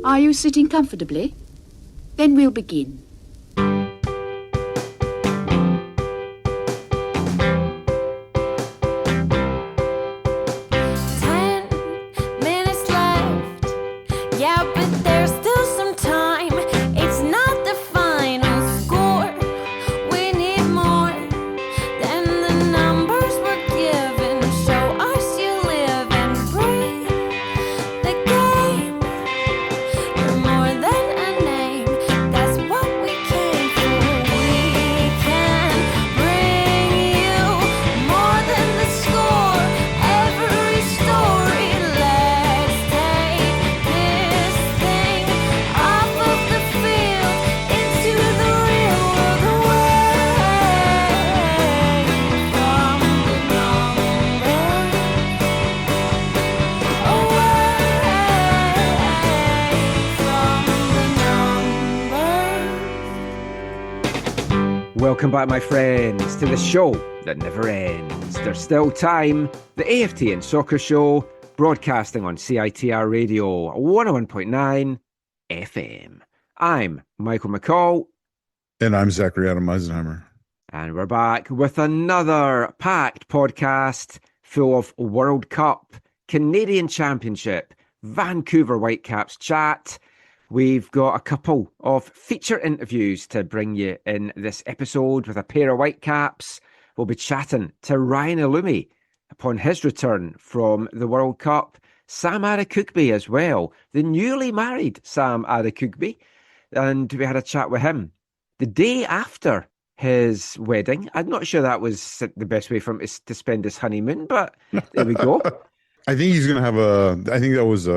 Are you sitting comfortably? Then we'll begin. 'Welcome back, my friends, to the show that never ends. There's still time. The AFTN Soccer Show, broadcasting on CITR Radio 101.9 FM. I'm Michael McCall. And I'm Zachary Adam Eisenheimer. And we're back with another packed podcast full of World Cup, Canadian Championship, Vancouver Whitecaps chat. We've got a couple of feature interviews to bring you in this episode with a pair of Whitecaps. We'll be chatting to Rayan Elloumi upon his return from the World Cup. Sam Adekugbe as well, the newly married Sam Adekugbe. And we had a chat with him the day after his wedding. I'm not sure that was the best way for him to spend his honeymoon, but there we go. I think he's going to have I think that was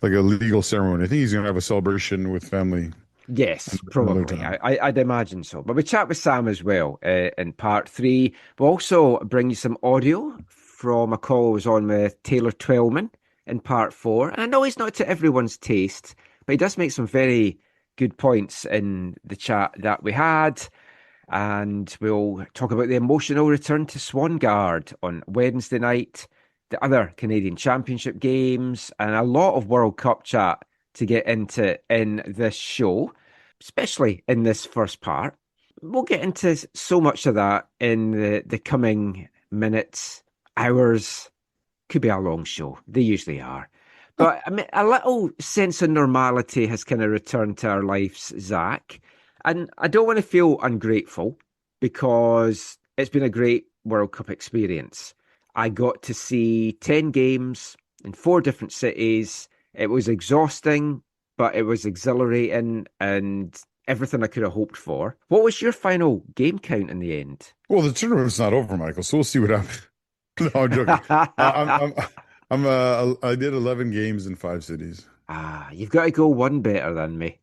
like a legal ceremony. I think he's going to have a celebration with family. Yes, probably. I'd imagine so. But we chat with Sam as well in part 3. We'll also bring you some audio from a call I was on with Taylor Twellman in part 4. And I know he's not to everyone's taste, but he does make some very good points in the chat that we had. And we'll talk about the emotional return to Swangard on Wednesday night, the other Canadian Championship games, and a lot of World Cup chat to get into in this show, especially in this first part. We'll get into so much of that in the coming minutes, hours. Could be a long show. They usually are. But I mean, a little sense of normality has kind of returned to our lives, Zach. And I don't want to feel ungrateful because it's been a great World Cup experience. I got to see 10 games in 4 different cities. It was exhausting, but it was exhilarating and everything I could have hoped for. What was your final game count in the end? Well, the tournament's not over, Michael, so we'll see what happens. No, I'm joking. I did 11 games in 5 cities. You've got to go one better than me.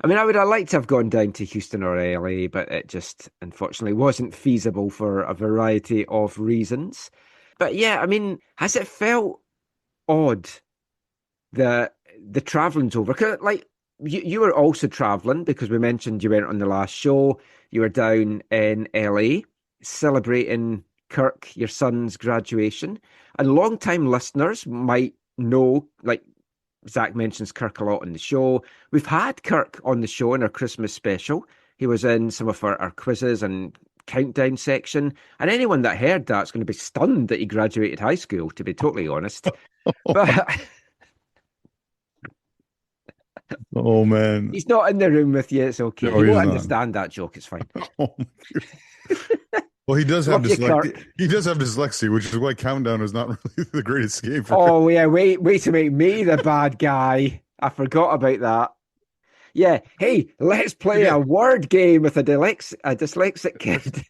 I mean, I would have liked to have gone down to Houston or LA, but it just unfortunately wasn't feasible for a variety of reasons. But yeah, I mean, has it felt odd that the travelling's over? 'Cause, like, you were also travelling because we mentioned you went on the last show. You were down in LA celebrating Kirk, your son's graduation. And long-time listeners might know, like, Zach mentions Kirk a lot on the show. We've had Kirk on the show in our Christmas special. He was in some of our quizzes and countdown section. And anyone that heard that's going to be stunned that he graduated high school, to be totally honest. But oh, man. He's not in the room with you. It's okay. No, he won't not understand that joke. It's fine. Oh, well, he does have Love you, dyslexia. Kirk. He does have dyslexia, which is why countdown is not really the greatest game for Oh, yeah. Wait to make me the bad guy. I forgot about that. Yeah. Hey, let's play a word game with a dyslexic kid.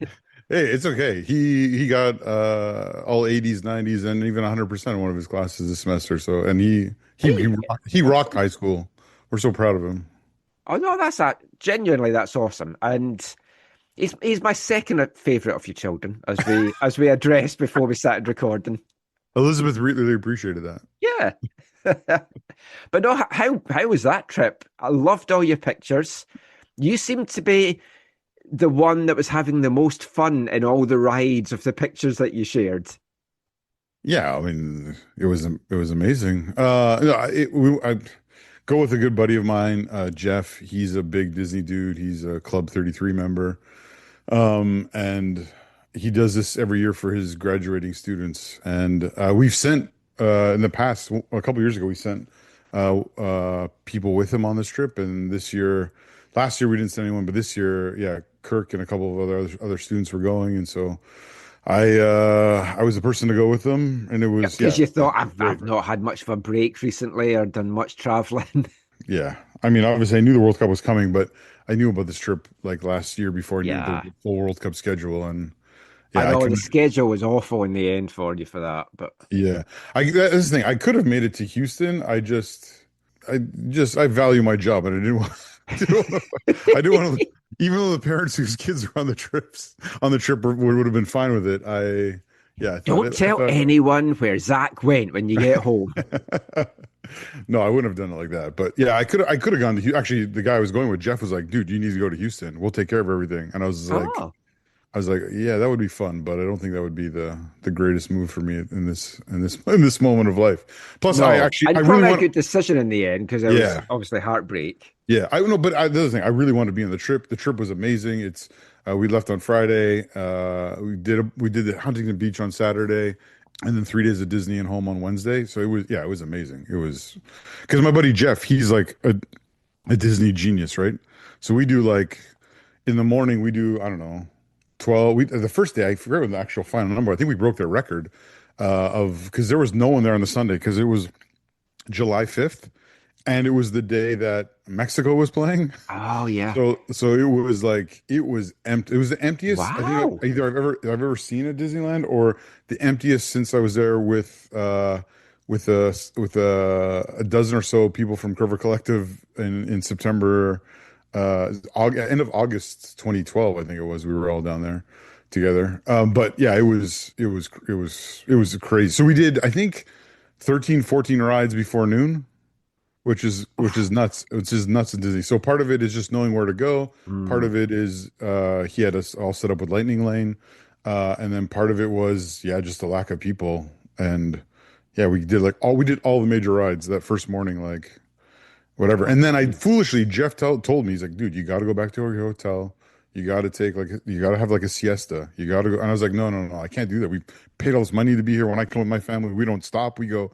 Hey, it's okay. He got all 80s, 90s, and even 100% in one of his classes this semester. So, and he rocked high school. We're so proud of him. Oh no, genuinely that's awesome. And he's my second favourite of your children, as we addressed before we started recording. Elizabeth really appreciated that. Yeah. But no, how was that trip? I loved all your pictures. You seemed to be the one that was having the most fun in all the rides of the pictures that you shared. Yeah, I mean, it was amazing. I go with a good buddy of mine, Jeff. He's a big Disney dude. He's a Club 33 member. And he does this every year for his graduating students. And we've sent in the past, a couple years ago, we sent people with him on this trip. And last year we didn't send anyone, but this year, yeah, Kirk and a couple of other students were going, and so I was the person to go with them, and it was Because you thought I've not had much of a break recently or done much traveling. Yeah. I mean, obviously I knew the World Cup was coming, but I knew about this trip like last year before I knew Yeah. the full World Cup schedule. And I yeah, know the schedule was awful in the end for you for that, but yeah, that's the thing. I could have made it to Houston. I value my job, and I didn't want, I didn't want to, even though the parents whose kids were on the trip would have been fine with it. don't tell anyone where Zach went when you get home. No, I wouldn't have done it like that. But yeah, I could have gone to Houston. Actually, the guy I was going with, Jeff, was like, dude, you need to go to Houston. We'll take care of everything. And I was like, yeah, that would be fun, but I don't think that would be the greatest move for me in this moment of life. Plus, No, I probably really a want. good decision in the end because it was obviously heartbreak. Yeah, I know, but the other thing, I really wanted to be on the trip. The trip was amazing. We left on Friday. We did the Huntington Beach on Saturday, and then 3 days at Disney and home on Wednesday. So it was amazing. It was because my buddy Jeff, he's like a Disney genius, right? So we do like in the morning we do, I don't know, 12. The first day I forget what the actual final number. I think we broke their record because there was no one there on the Sunday because it was July 5th. And it was the day that Mexico was playing. Oh yeah. So it was like it was empty. It was the emptiest I Wow. think either I've ever seen at Disneyland, or the emptiest since I was there with a dozen or so people from Curver Collective in September, end of August 2012, I think it was. We were all down there together. But yeah, it was crazy. So we did, I think, 13, 14 rides before noon, which is nuts. It's just nuts at Disney. So part of it is just knowing where to go. Part of it is he had us all set up with Lightning Lane, and then part of it was just the lack of people. And yeah, we did all the major rides that first morning, like whatever. And then Jeff told me, he's like, dude, you got to go back to your hotel. You got to have like a siesta. You got to go. And I was like, no, I can't do that. We paid all this money to be here. When I come with my family, we don't stop. We go,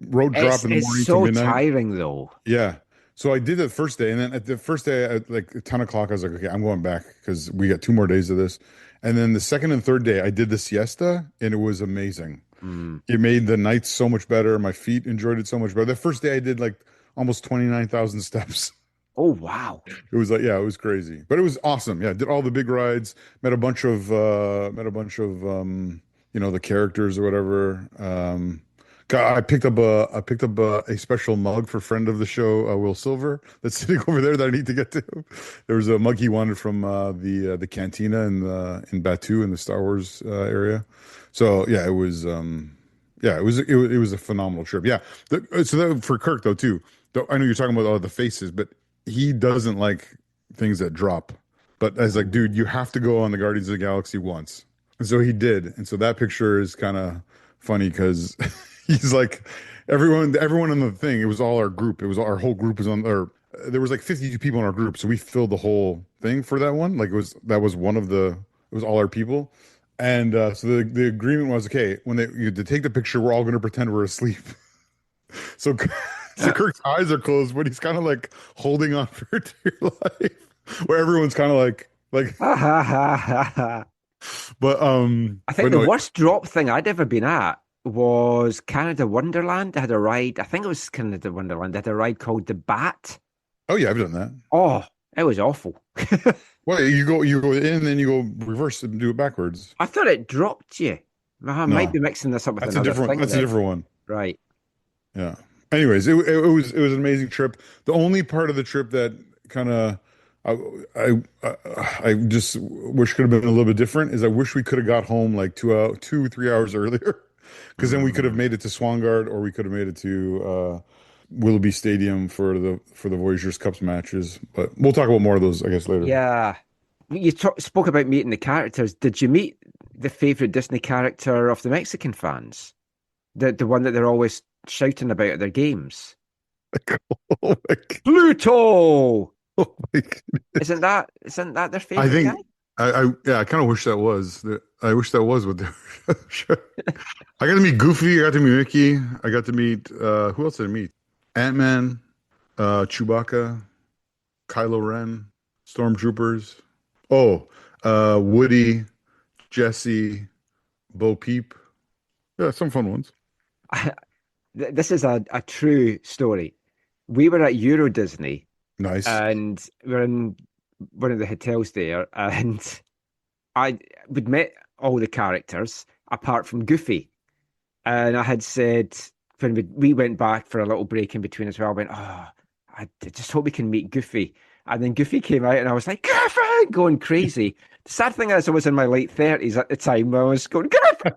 road drop in the morning it's so to midnight. tiring though. Yeah. So I did that first day, and then at the first day at like 10 o'clock, I was like, okay, I'm going back because we got 2 more days of this. And then the second and third day, I did the siesta, and it was amazing. It made the nights so much better. My feet enjoyed it so much better. The first day I did like almost 29,000 steps. Oh wow. It was like, it was crazy, but it was awesome. Yeah. Did all the big rides, met a bunch of the characters or whatever. I picked up a special mug for friend of the show, Will Silver, that's sitting over there that I need to get to. There was a mug he wanted from the cantina in Batuu in the Star Wars area. So yeah, it was it was a phenomenal trip. Yeah. For Kirk though too. I know you're talking about all the faces, but he doesn't like things that drop. But I was like, dude, you have to go on the Guardians of the Galaxy once. And so he did. And so that picture is kind of funny because he's like, everyone in the thing, it was all our group. Our whole group was on there. There was like 52 people in our group. So we filled the whole thing for that one. Like it was all our people. And so the agreement was, okay, when to take the picture, we're all going to pretend we're asleep. So Kirk's eyes are closed, but he's kind of like holding on for dear life, where everyone's kind of like. But I think the worst drop thing I'd ever been at was Canada Wonderland. I had a ride. I think it was Canada Wonderland. I had a ride called the Bat. Oh yeah, I've done that. Oh, it was awful. Well, you go in, then you go reverse and do it backwards. I thought it dropped you. I might be mixing this up with another thing. That's a different one. Right. Yeah. Anyways, it was an amazing trip. The only part of the trip that kind of I just wish could have been a little bit different is I wish we could have got home like 3 hours earlier, because then we could have made it to Swangard, or we could have made it to Willoughby Stadium for the Voyageurs Cups matches. But we'll talk about more of those, I guess, later. Yeah. You spoke about meeting the characters. Did you meet the favorite Disney character of the Mexican fans, the one that they're always shouting about at their games. Oh my God. Pluto! Oh my God. Isn't that their I favorite guy? think yeah, I kind of wish that was. I wish that was what they were. I got to meet Goofy. I got to meet Mickey. I got to meet who else did I meet? Ant-Man, Chewbacca, Kylo Ren, Stormtroopers. Oh, Woody, Jesse, Bo Peep. Yeah, some fun ones. This is a true story. We were at Euro Disney Nice. and we're in one of the hotels there, and we'd met all the characters apart from Goofy. And I had said when we went back for a little break in between as well, I went, oh, I just hope we can meet Goofy. And then Goofy came out and I was like, Goofy, going crazy. The sad thing is I was in my late 30s at the time. I was going, Goofy.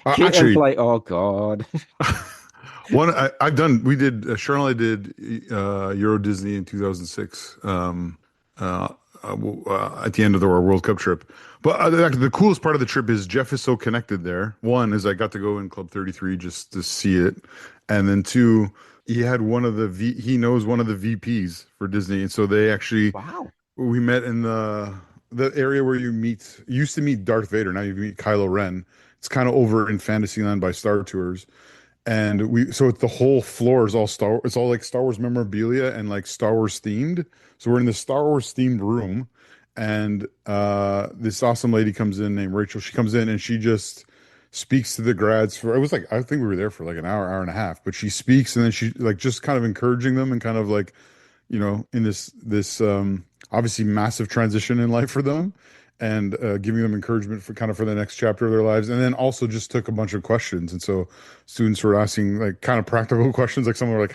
Caitlin's Actually, like, oh God. I've done. We did. Sharon and I did Euro Disney in 2006. At the end of our World Cup trip. But the coolest part of the trip is Jeff is so connected there. One is I got to go in Club 33 just to see it, and then two, he had he knows one of the VPs for Disney, and so they actually Wow. we met in the area where you used to meet Darth Vader. Now you meet Kylo Ren. It's kind of over in Fantasyland by Star Tours. And so the whole floor is all it's all like Star Wars memorabilia and like Star Wars themed. So we're in the Star Wars themed room, and this awesome lady comes in named Rachel. She comes in and she just speaks to the grads for, it was like, I think we were there for like an hour and a half, but she speaks and then she like just kind of encouraging them and kind of like, in this obviously massive transition in life for them, and giving them encouragement for the next chapter of their lives. And then also just took a bunch of questions. And so students were asking like kind of practical questions. Like some were like,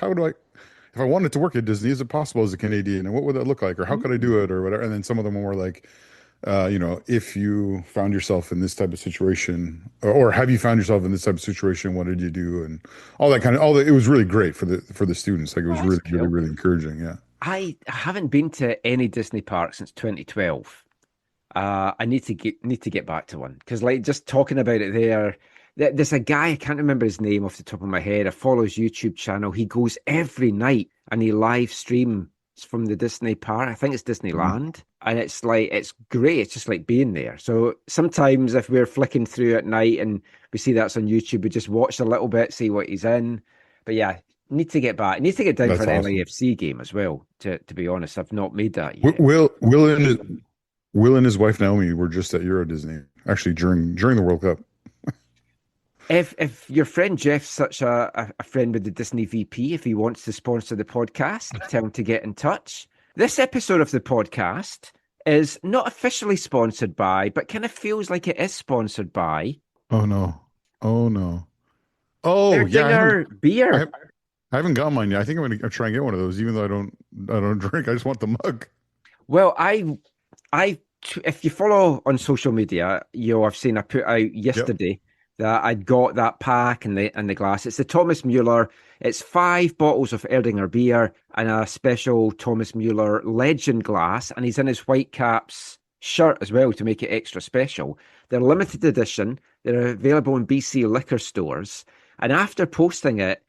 if I wanted to work at Disney, is it possible as a Canadian? And what would that look like? Or how could I do it? Or whatever. And then some of them were like, if you found yourself in this type of situation, or have you found yourself in this type of situation? What did you do? And all that it was really great for the students. Like it was really, Cool. really, really encouraging. Yeah. I haven't been to any Disney park since 2012. I need to get back to one because, like, just talking about it there's a guy, I can't remember his name off the top of my head. I follow his YouTube channel. He goes every night and he live streams from the Disney park. I think it's Disneyland, and it's great. It's just like being there. So sometimes if we're flicking through at night and we see that's on YouTube, we just watch a little bit, see what he's in. But yeah, need to get back. Need to get down That's for an awesome. LAFC game as well. To be honest, I've not made that yet. Will and his wife Naomi were just at Euro Disney actually during the World Cup. If your friend Jeff's such a friend with the Disney VP, if he wants to sponsor the podcast, tell him to get in touch. This episode of the podcast is not officially sponsored by, but kind of feels like it is sponsored by. Oh no! Oh no! Oh yeah, beer. I haven't got mine yet. I think I'm gonna try and get one of those, even though I don't drink. I just want the mug. Well, if you follow on social media, I've seen I put out yesterday that I'd got that pack and the glass. It's the Thomas Muller. It's 5 bottles of Erdinger beer and a special Thomas Muller Legend glass, and he's in his Whitecaps shirt as well to make it extra special. They're limited edition. They're available in BC liquor stores. And after posting it,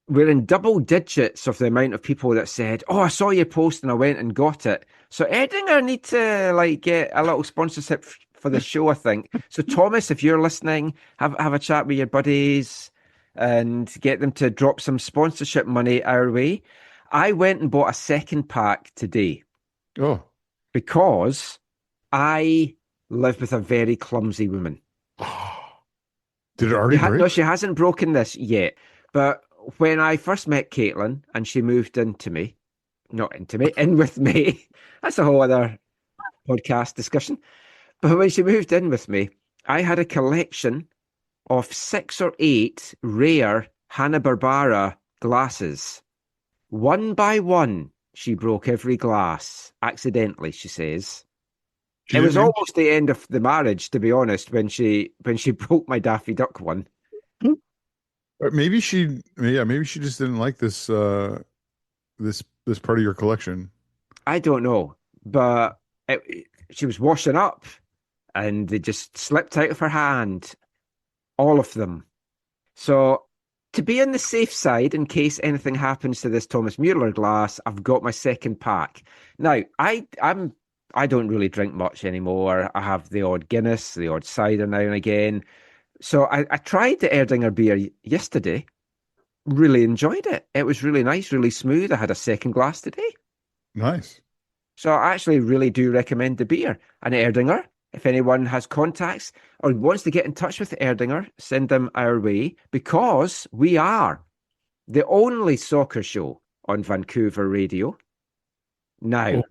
we're in double digits of the amount of people that said, "Oh, I saw you post and I went and got it." So Erdinger need to get a little sponsorship for the show, I think. So Thomas, if you're listening, have a chat with your buddies and get them to drop some sponsorship money our way. I went and bought a second pack today. Oh, because I live with a very clumsy woman. Did it already break? No, she hasn't broken this yet. But when I first met Caitlin and she moved in with me, that's a whole other podcast discussion. But when she moved in with me, I had a collection of 6 or 8 rare Hanna-Barbera glasses. One by one, she broke every glass, accidentally, she says. It was almost the end of the marriage, to be honest, when she broke my Daffy Duck one. Maybe she just didn't like this this part of your collection. I don't know, but she was washing up, and they just slipped out of her hand, all of them. So to be on the safe side, in case anything happens to this Thomas Mueller glass, I've got my second pack. Now, I don't really drink much anymore. I have the odd Guinness, the odd cider now and again. So I tried the Erdinger beer yesterday. Really enjoyed it. It was really nice, really smooth. I had a second glass today. Nice. So I actually really do recommend the beer. And Erdinger, if anyone has contacts or wants to get in touch with Erdinger, send them our way, because we are the only soccer show on Vancouver radio. Now,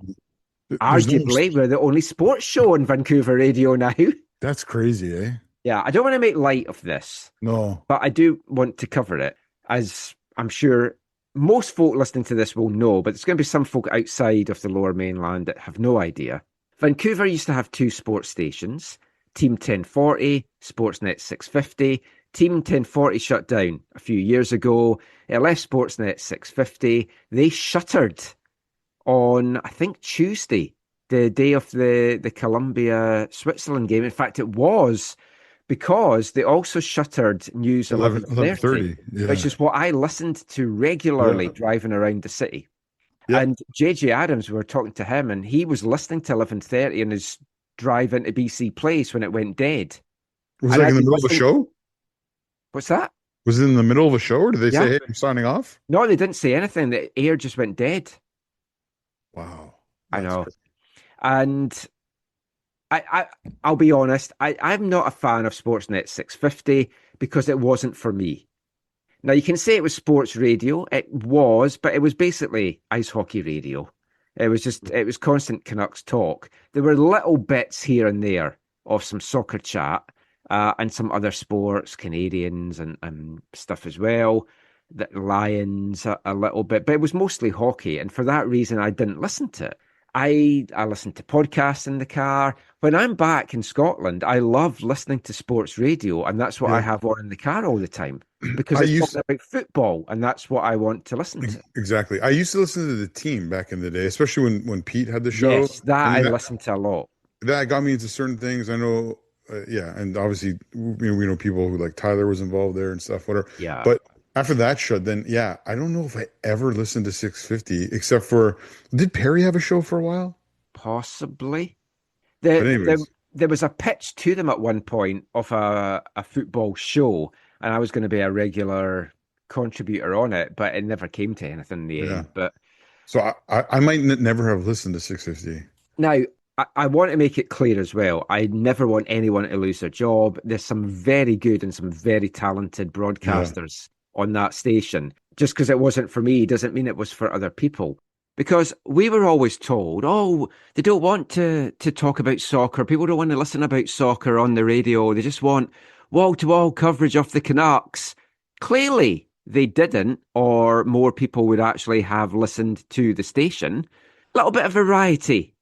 arguably, we're the only sports show on Vancouver radio now. That's crazy, eh? Yeah, I don't want to make light of this. No. But I do want to cover it, as I'm sure most folk listening to this will know, but there's going to be some folk outside of the Lower Mainland that have no idea. Vancouver used to have two sports stations, Team 1040, Sportsnet 650. Team 1040 shut down a few years ago. It left Sportsnet 650. They shuttered on, I think, Tuesday, the day of the Colombia-Switzerland game. In fact, it was because they also shuttered News 11:30, yeah. which is what I listened to regularly driving around the city. Yeah. And JJ Adams, we were talking to him, and he was listening to 11:30 in his drive into BC Place when it went dead. Was it in the middle of a show? What's that? Was it in the middle of a show, or did they say, hey, I'm signing off? No, they didn't say anything. The air just went dead. Wow. I know. Crazy. And I'll be honest, I'm not a fan of Sportsnet 650 because it wasn't for me. Now, you can say it was sports radio. It was, but it was basically ice hockey radio. It was constant Canucks talk. There were little bits here and there of some soccer chat and some other sports, Canadians and stuff as well. The Lions a little bit, but it was mostly hockey. And for that reason, I didn't listen to it. I listen to podcasts in the car. When I'm back in Scotland, I love listening to sports radio, and that's what I have on in the car all the time, because it's talking about football, and that's what I want to listen to. Exactly. I used to listen to the team back in the day, especially when Pete had the show. Yes, that I listened to a lot. That got me into certain things. I know, and obviously, we know people who, like, Tyler was involved there and stuff, whatever. Yeah. But after that show, then, I don't know if I ever listened to 650, except for, did Perry have a show for a while? Possibly. But anyways. There was a pitch to them at one point of a football show, and I was going to be a regular contributor on it, but it never came to anything in the end. But so I might never have listened to 650. Now, I want to make it clear as well, I never want anyone to lose their job. There's some very good and some very talented broadcasters on that station. Just because it wasn't for me doesn't mean it was for other people. Because we were always told, they don't want to talk about soccer. People don't want to listen about soccer on the radio. They just want wall-to-wall coverage of the Canucks. Clearly, they didn't, or more people would actually have listened to the station. A little bit of variety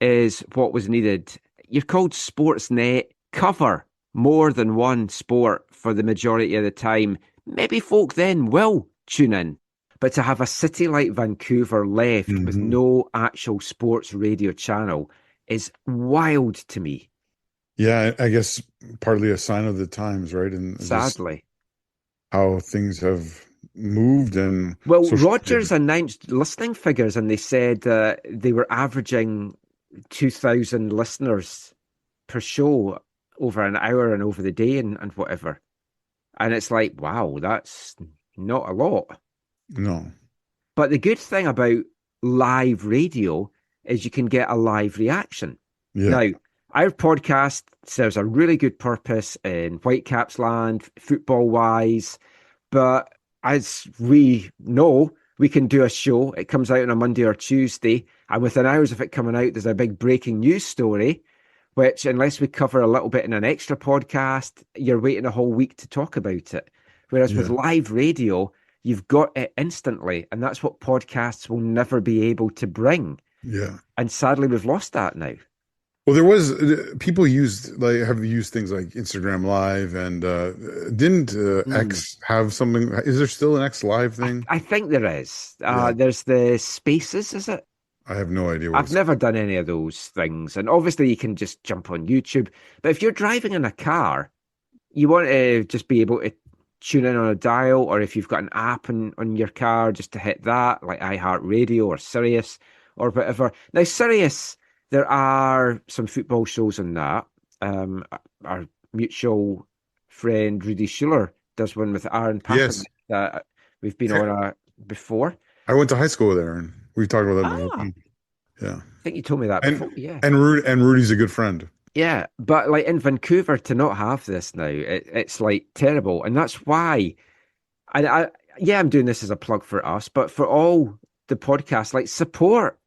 is what was needed. You're called Sportsnet. Cover more than one sport for the majority of the time. Maybe folk then will tune in. But to have a city like Vancouver left with no actual sports radio channel is wild to me. Yeah, I guess partly a sign of the times, right? And sadly, how things have moved. And well, Rogers announced listening figures, and they said they were averaging 2,000 listeners per show over an hour and over the day and whatever. And it's like, wow, that's not a lot. No. But the good thing about live radio is you can get a live reaction. Yeah. Now, our podcast serves a really good purpose in Whitecaps land, football-wise. But as we know, we can do a show. It comes out on a Monday or Tuesday. And within hours of it coming out, there's a big breaking news story, which, unless we cover a little bit in an extra podcast, you're waiting a whole week to talk about it. Whereas with live radio, you've got it instantly. And that's what podcasts will never be able to bring. Yeah. And sadly, we've lost that now. Well, there was people have used things like Instagram Live, and didn't X have something? Is there still an X Live thing? I think there is. There's the Spaces, is it? I have no idea what I've never done any of those things. And obviously you can just jump on YouTube. But if you're driving in a car, you want to just be able to tune in on a dial, or if you've got an app on your car, just to hit that, like iHeartRadio or Sirius or whatever. Now, Sirius, there are some football shows on that. Our mutual friend Rudy Schuller does one with Aaron Pappen Yes. that we've been on before. I went to high school there, and we've talked about that before. Ah, Yeah. I think you told me that before. Yeah. And Rudy's a good friend. Yeah, but like in Vancouver, to not have this now, it's like terrible, and that's why. Yeah, I'm doing this as a plug for us, but for all the podcasts, like support.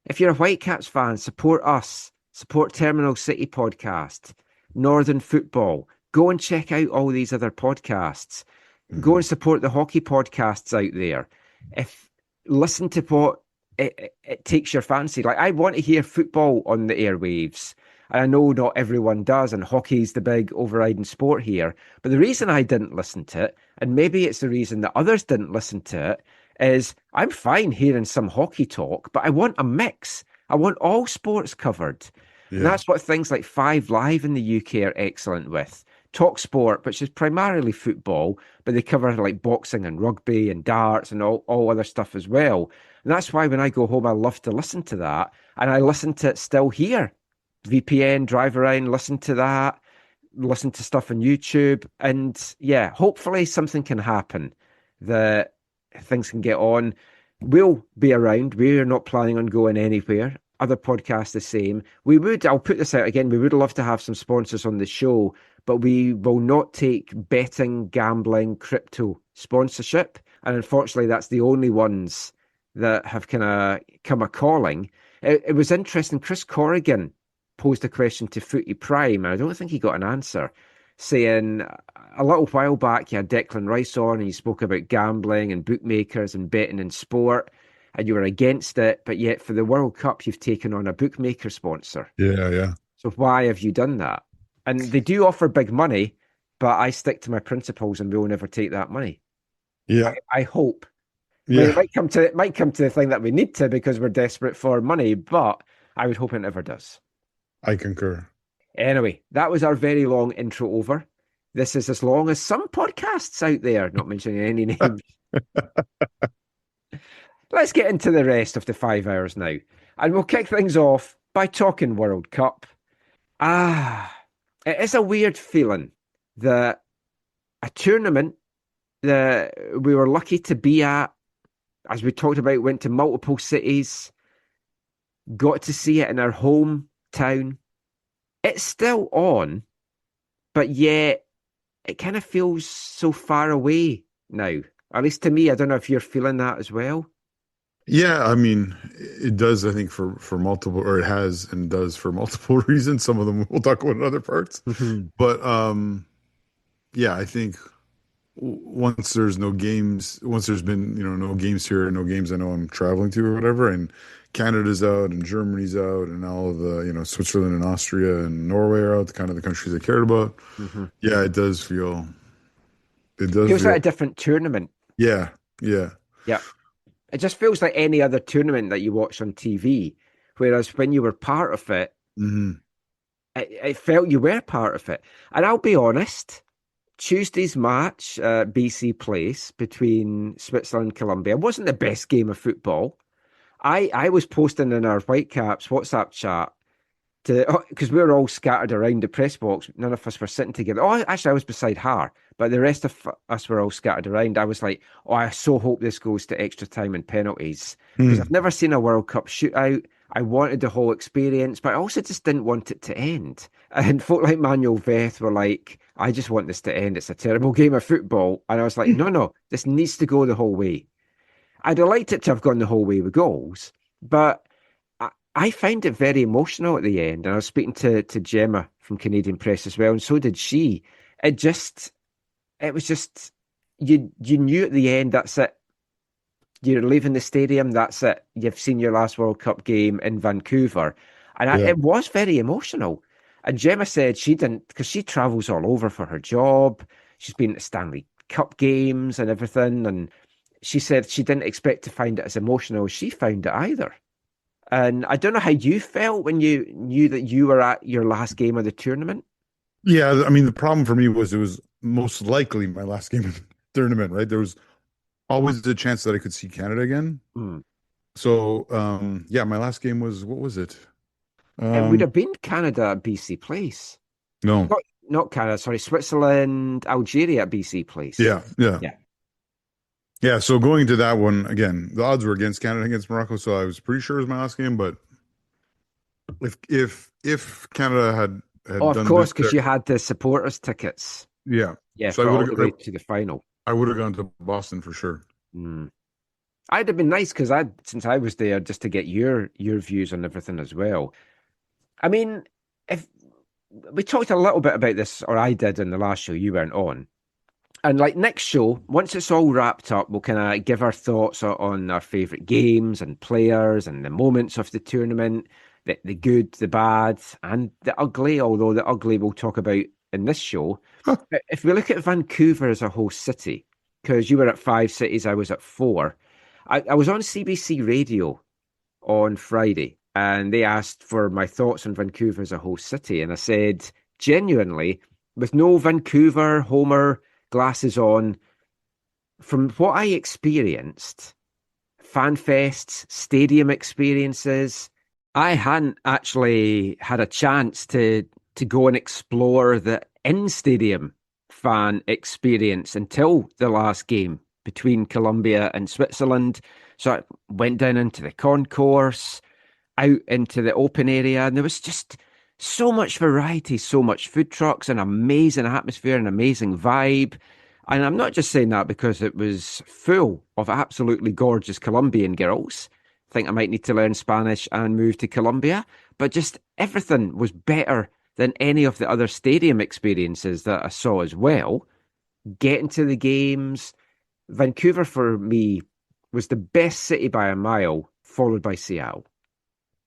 If you're a Whitecaps fan, support us. Support Terminal City Podcast, Northern Football. Go and check out all these other podcasts. Go and support the hockey podcasts out there. Listen to what it takes your fancy. Like, I want to hear football on the airwaves. And I know not everyone does, and hockey's the big overriding sport here. But the reason I didn't listen to it, and maybe it's the reason that others didn't listen to it, is I'm fine hearing some hockey talk, but I want a mix. I want all sports covered. Yeah. And that's what things like Five Live in the UK are excellent with. Talk Sport, which is primarily football, but they cover like boxing and rugby and darts and all other stuff as well. And that's why when I go home, I love to listen to that. And I listen to it still here. VPN, drive around, listen to that, listen to stuff on YouTube. And yeah, hopefully something can happen that things can get on. We'll be around. We're not planning on going anywhere. Other podcasts the same. I'll put this out again, we would love to have some sponsors on the show, but we will not take betting, gambling, crypto sponsorship. And unfortunately, that's the only ones that have kind of come a calling. It was interesting. Chris Corrigan posed a question to Footy Prime, and I don't think he got an answer, saying a little while back you had Declan Rice on and you spoke about gambling and bookmakers and betting in sport, and you were against it, but yet for the World Cup you've taken on a bookmaker sponsor. Yeah. So why have you done that? And they do offer big money, but I stick to my principles and we'll never take that money. Yeah. I hope. Yeah. It might come to the thing that we need to because we're desperate for money, but I would hope it never does. I concur. Anyway, that was our very long intro over. This is as long as some podcasts out there, not mentioning any names. Let's get into the rest of the 5 hours now. And we'll kick things off by talking World Cup. It is a weird feeling that a tournament that we were lucky to be at, as we talked about, went to multiple cities, got to see it in our hometown. It's still on, but yet it kind of feels so far away now. At least to me, I don't know if you're feeling that as well. Yeah, I mean, it does, I think, for multiple, or it has and does for multiple reasons. Some of them we'll talk about in other parts. Mm-hmm. But yeah, I think once there's no games, once there's been, no games here, no games I know I'm traveling to or whatever, and Canada's out and Germany's out and all of the, Switzerland and Austria and Norway are out, kind of the countries I cared about. Mm-hmm. Yeah, it does feel, Feels like a different tournament. Yeah. It just feels like any other tournament that you watch on TV, whereas when you were part of it, mm-hmm. it felt you were part of it. And I'll be honest, Tuesday's match, BC Place, between Switzerland and Colombia, wasn't the best game of football. I was posting in our Whitecaps WhatsApp chat because we were all scattered around the press box. None of us were sitting together. Oh, actually, I was beside her, but the rest of us were all scattered around. I was like, I so hope this goes to extra time and penalties because I've never seen a World Cup shootout. I wanted the whole experience, but I also just didn't want it to end. And folk like Manuel Veth were like, I just want this to end. It's a terrible game of football. And I was like, no, this needs to go the whole way. I'd have liked it to have gone the whole way with goals, but I found it very emotional at the end. And I was speaking to Gemma from Canadian Press as well, and so did she. It was just, you knew at the end, that's it. You're leaving the stadium, that's it. You've seen your last World Cup game in Vancouver. And it was very emotional. And Gemma said she didn't, because she travels all over for her job. She's been at Stanley Cup games and everything. And she said she didn't expect to find it as emotional as she found it either. And I don't know how you felt when you knew that you were at your last game of the tournament. Yeah, I mean, the problem for me was it was most likely my last game of the tournament, right? There was always the chance that I could see Canada again. Mm. So, yeah, my last game was, what was it? It would have been Canada at BC Place. No. Not Canada, sorry, Switzerland, Algeria at BC Place. Yeah, yeah. Yeah. Yeah, so going into that one, again, the odds were against Canada against Morocco, so I was pretty sure it was my last game, but if Canada had Oh, of done course, this because there, you had the supporters tickets. yeah. Yeah, So for I all would the way have to the final. I would have gone to Boston for sure. Mm. I'd have been nice because since I was there, just to get your views on everything as well. I mean, if we talked a little bit about this, or I did in the last show, you weren't on. And like next show, once it's all wrapped up, we'll kind of give our thoughts on our favourite games and players and the moments of the tournament, the good, the bad, and the ugly, although the ugly we'll talk about in this show. Huh. If we look at Vancouver as a whole city, because you were at 5 cities, I was at 4. I was on CBC Radio on Friday, and they asked for my thoughts on Vancouver as a whole city. And I said, genuinely, with no Vancouver Homer glasses on, from what I experienced, fan fests, stadium experiences, I hadn't actually had a chance to go and explore the in-stadium fan experience until the last game between Colombia and Switzerland. So I went down into the concourse, out into the open area, and there was just so much variety, so much food trucks, an amazing atmosphere, an amazing vibe. And I'm not just saying that because it was full of absolutely gorgeous Colombian girls. I think I might need to learn Spanish and move to Colombia, but just everything was better than any of the other stadium experiences that I saw as well. Getting to the games, Vancouver for me was the best city by a mile, followed by Seattle.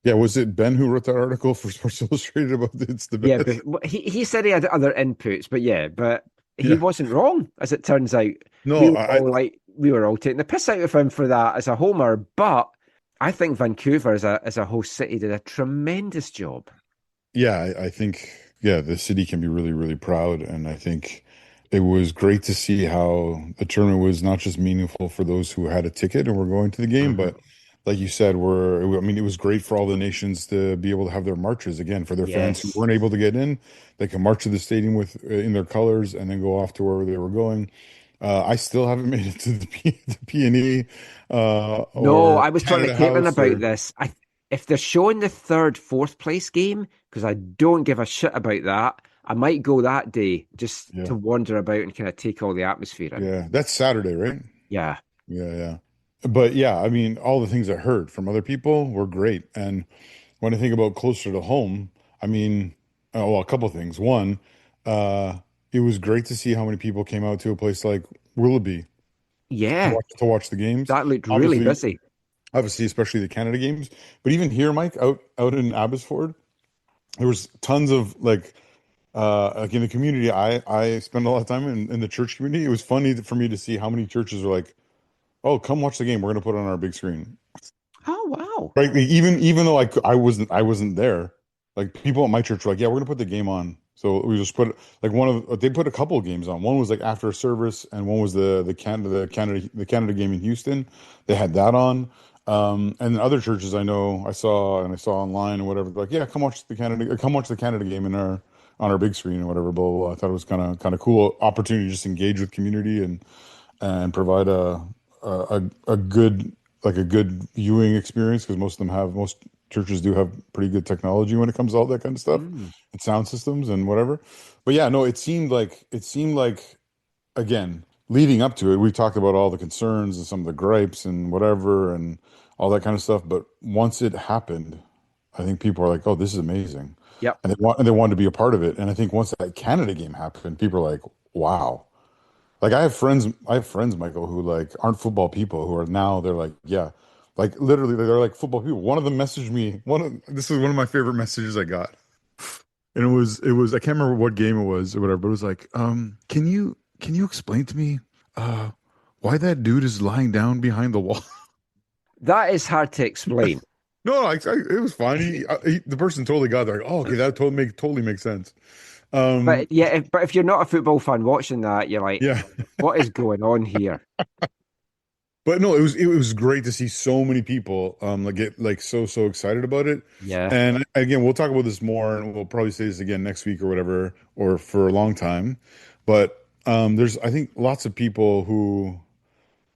Yeah, was it Ben who wrote that article for Sports Illustrated about it's the best? Yeah, but he said he had other inputs, but he wasn't wrong, as it turns out. No, We were all taking the piss out of him for that as a homer, but I think Vancouver as a host city did a tremendous job. Yeah, I think the city can be really, really proud, and I think it was great to see how the tournament was not just meaningful for those who had a ticket and were going to the game, but like you said, it was great for all the nations to be able to have their marches again for their fans who weren't able to get in. They can march to the stadium with in their colors and then go off to wherever they were going. I still haven't made it to the P&E. No, I was talking to Caitlin about this. If they're showing the third, fourth place game, because I don't give a shit about that, I might go that day just to wander about and kind of take all the atmosphere in. Yeah, that's Saturday, right? Yeah. Yeah. But yeah, I mean, all the things I heard from other people were great. And when I think about closer to home, I mean, a couple of things. One, it was great to see how many people came out to a place like Willoughby to watch the games. That looked really busy. Obviously, especially the Canada games. But even here, Mike, out in Abbotsford, there was tons of like in the community. I spend a lot of time in the church community. It was funny for me to see how many churches are like, "Oh, come watch the game. We're going to put it on our big screen." Oh wow! Right? Even though I wasn't there, like people at my church were like, "Yeah, we're going to put the game on." So we just put like they put a couple of games on. One was like after service, and one was the Canada game in Houston. They had that on. And other churches I saw online and whatever, like, yeah, come watch the Canada game on our big screen or whatever, blah, blah, blah. I thought it was kind of cool opportunity to just engage with community and provide a good viewing experience, because most churches do have pretty good technology when it comes to all that kind of stuff and sound systems and whatever. But yeah, no, it seemed like again, leading up to it, we talked about all the concerns and some of the gripes and whatever and all that kind of stuff. But once it happened, I think people are like, "Oh, this is amazing." Yep. And they wanted to be a part of it. And I think once that Canada game happened, people are like, "Wow." Like I have friends, Michael, who like aren't football people who are now they're like, yeah, like literally they're like football people. One of them messaged me. This is one of my favorite messages I got, and it was I can't remember what game it was or whatever, but it was like, can you explain to me why that dude is lying down behind the wall? That is hard to explain. No, it was fine. The person totally got there. Like, oh, okay, that totally makes sense. But yeah, if you're not a football fan watching that, you're like, Yeah. what is going on here? But no, it was great to see so many people like get like so excited about it. Yeah. And again, we'll talk about this more and we'll probably say this again next week or whatever, or for a long time. But there's I think lots of people who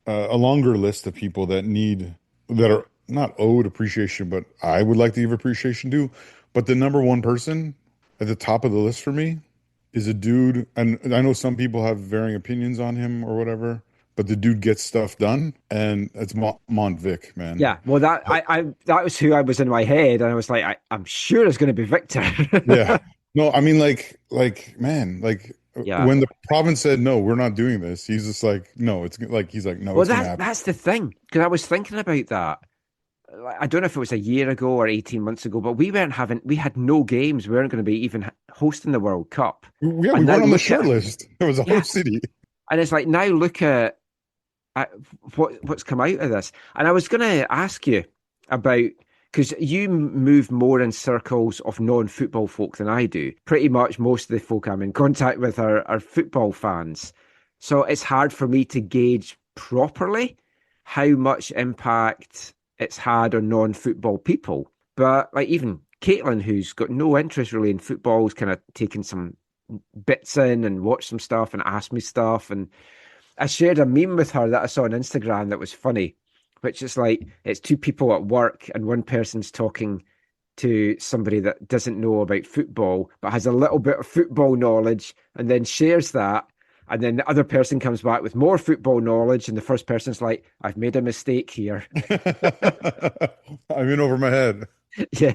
a longer list of people that are not owed appreciation, but I would like to give appreciation to. But the number one person at the top of the list for me is a dude, and I know some people have varying opinions on him or whatever, but the dude gets stuff done, and it's Vic, man. Yeah. Well, that was who I was in my head, and I was like, I'm sure it's going to be Victor. Yeah. No, I mean, man, Yeah. when the province said no, we're not doing this, he's just like, no, it's like he's like, no, Well, it's gonna happen. that's the thing, because I was thinking about that. Like, I don't know if it was a year ago or 18 months ago, but we had no games. We weren't going to be even hosting the World Cup. Yeah, we And now weren't on the look short at- list. It was a Yeah. host city. And it's like, now look at what's come out of this. And I was going to ask you about, because you move more in circles of non-football folk than I do. Pretty much most of the folk I'm in contact with are football fans. So it's hard for me to gauge properly how much impact it's had on non-football people. But like even Caitlin, who's got no interest really in football, has kind of taken some bits in and watched some stuff and asked me stuff. And I shared a meme with her that I saw on Instagram that was funny, which is like it's two people at work and one person's talking to somebody that doesn't know about football but has a little bit of football knowledge and then shares that. And then the other person comes back with more football knowledge, and the first person's like, I've made a mistake here. I'm in over my head. Yeah.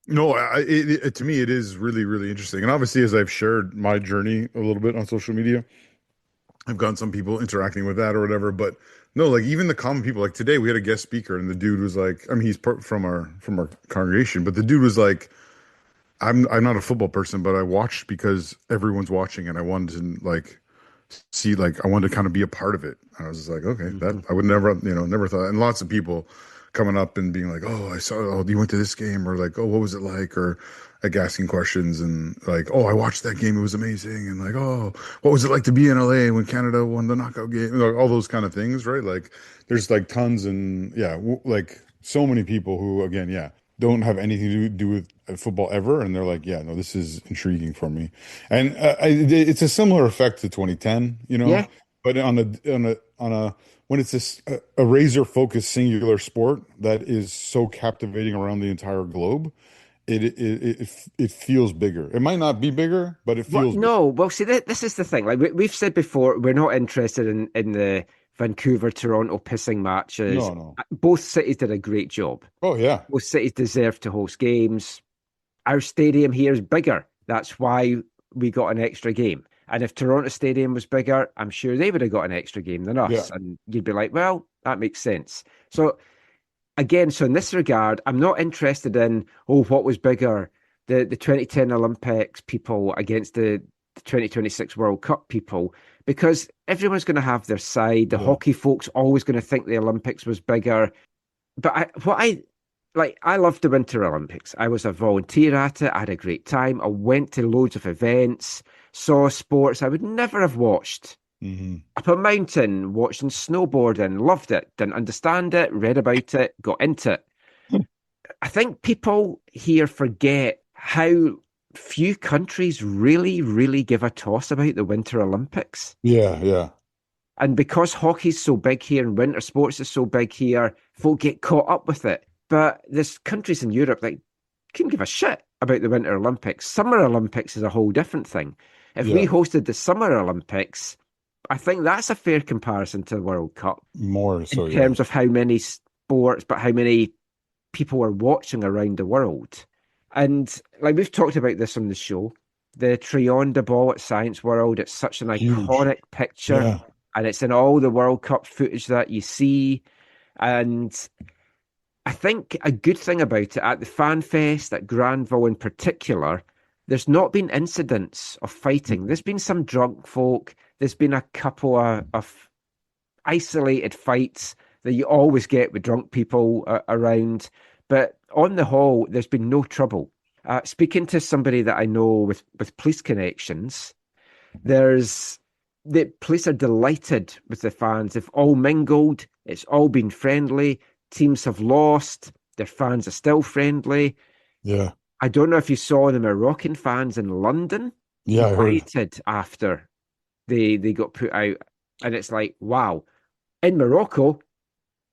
No, to me, it is really, really interesting. And obviously, as I've shared my journey a little bit on social media, I've gotten some people interacting with that or whatever. But no, like even the common people, like today we had a guest speaker, and the dude was like, I mean, he's from our congregation, but the dude was like, I'm not a football person, but I watched because everyone's watching, and I wanted to like see, like I wanted to kind of be a part of it. And I was just like, okay, that I would never, never thought. And lots of people coming up and being like, oh, I saw, oh, you went to this game, or like, oh, what was it like, or like asking questions and like, oh, I watched that game, it was amazing, and like, oh, what was it like to be in LA when Canada won the knockout game, like, all those kind of things, right? Like, there's like tons and like so many people who, again, don't have anything to do with football ever, and they're like, yeah, no, this is intriguing for me, and it's a similar effect to 2010, Yeah. but on a when it's a razor focused singular sport that is so captivating around the entire globe, it feels bigger. It might not be bigger, but it feels No, well, see, this is the thing. Like we've said before, we're not interested in the Vancouver Toronto pissing matches. No. Both cities did a great job. Oh yeah. Both cities deserve to host games. Our stadium here is bigger. That's why we got an extra game. And if Toronto Stadium was bigger, I'm sure they would have got an extra game than us. Yeah. And you'd be like, well, that makes sense. So again, so in this regard, I'm not interested in, what was bigger, the 2010 Olympics people against the 2026 World Cup people, because everyone's going to have their side. The hockey folks always going to think the Olympics was bigger. But I loved the Winter Olympics. I was a volunteer at it. I had a great time. I went to loads of events, saw sports I would never have watched. Up a mountain, watching snowboarding, loved it, didn't understand it, read about it, got into it. I think people here forget how few countries really, really give a toss about the Winter Olympics. Yeah. And because hockey's so big here and winter sports is so big here, folk get caught up with it. But there's countries in Europe that couldn't give a shit about the Winter Olympics. Summer Olympics is a whole different thing. If we hosted the Summer Olympics, I think that's a fair comparison to the World Cup. More so, in terms of how many sports, but how many people are watching around the world. And like we've talked about this on the show, the Trion de Ball at Science World, it's such an iconic picture, and it's in all the World Cup footage that you see. And I think a good thing about it at the Fan Fest, at Granville in particular, there's not been incidents of fighting. There's been some drunk folk. There's been a couple of isolated fights that you always get with drunk people around. But on the whole, there's been no trouble. Speaking to somebody that I know with police connections, the police are delighted with the fans. They've all mingled. It's all been friendly. Teams have lost. Their fans are still friendly. Yeah. I don't know if you saw the Moroccan fans in London. Yeah, I heard. Delighted after they got put out. And it's like, wow. In Morocco,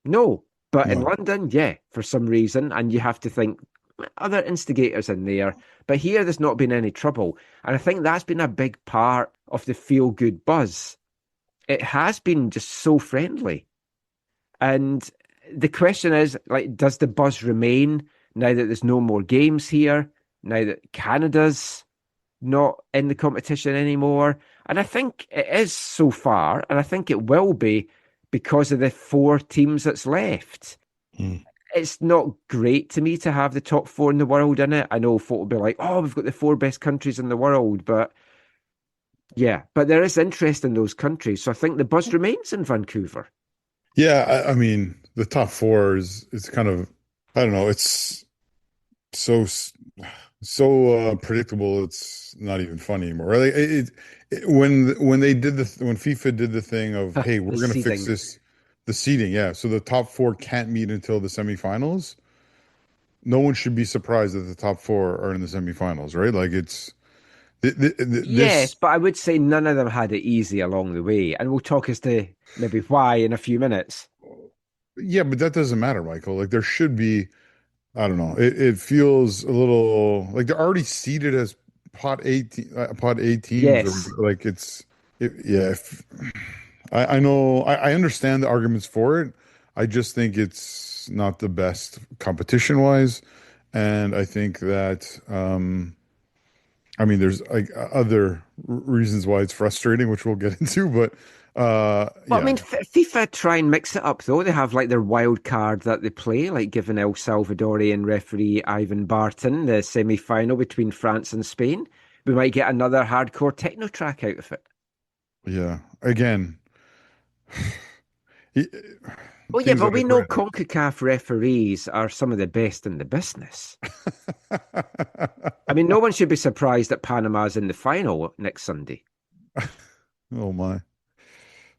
no. But in London, yeah, for some reason. And you have to think other instigators in there. But here, there's not been any trouble. And I think that's been a big part of the feel-good buzz. It has been just so friendly. And the question is, like, does the buzz remain now that there's no more games here? Now that Canada's not in the competition anymore? And I think it is so far, and I think it will be because of the 4 teams that's left. It's not great to me to have the top 4 in the world in it. I know folk will be like, oh, we've got the 4 best countries in the world, but yeah, but there is interest in those countries. So I think the buzz remains in Vancouver. Yeah, I mean, the top 4 is kind of, I don't know, it's so predictable. It's not even funny anymore. Like when FIFA did the thing of, hey, we're going to fix this, the seeding. Yeah, so the top 4 can't meet until the semifinals. No one should be surprised that the top 4 are in the semifinals, right? Like it's yes, but I would say none of them had it easy along the way, and we'll talk as to maybe why in a few minutes. Yeah, but that doesn't matter, Michael. Like there should be, I don't know. It feels a little like they're already seeded as pot A teams. Yes. Or like yeah. I know. I understand the arguments for it. I just think it's not the best competition wise, and I think that I mean, there's like other reasons why it's frustrating, which we'll get into, but Well, yeah. I mean, FIFA try and mix it up, though. They have like their wild card that they play, like giving El Salvadorian referee Ivan Barton the semi-final between France and Spain. We might get another hardcore techno track out of it. Yeah. Again. Well, yeah, but we know CONCACAF referees are some of the best in the business. I mean, no one should be surprised that Panama's in the final next Sunday. Oh, my.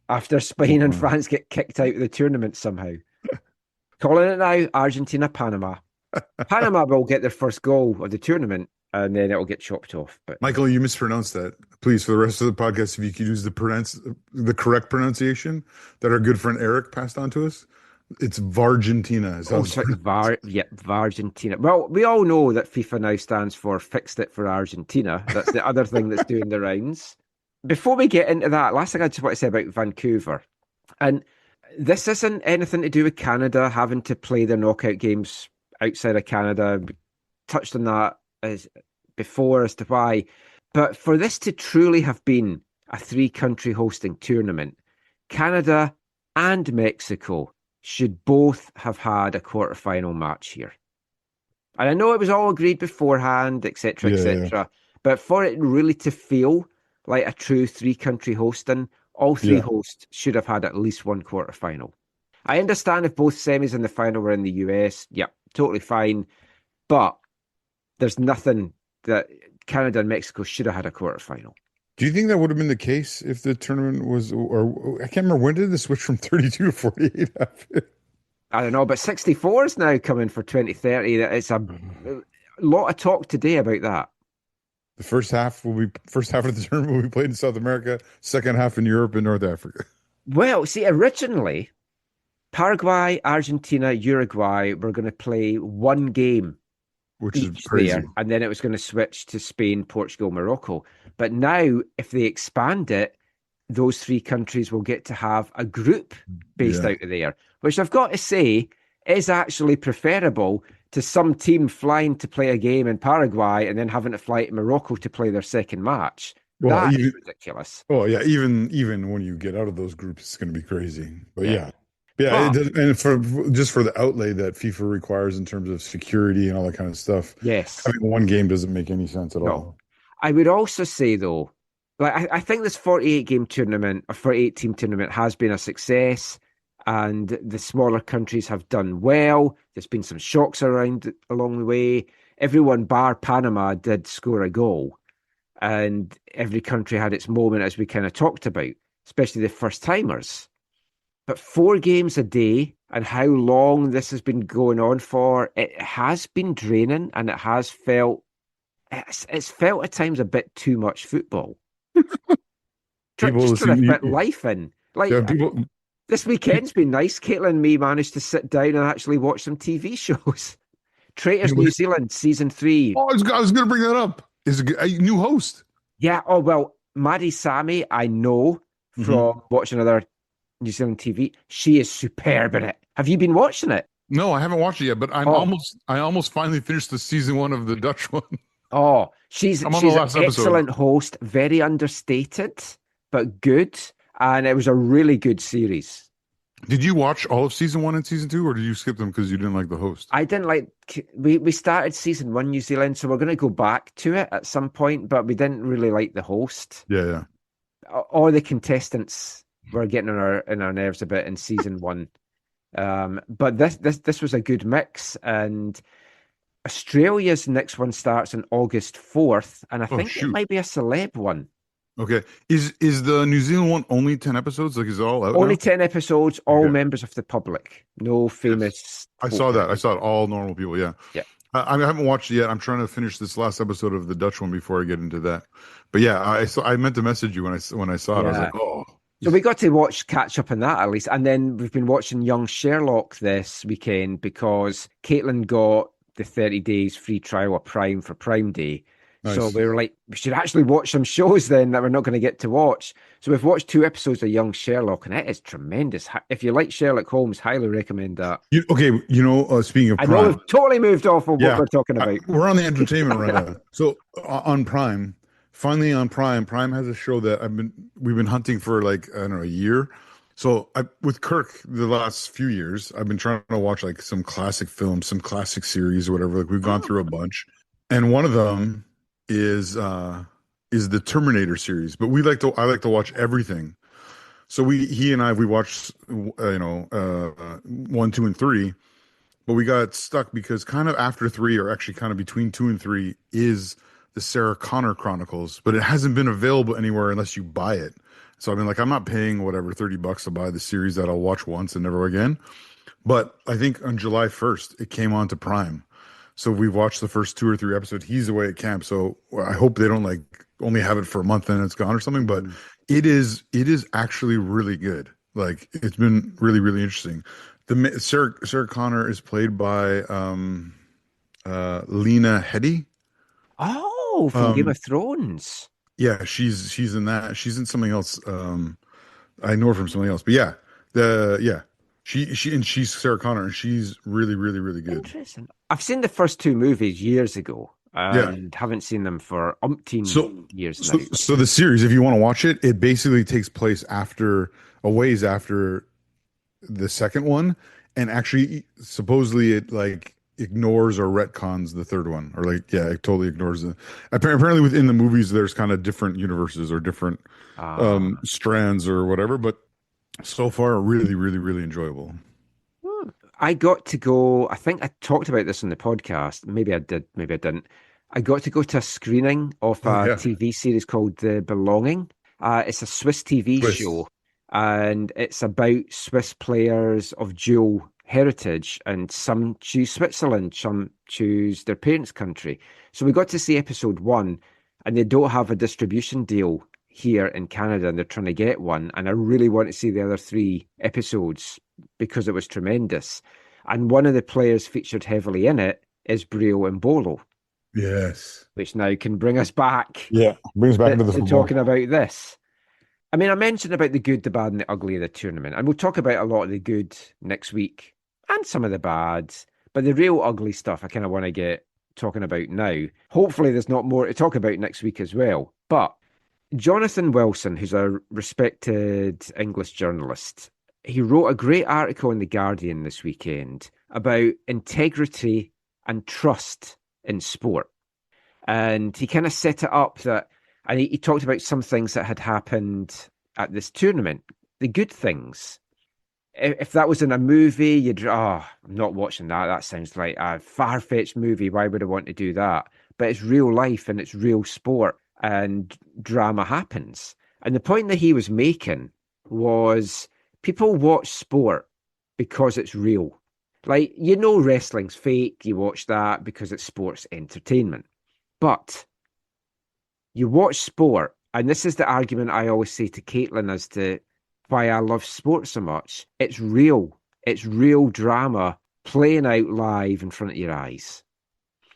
After Spain and France get kicked out of the tournament somehow. Calling it now, Argentina, Panama. Panama will get their first goal of the tournament, and then it'll get chopped off. But Michael, you mispronounced that. Please, for the rest of the podcast, if you could use the correct pronunciation that our good friend Eric passed on to us. It's Vargentina. Vargentina. Well, we all know that FIFA now stands for Fixed It for Argentina. That's the other thing that's doing the rounds. Before we get into that, last thing I just want to say about Vancouver, and this isn't anything to do with Canada having to play their knockout games outside of Canada. We touched on that before as to why. But for this to truly have been a 3-country hosting tournament, Canada and Mexico should both have had a quarterfinal match here. And I know it was all agreed beforehand, etc., etc. Yeah. But for it really to feel like a true 3-country hosting, all 3 hosts should have had at least one quarterfinal. I understand if both semis and the final were in the US, totally fine. But there's nothing that Canada and Mexico should have had a quarterfinal. Do you think that would have been the case if the tournament was, or I can't remember, when did the switch from 32 to 48 happen? I don't know, but 64 is now coming for 2030. It's a lot of talk today about that. The first half of the tournament will be played in South America, second half in Europe and North Africa. Well, see, originally, Paraguay, Argentina, Uruguay were going to play one game, which is crazy. There, and then it was going to switch to Spain, Portugal, Morocco. But now, if they expand it, those 3 countries will get to have a group based out of there, which I've got to say is actually preferable to some team flying to play a game in Paraguay and then having to fly to Morocco to play their second match. Well, that is ridiculous. Oh, yeah. Even when you get out of those groups, it's going to be crazy. But yeah. It does, and for the outlay that FIFA requires in terms of security and all that kind of stuff. Yes. Having one game doesn't make any sense at all. I would also say, though, like I think this 48-game tournament, or 48-team tournament has been a success. and the smaller countries have done well. There's been some shocks along the way. Everyone bar Panama did score a goal, and every country had its moment, as we kind of talked about, especially the first timers. But 4 games a day and how long this has been going on for, it has been draining, and it's felt at times a bit too much football. Just trying to fit life in. This weekend's been nice. Caitlin and me managed to sit down and actually watch some TV shows. Traitors New Zealand season 3. Oh, I was going to bring that up. Is a new host? Yeah. Oh well, Maddie Sammy, I know from watching other New Zealand TV. She is superb in it. Have you been watching it? No, I haven't watched it yet, but I almost finally finished the season 1 of the Dutch one. Oh, she's an excellent host, very understated, but good. And it was a really good series. Did you watch all of season 1 and season 2, or did you skip them because you didn't like the host? I didn't like. We started season 1 New Zealand, so we're going to go back to it at some point. But we didn't really like the host. Yeah. All the contestants were getting on our nerves a bit in season 1. But this was a good mix, and Australia's next one starts on August 4th, and I think it might be a celeb one. Okay. Is the New Zealand one only 10 episodes? Like, is it all out Only now? 10 episodes, all members of the public. No famous. Yes. I saw that. I saw it. All normal people, yeah. Yeah. I haven't watched it yet. I'm trying to finish this last episode of the Dutch one before I get into that. But yeah, I meant to message you when I saw it. I was like, oh. So we got to catch up on that at least. And then we've been watching Young Sherlock this weekend because Caitlin got the 30 days free trial of Prime for Prime Day. Nice. So we were like, we should actually watch some shows then that we're not going to get to watch. So we've watched 2 episodes of Young Sherlock, and it is tremendous. If you like Sherlock Holmes, highly recommend that. Speaking of Prime, I know we've totally moved off of what we're talking about. We're on the entertainment right now. So on Prime, finally on Prime has a show that we've been hunting for like, I don't know, a year. So with Kirk, the last few years, I've been trying to watch like some classic films, some classic series or whatever. Like we've gone through a bunch, and one of them is the Terminator series, but I like to watch everything. So he and we watched 1, 2, and 3, but we got stuck because kind of after 3, or actually kind of between 2 and 3, is the Sarah Connor Chronicles, but it hasn't been available anywhere unless you buy it. So I've been like, I'm not paying whatever $30 to buy the series that I'll watch once and never again. But I think on July 1st it came onto Prime. So we've watched the first 2 or 3 episodes. He's away at camp, so I hope they don't like only have it for a month and it's gone or something. But it is actually really good. Like it's been really, really interesting. The Sarah Connor is played by Lena Headey. Oh, from Game of Thrones. Yeah, she's in that. She's in something else. I know her from something else. But yeah, she's Sarah Connor, and she's really, really, really good. Interesting. I've seen the first 2 movies years ago, and haven't seen them for umpteen years now. So the series, if you want to watch it, it basically takes place a ways after the second one, and actually, supposedly, it like ignores or retcons the third one, or like it totally ignores it. Apparently, within the movies, there's kind of different universes or different strands or whatever, but so far, really, really, really enjoyable. I got to go, I think I talked about this on the podcast. Maybe I did, maybe I didn't. I got to go to a screening of a TV series called The Belonging. It's a Swiss TV show, and it's about Swiss players of dual heritage, and some choose Switzerland, some choose their parents' country. So we got to see episode 1, and they don't have a distribution deal here in Canada, and they're trying to get one, and I really want to see the other 3 episodes because it was tremendous. And one of the players featured heavily in it is Brio Mbolo. Yes. Which now can bring us back. Yeah, brings back into the football. Talking about this. I mean, I mentioned about the good, the bad, and the ugly of the tournament, and we'll talk about a lot of the good next week and some of the bad, but the real ugly stuff I kind of want to get talking about now. Hopefully there's not more to talk about next week as well. But Jonathan Wilson, who's a respected English journalist, he wrote a great article in The Guardian this weekend about integrity and trust in sport. And he kind of set it up and he talked about some things that had happened at this tournament, the good things. if that was in a movie, I'm not watching that. That sounds like a far-fetched movie. Why would I want to do that? But it's real life and it's real sport and drama happens. And the point that he was making was people watch sport because it's real. Like, wrestling's fake. You watch that because it's sports entertainment. But you watch sport, and this is the argument I always say to Caitlin as to why I love sports so much. It's real. It's real drama playing out live in front of your eyes.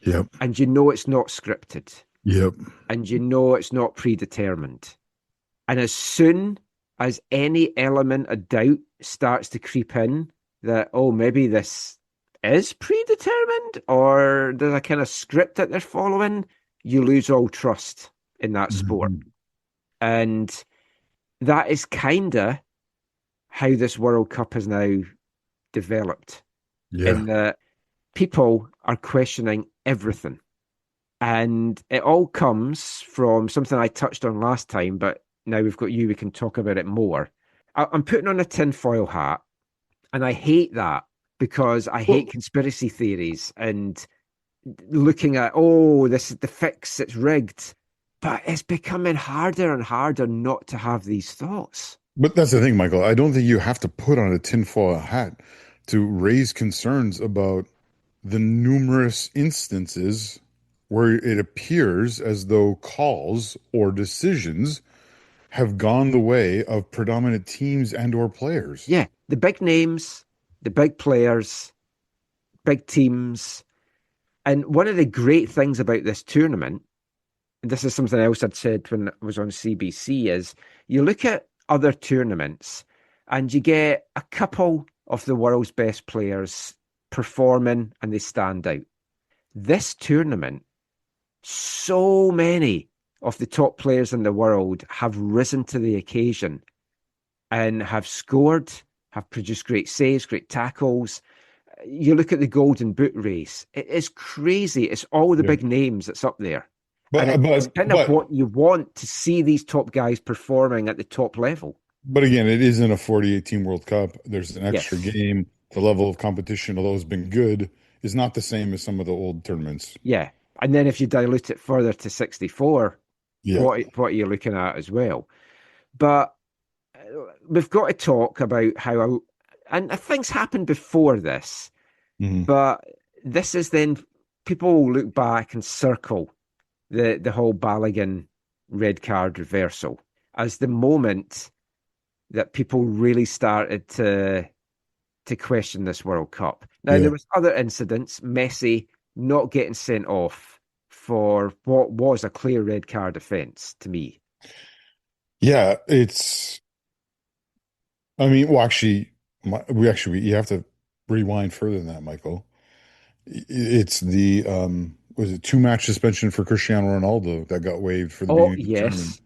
Yep. And it's not scripted. Yep. And it's not predetermined. And as soon as any element of doubt starts to creep in that, maybe this is predetermined or there's a kind of script that they're following, you lose all trust in that sport. And that is kind of how this World Cup has now developed. Yeah. In that people are questioning everything. And it all comes from something I touched on last time, but now we've got you, we can talk about it more. I'm putting on a tinfoil hat, and I hate that because I hate conspiracy theories and looking at, this is the fix, it's rigged. But it's becoming harder and harder not to have these thoughts. But that's the thing, Michael. I don't think you have to put on a tinfoil hat to raise concerns about the numerous instances where it appears as though calls or decisions have gone the way of predominant teams and or players. Yeah, the big names, the big players, big teams. And one of the great things about this tournament, and this is something else I'd said when I was on CBC, is you look at other tournaments and you get a couple of the world's best players performing and they stand out. This tournament, so many of the top players in the world have risen to the occasion and have scored, have produced great saves, great tackles. You look at the Golden Boot race, it is crazy. It's all the big names that's up there. But it's kind of what you want to see these top guys performing at the top level. But again, it isn't a 48-team World Cup. There's an extra game. The level of competition, although it's been good, is not the same as some of the old tournaments. Yeah. And then if you dilute it further to 64, what are you looking at as well? But we've got to talk about how, and things happened before this, but this is then, people will look back and circle the whole Balogun red card reversal as the moment that people really started to question this World Cup. Now, there was other incidents, Messi not getting sent off for what was a clear red card offence to me. Yeah, you have to rewind further than that, Michael. It's the was it 2-match suspension for Cristiano Ronaldo that got waived for the beginning of the tournament?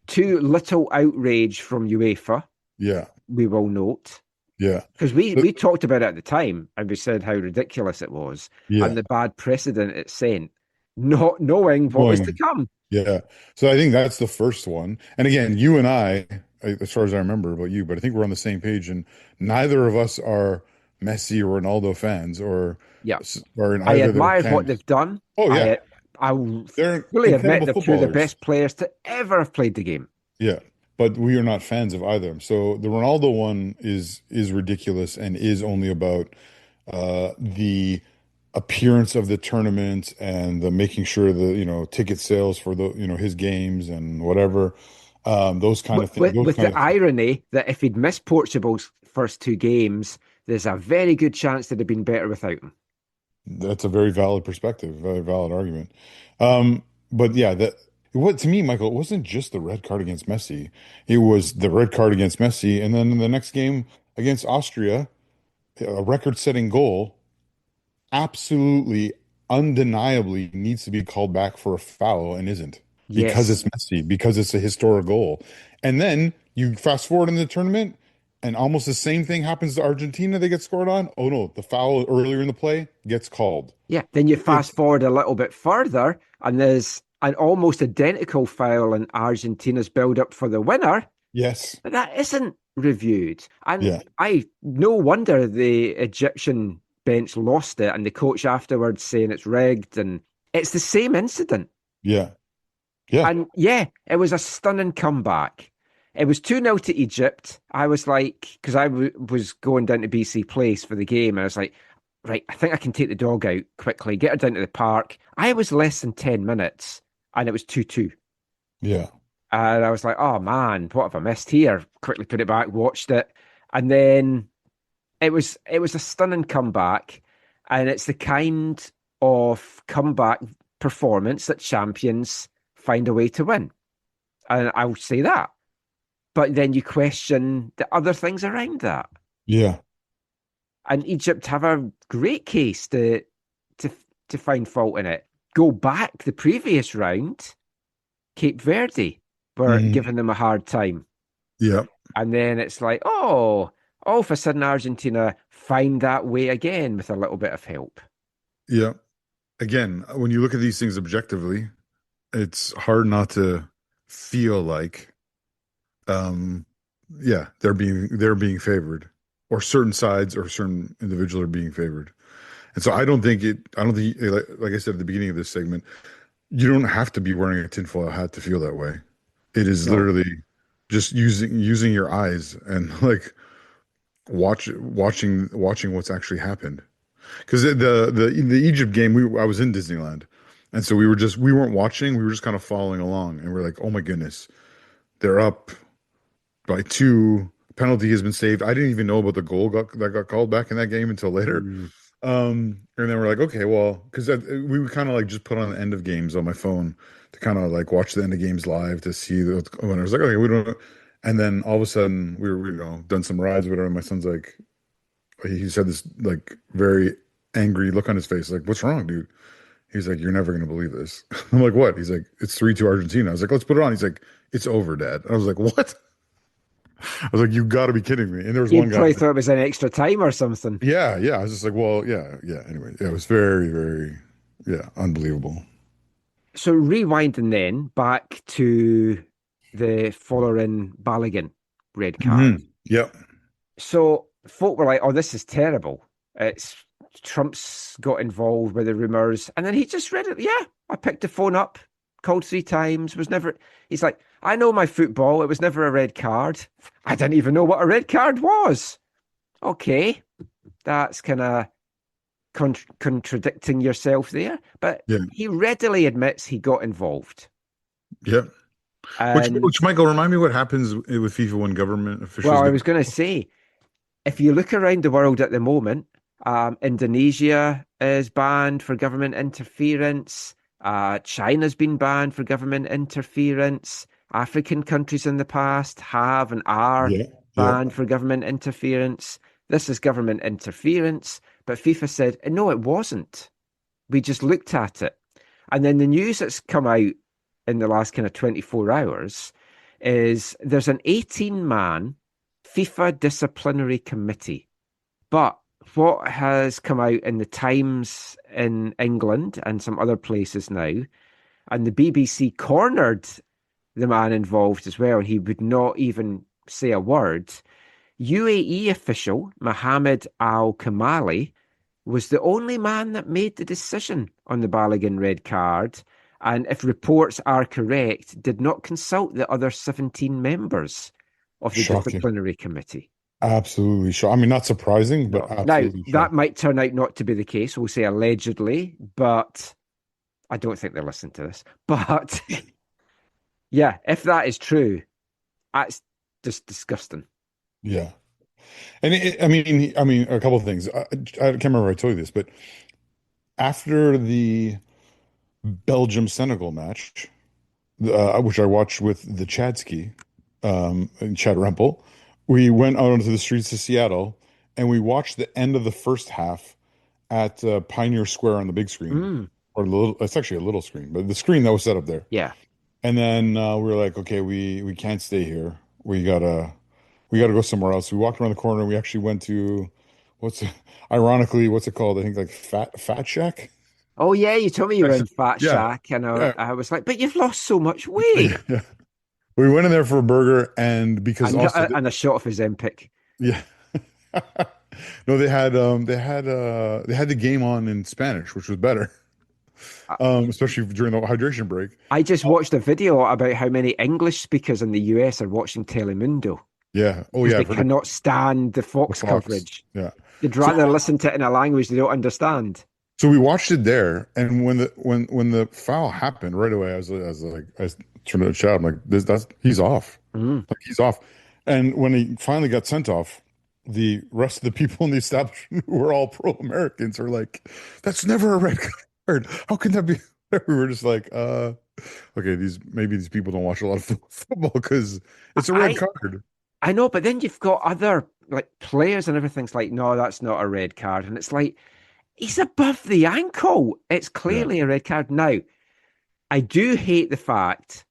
Too little outrage from UEFA. Yeah, we will note. Yeah, because we talked about it at the time and we said how ridiculous it was and the bad precedent it sent, not knowing what was to come. Yeah, so I think that's the first one. And again, you and I, as far as I remember about you, but I think we're on the same page, and neither of us are Messi or Ronaldo fans, or I admire what they've done. Oh yeah, I fully admit they're two of the best players to ever have played the game. Yeah, but we are not fans of either of them. So the Ronaldo one is ridiculous and is only about the appearance of the tournament and the making sure the ticket sales for the his games and whatever, those kind of things. With the irony that if he'd missed Portugal's first two games, there's a very good chance they'd have been better without him. That's a very valid perspective, very valid argument. But yeah, to me, Michael, it wasn't just the red card against Messi. It was the red card against Messi, and then in the next game against Austria, a record-setting goal absolutely, undeniably needs to be called back for a foul and isn't. Because it's Messi, because it's a historic goal. And then you fast forward in the tournament, and almost the same thing happens to Argentina. They get scored on. Oh no, the foul earlier in the play gets called. Yeah. Then you fast forward a little bit further, and there's an almost identical foul in Argentina's build-up for the winner. Yes. But that isn't reviewed. And Yeah. no wonder the Egyptian bench lost it, and the coach afterwards saying it's rigged, and it's the same incident. Yeah. Yeah. And yeah, it was a stunning comeback. It was 2-0 to Egypt. I was like, because I was going down to BC Place for the game, and I was like, right, I think I can take the dog out quickly, get her down to the park. I was less than 10 minutes, and it was 2-2. Yeah. And I was like, oh man, what have I missed here? Quickly put it back, watched it. And then it was a stunning comeback. And it's the kind of comeback performance that champions find a way to win. And I'll say that. But then you question the other things around that. Yeah. And Egypt have a great case to find fault in it. Go back the previous round, Cape Verde were giving them a hard time. Yeah. And then it's like, oh, all of a sudden Argentina find that way again with a little bit of help. Yeah. Again, when you look at these things objectively, it's hard not to feel like, they're being favored, or certain sides or certain individuals are being favored. And so I don't think, like I said at the beginning of this segment, you don't have to be wearing a tinfoil hat to feel that way. It is literally just using your eyes and like watching what's actually happened. Because the Egypt game, I was in Disneyland, and so we weren't watching, we were just kind of following along, and we're like, oh my goodness, they're up by 2. Penalty has been saved. I didn't even know about the goal that got called back in that game until later. And then we're like, okay, well, because we would kind of like just put on the end of games on my phone to kind of like watch the end of games live to see when I was like, okay, we don't. And then all of a sudden we were, done some rides, whatever. And my son's like, he said this like very angry look on his face, like, what's wrong, dude? He's like, you're never gonna believe this. I'm like, what? He's like, it's 3-2 Argentina. I was like, let's put it on. He's like, it's over, Dad. I was like, what? I was like, you got to be kidding me. And there was one guy. Probably thought it was an extra time or something. Yeah, yeah. I was just like, well, yeah. Anyway, yeah, it was very, very, unbelievable. So rewinding then back to the following Balogun red card. Yep. So folk were like, oh, this is terrible. It's Trump's got involved with the rumours. And then he just read it. Yeah, I picked the phone up, called 3 times, he's like, I know my football. It was never a red card. I didn't even know what a red card was. Okay. That's kind of contradicting yourself there. But he readily admits he got involved. Yeah. Which Michael, remind me what happens with FIFA when government officials... Well, I was going to say, if you look around the world at the moment, Indonesia is banned for government interference. China's been banned for government interference. African countries in the past have and are banned for government interference. This is government interference. But FIFA said, no, it wasn't. We just looked at it. And then the news that's come out in the last kind of 24 hours is there's an 18-man FIFA disciplinary committee. But what has come out in the Times in England and some other places now, and the BBC cornered the man involved as well, and he would not even say a word. UAE official Mohammed Al Kamali was the only man that made the decision on the Balogun red card, and if reports are correct, did not consult the other 17 members of the disciplinary committee. Absolutely sure. I mean, not surprising, but absolutely now, that might turn out not to be the case. We'll say allegedly, but I don't think they're listening to this. But yeah, if that is true, that's just disgusting. Yeah. And I mean, a couple of things. I can't remember if I told you this, but after the Belgium-Senegal match, which I watched with the Chadsky, and Chad Rempel, we went out onto the streets of Seattle and we watched the end of the first half at Pioneer Square on the big screen, it's actually a little screen, but the screen that was set up there. Yeah. And then we were like, okay, we can't stay here. We gotta go somewhere else. We walked around the corner and we actually went to ironically, what's it called? I think like Fat Shack. Oh yeah, you told me you were in Fat Shack, and I was like, but you've lost so much weight. Yeah. We went in there for a burger, and because also, And a shot of his Zempic. yeah. No, they had the game on in Spanish, which was better, especially during the hydration break. I just watched a video about how many English speakers in the US are watching Telemundo Yeah. Oh, because yeah. they For cannot stand the the Fox Fox. coverage. Yeah. They'd So, rather listen to it in a language they don't understand. so we watched it there, and when the foul happened right away, I turned to the chat. I'm like, that's he's off. Mm. Like he's off. And when he finally got sent off, the rest of the people in the establishment who were all pro-Americans are like, that's never a red card. How can that be? We were just like, okay, these people don't watch a lot of football because it's a red card. I know, but then you've got other like players and everything's like, no, that's not a red card. And it's like, he's above the ankle. It's clearly a red card. Now, I do hate the fact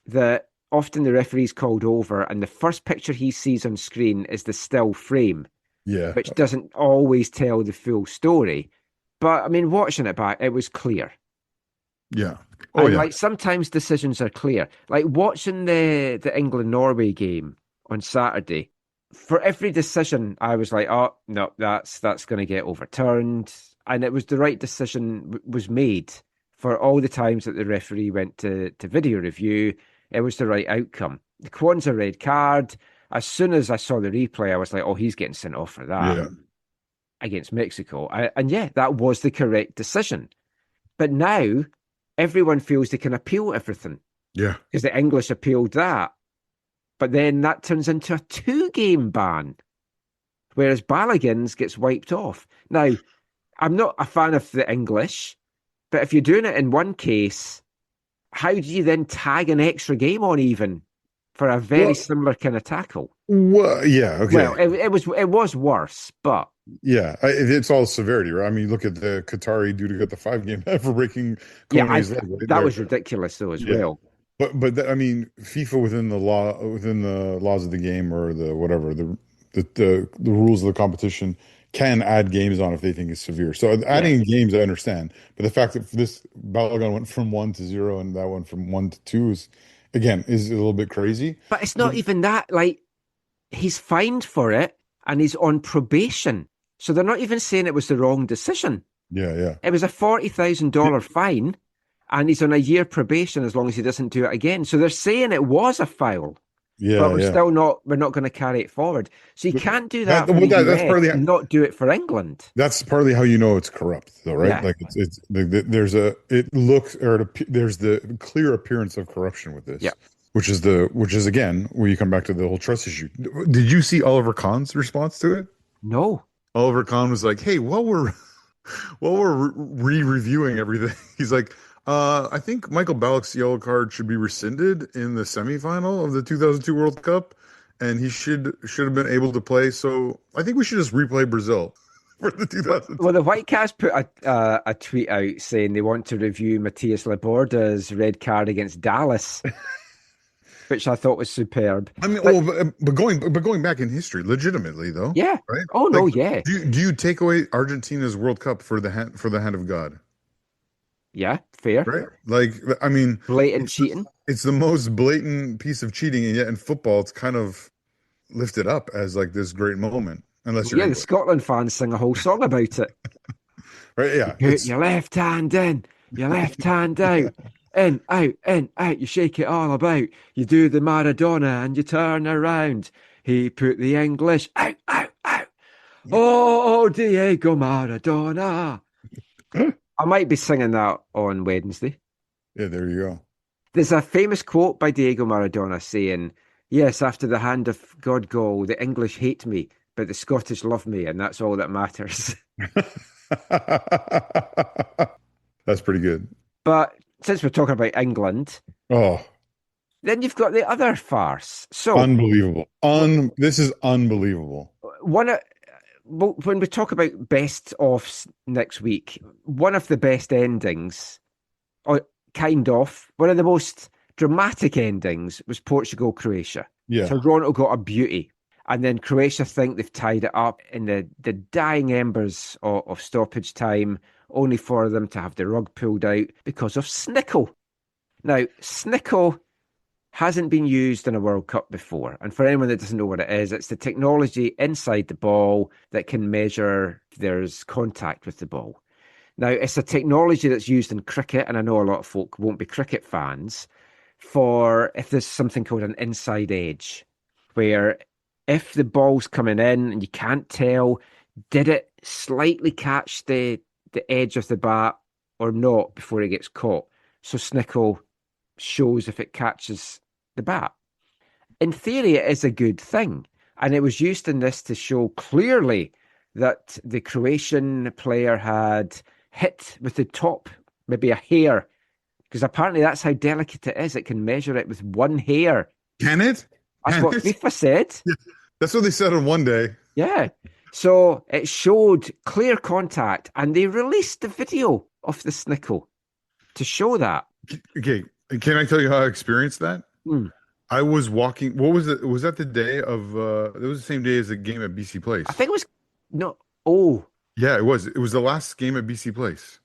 that often the referee's called over and the first picture he sees on screen is the still frame, which doesn't always tell the full story. But I mean, watching it back, it was clear. Yeah. Oh, and, like sometimes decisions are clear. Like watching the England-Norway game on Saturday, for every decision, I was like, oh, no, that's going to get overturned. And it was the right decision was made for all the times that the referee went to video review. It was the right outcome. The Kwanzaa red card, as soon as I saw the replay, I was like, oh, he's getting sent off for that against Mexico. And that was the correct decision. But now everyone feels they can appeal everything. Yeah. Because the English appealed that. But then that turns into a 2-game ban, whereas Balogun's gets wiped off. Now, I'm not a fan of the English, but if you're doing it in one case, how do you then tag an extra game on even for a very similar kind of tackle? Well, yeah, okay. Well, it was worse, but yeah, it's all severity, right? I mean, look at the Qatari dude who got the 5-game for breaking Kone's leg. That was ridiculous though as well. But I mean, FIFA within the laws of the game or the whatever the rules of the competition can add games on if they think it's severe. So adding games, I understand, but the fact that this Balogun went from 1 to 0 and that one from 1 to 2 is a little bit crazy. But it's not even that. Like he's fined for it and he's on probation, so they're not even saying it was the wrong decision. Yeah. It was a $40,000 fine. And he's on a year probation as long as he doesn't do it again. So they're saying it was a foul. But we're not going to carry it forward. So you can't do that for the US and not do it for England. That's partly how you know it's corrupt, though, right? Yeah. Like there's the clear appearance of corruption with this. Yeah. Which is again where you come back to the whole trust issue. Did you see Oliver Kahn's response to it? No. Oliver Kahn was like, "Hey, while we're re-reviewing everything," he's like, I think Michael Ballack's yellow card should be rescinded in the semifinal of the 2002 World Cup, and he should have been able to play. So I think we should just replay Brazil for the 2002. Well, the Whitecaps put a tweet out saying they want to review Matias Laborda's red card against Dallas, which I thought was superb. I mean, but going back in history, legitimately though, right? Oh no, yeah. Do you take away Argentina's World Cup for the hand of God? Yeah, fair. Right? Like, I mean... Blatant cheating. It's the most blatant piece of cheating, and yet in football, it's kind of lifted up as, like, this great moment. Unless you're the Scotland fans sing a whole song about it. Right, yeah. You put your left hand in, your left hand out, in, out. You shake it all about. You do the Maradona, and you turn around. He put the English out. Oh, Diego Maradona. I might be singing that on Wednesday. Yeah, there you go. There's a famous quote by Diego Maradona saying, yes, after the hand of God goal, the English hate me, but the Scottish love me, and that's all that matters. That's pretty good. But since we're talking about England, then you've got the other farce. So unbelievable. This is unbelievable. When we talk about best offs next week, one of the best endings, or one of the most dramatic endings was Portugal-Croatia. Yeah. Toronto got a beauty. And then Croatia think they've tied it up in the dying embers of stoppage time, only for them to have the rug pulled out because of Snickle. Now, Snickle hasn't been used in a World Cup before. And for anyone that doesn't know what it is, it's the technology inside the ball that can measure if there's contact with the ball. Now, it's a technology that's used in cricket, and I know a lot of folk won't be cricket fans, for if there's something called an inside edge, where if the ball's coming in and you can't tell, did it slightly catch the edge of the bat or not before it gets caught? So Snickle shows if it catches the bat. In theory, it is a good thing. And it was used in this to show clearly that the Croatian player had hit with the top, maybe a hair, because apparently that's how delicate it is. It can measure it with one hair. Can it? That's what FIFA said. Yeah, that's what they said on one day. Yeah. So it showed clear contact, and they released the video of the Snickle to show that. Okay. Can I tell you how I experienced that? I was walking. What was it? Was that the day of? It was the same day as the game at BC Place. I think it was no. Oh, yeah, it was. It was the last game at BC Place.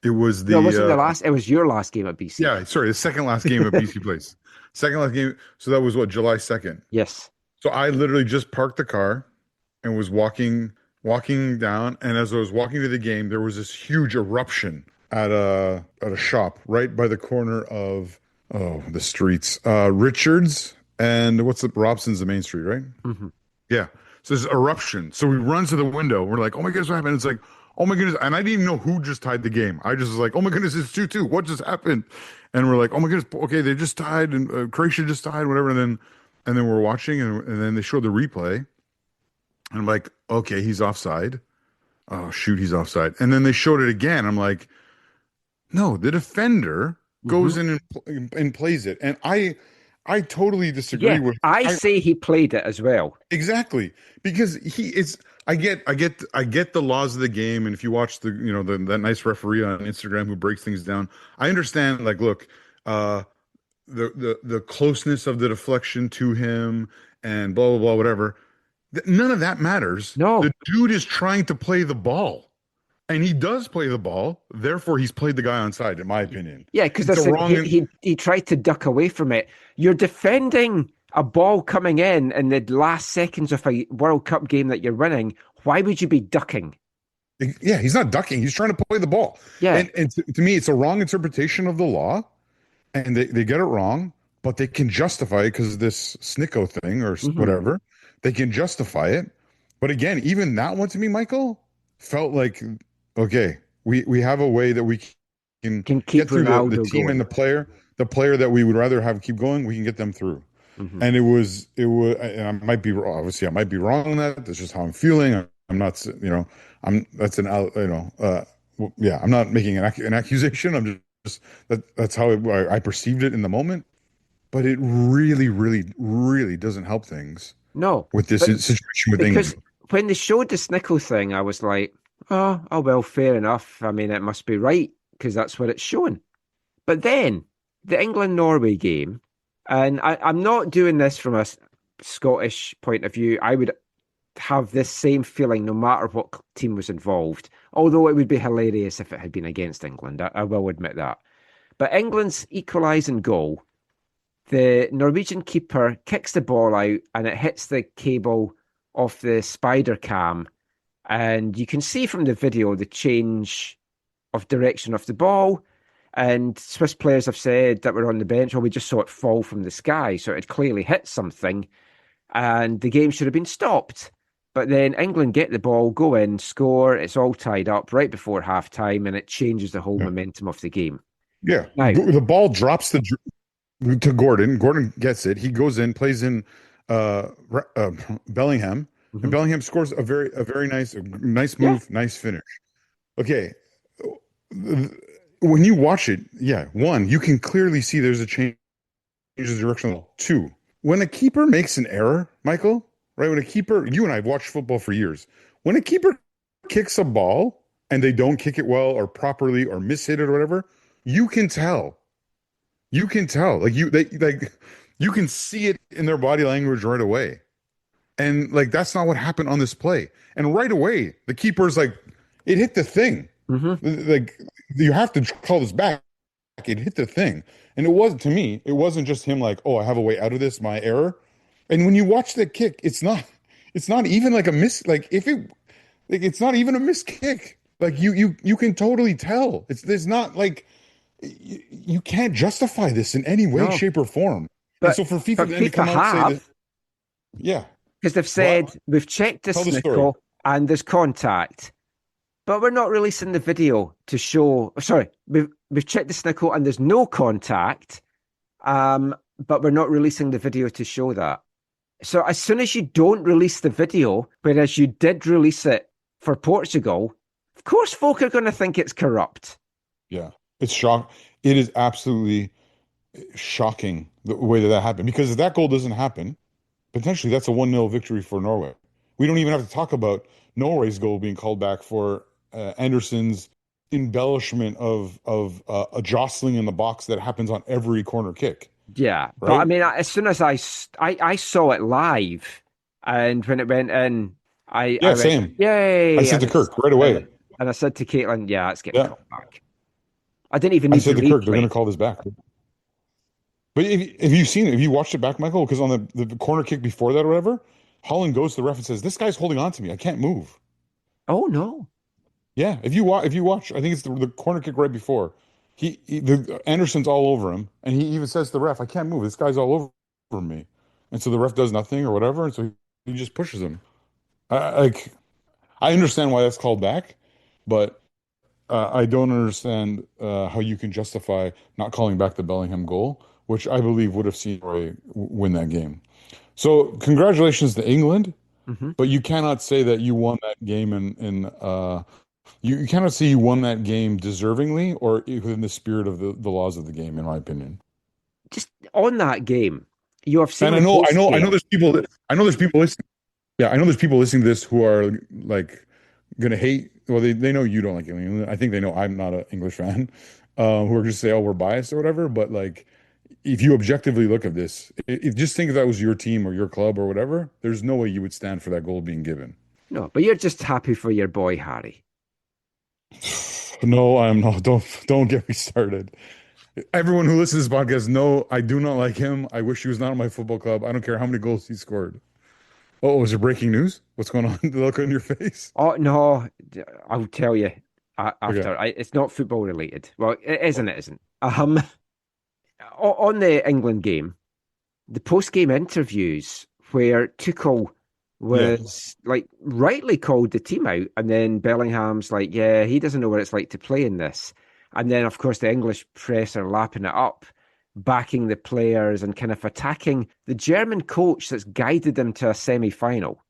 It was the. No, it wasn't the last. It was your last game at BC. Yeah, sorry, the second last game at BC Place. Second last game. So that was what, July 2nd. Yes. So I literally just parked the car and was walking down. And as I was walking to the game, there was this huge eruption at a shop right by the corner of the streets, Richards and what's it? Robson's the main street, right? Mm-hmm. Yeah. So there's eruption. So we run to the window. We're like, oh my goodness, what happened? It's like, oh my goodness. And I didn't even know who just tied the game. I just was like, oh my goodness, it's 2-2. What just happened? And we're like, oh my goodness, okay, they just tied and Croatia just tied, whatever. And then we're watching and then they showed the replay. And I'm like, okay, he's offside. Oh, shoot, he's offside. And then they showed it again. I'm like, no, the defender goes in and plays it. And I totally disagree with. I say he played it as well. Exactly, because he is. I get the laws of the game, and if you watch that nice referee on Instagram who breaks things down, I understand. Like, look, the closeness of the deflection to him, and blah blah blah, whatever. None of that matters. No, the dude is trying to play the ball. And he does play the ball, therefore he's played the guy on side, in my opinion. Yeah, because he tried to duck away from it. You're defending a ball coming in the last seconds of a World Cup game that you're winning. Why would you be ducking? Yeah, he's not ducking. He's trying to play the ball. Yeah. And to me, it's a wrong interpretation of the law, and they get it wrong, but they can justify it because of this Snicko thing or whatever. They can justify it. But again, even that one to me, Michael, felt like, okay, we have a way that we can keep get through the team going. And the player that we would rather have keep going, we can get them through. And it was, and I might be wrong on that. That's just how I'm feeling. I'm not, I'm not making an accusation. I'm just that's how I perceived it in the moment. But it really, really, really doesn't help things. No, with this situation with England. Because when they showed the Snickle thing, I was like, oh, well, fair enough. I mean, it must be right because that's what it's showing. But then the England-Norway game, and I'm not doing this from a Scottish point of view. I would have this same feeling no matter what team was involved, although it would be hilarious if it had been against England. I will admit that. But England's equalising goal, the Norwegian keeper kicks the ball out and it hits the cable of the spider cam. And you can see from the video the change of direction of the ball. And Swiss players have said that were on the bench, well, we just saw it fall from the sky. So it clearly hit something. And the game should have been stopped. But then England get the ball, go in, score. It's all tied up right before halftime, and it changes the whole momentum of the game. Yeah. Now, the ball drops to Gordon. Gordon gets it. He goes in, plays in Bellingham. And Bellingham scores a very nice move, nice finish. Okay. When you watch it, you can clearly see there's a change of direction. Two, when a keeper makes an error, Michael, right? When a keeper, you and I have watched football for years. When a keeper kicks a ball and they don't kick it well or properly or miss hit it or whatever, you can tell. You can tell. You can see it in their body language right away. And that's not what happened on this play. And right away, the keeper's like, it hit the thing. You have to call this back. it hit the thing. And it was, to me, it wasn't just him like, oh, I have a way out of this, my error. And when you watch that kick, it's not even like a miss, like if it, like it's not even a missed kick. Like you can totally tell. There's not like, you can't justify this in any way, No. shape, or form. And But so for FIFA then to FIFA come out and say that, have, yeah, because they've said, we've checked the Tell the story. snickle and there's contact, but we're not releasing the video to show. Sorry, we've checked the snickle and there's no contact, but we're not releasing the video to show that. So as soon as you don't release the video, whereas you did release it for Portugal, of course folk are going to think it's corrupt. yeah, it's shock. It is absolutely shocking the way that happened, because if that goal doesn't happen, potentially that's a 1-0 victory for Norway. We don't even have to talk about Norway's goal being called back for Anderson's embellishment of a jostling in the box that happens on every corner kick. Yeah, right? But I mean, as soon as I saw it live, and when it went in, I went, same. Yay! I said to Kirk right away, and I said to Caitlin, yeah, it's getting called back. I didn't even I need said to Kirk, they're replay. going to call this back. But if you've seen it, if you watched it back, Michael, because on the corner kick before that or whatever, Holland goes to the ref and says, "This guy's holding on to me. I can't move." Oh no! Yeah, if you watch, I think it's the corner kick right before. The Anderson's all over him, and he even says to the ref, "I can't move. This guy's all over me." And so the ref does nothing or whatever, and so he just pushes him. I understand why that's called back, but I don't understand how you can justify not calling back the Bellingham goal, which I believe would have seen Roy win that game. So congratulations to England, but you cannot say that you won that game you cannot say you won that game deservingly or within the spirit of the laws of the game, in my opinion. Just on that game, you have seen. And I know there's people listening. Yeah, I know there's people listening to this who are like gonna hate. Well, they know you don't like England. I think they know I'm not an English fan. Who are just say, "Oh, we're biased" or whatever. But like, if you objectively look at this, just think if that was your team or your club or whatever, there's no way you would stand for that goal being given. No, but you're just happy for your boy Harry. No, I'm not. Don't get me started. Everyone who listens to this podcast, no, I do not like him. I wish he was not on my football club. I don't care how many goals he scored. Oh, is there breaking news? What's going on? The look on your face. Oh no, I'll tell you after. Okay. It's not football related. Well, it is and it isn't. On the England game, the post-game interviews where Tuchel was like rightly called the team out, and then Bellingham's like, yeah, he doesn't know what it's like to play in this. And then, of course, the English press are lapping it up, backing the players and kind of attacking the German coach that's guided them to a semi-final.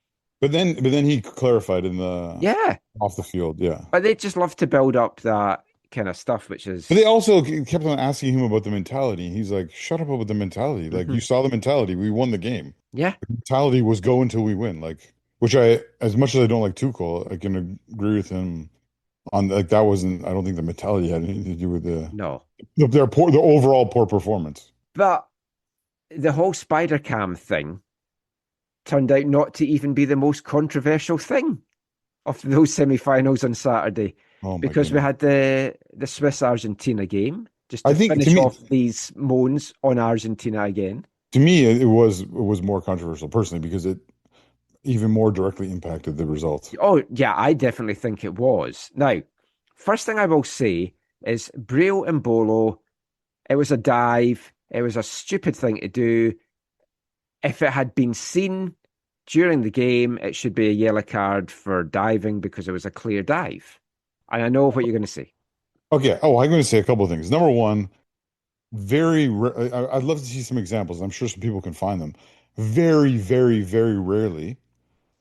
But then he clarified in the off the field, But they just love to build up that kind of stuff, which is. But they also kept on asking him about the mentality. He's like, "Shut up about the mentality. Like you saw the mentality. We won the game. Yeah, the mentality was go until we win. Like, which as much as I don't like Tuchel, I can agree with him on like that wasn't. I don't think the mentality had anything to do with the overall poor performance. But the whole spider cam thing turned out not to even be the most controversial thing of those semi-finals on Saturday. Because we had the Swiss Argentina game, just to finish off these moans on Argentina again. To me, it was more controversial personally because it even more directly impacted the results. Oh yeah, I definitely think it was. Now, first thing I will say is Breel and Bolo. It was a dive. It was a stupid thing to do. If it had been seen during the game, it should be a yellow card for diving because it was a clear dive. And I know what you're going to say. Okay. Oh, I'm going to say a couple of things. Number one, I'd love to see some examples. I'm sure some people can find them. Very, very, very rarely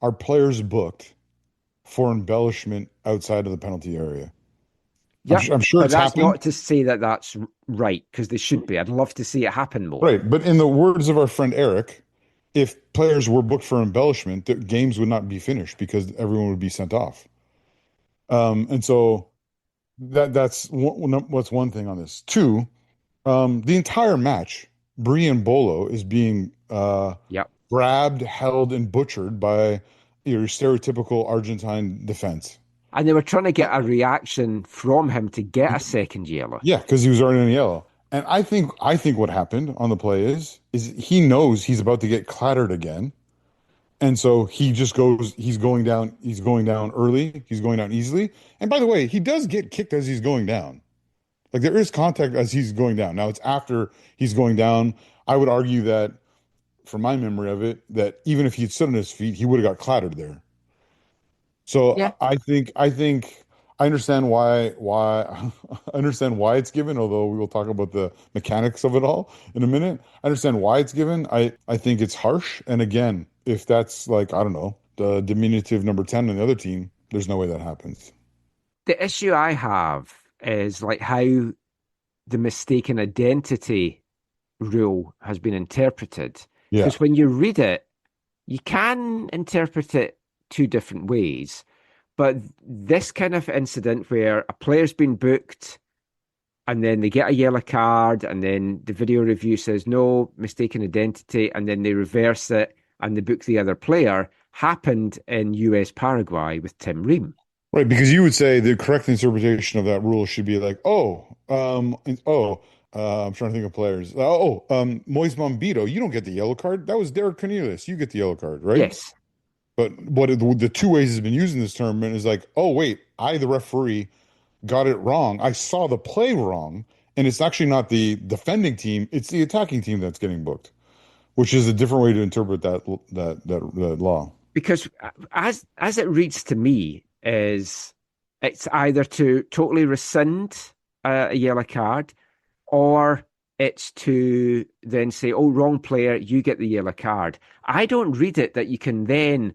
are players booked for embellishment outside of the penalty area. Yeah, I'm sure it's that's happened. Not to say that that's right, because they should be. I'd love to see it happen more. Right. But in the words of our friend Eric, if players were booked for embellishment, the games would not be finished because everyone would be sent off. And so that's what's one thing on this. Two, the entire match, Brie and Bolo is being grabbed, held, and butchered by your stereotypical Argentine defense. And they were trying to get a reaction from him to get a second yellow. Yeah, because he was already in yellow. And I think what happened on the play is he knows he's about to get clattered again. And so he just goes, he's going down early, he's going down easily. And by the way, he does get kicked as he's going down. Like there is contact as he's going down. Now it's after he's going down. I would argue that, from my memory of it, that even if he'd stood on his feet, he would have got clattered there. So Yeah. I think I understand why I understand why it's given, although we will talk about the mechanics of it all in a minute. I understand why it's given. I think it's harsh. And again, if that's like, I don't know, the diminutive number 10 on the other team, there's no way that happens. The issue I have is like how the mistaken identity rule has been interpreted. Yeah. Because when you read it, you can interpret it two different ways. But this kind of incident where a player's been booked and then they get a yellow card and then the video review says no, mistaken identity, and then they reverse it and they book the other player, happened in US Paraguay with Tim Ream. Right, because you would say the correct interpretation of that rule should be like, I'm trying to think of players. Moise Bombito, you don't get the yellow card. That was Derek Cornelius. You get the yellow card, right? Yes. But the two ways it's been used in this tournament is like, oh, wait, the referee, got it wrong. I saw the play wrong, and it's actually not the defending team, it's the attacking team that's getting booked, which is a different way to interpret that law. Because as it reads to me, is it's either to totally rescind a yellow card, or it's to then say, oh, wrong player, you get the yellow card. I don't read it that you can then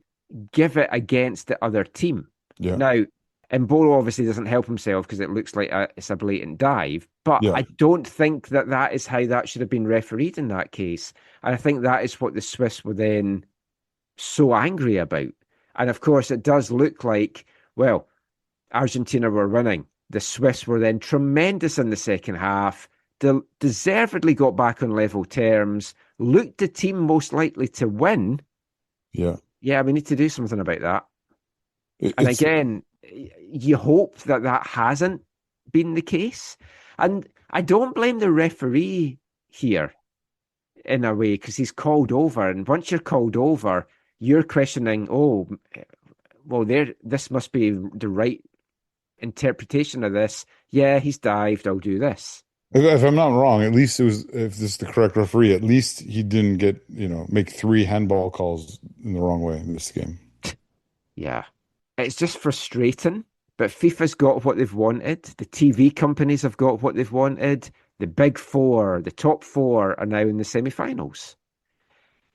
give it against the other team. Yeah. Now, Mbolo obviously doesn't help himself because it looks like it's a blatant dive, but Yeah. I don't think that is how that should have been refereed in that case. And I think that is what the Swiss were then so angry about. And of course, it does look like, well, Argentina were winning. The Swiss were then tremendous in the second half, deservedly got back on level terms, looked the team most likely to win. Yeah. Yeah, we need to do something about that. And again, you hope that hasn't been the case. And I don't blame the referee here in a way, because he's called over. And once you're called over, you're questioning, oh, well, this must be the right interpretation of this. Yeah, he's dived, I'll do this. If I'm not wrong, at least if this is the correct referee, at least he didn't make 3 handball calls in the wrong way in this game. Yeah. It's just frustrating, but FIFA's got what they've wanted. The TV companies have got what they've wanted. The big four, the top 4 are now in the semi-finals.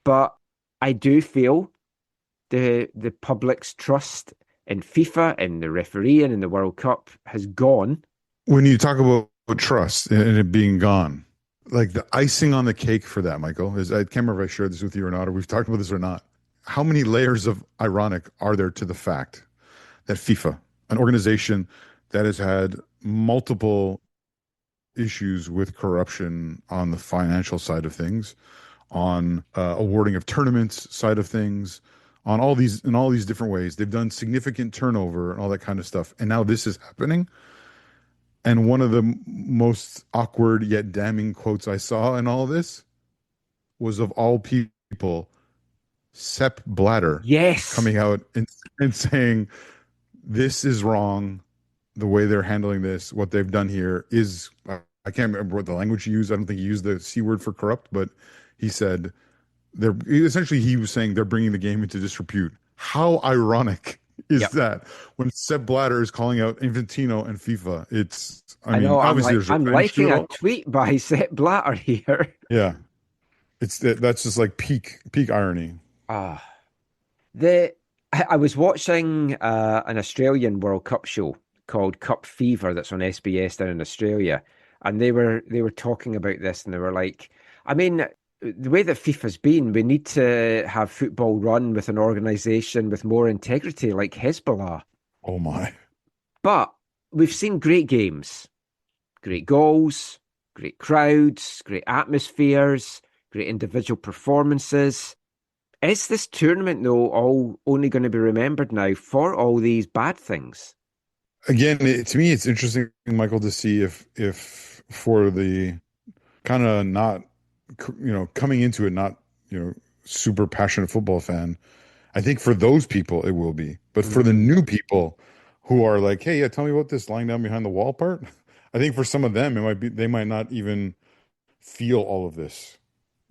But I do feel the public's trust in FIFA and the referee and in the World Cup has gone. When you talk about trust and it being gone, like the icing on the cake for that, Michael, is, I can't remember if I shared this with you or not, or we've talked about this or not. How many layers of ironic are there to the fact that FIFA, an organization that has had multiple issues with corruption on the financial side of things, on awarding of tournaments side of things, in all these different ways, they've done significant turnover and all that kind of stuff, and now this is happening. And one of the most awkward yet damning quotes I saw in all of this was, of all people, Sepp Blatter, yes, coming out and saying, this is wrong, the way they're handling this, what they've done here is, I can't remember what the language he used. I don't think he used the C word for corrupt, but he said, he was saying they're bringing the game into disrepute. How ironic is that when Sepp Blatter is calling out Infantino and FIFA? I'm liking a tweet by Sepp Blatter here. Yeah. That's just like peak irony. I was watching an Australian World Cup show called Cup Fever that's on SBS down in Australia, and they were talking about this, and they were like, I mean, the way that FIFA's been, we need to have football run with an organisation with more integrity, like Hezbollah. Oh my! But we've seen great games, great goals, great crowds, great atmospheres, great individual performances. Is this tournament, though, only going to be remembered now for all these bad things? Again, to me, it's interesting, Michael, to see if for the kind of not, coming into it, not, super passionate football fan. I think for those people, it will be. But for the new people who are like, hey, yeah, tell me about this lying down behind the wall part. I think for some of them, they might not even feel all of this.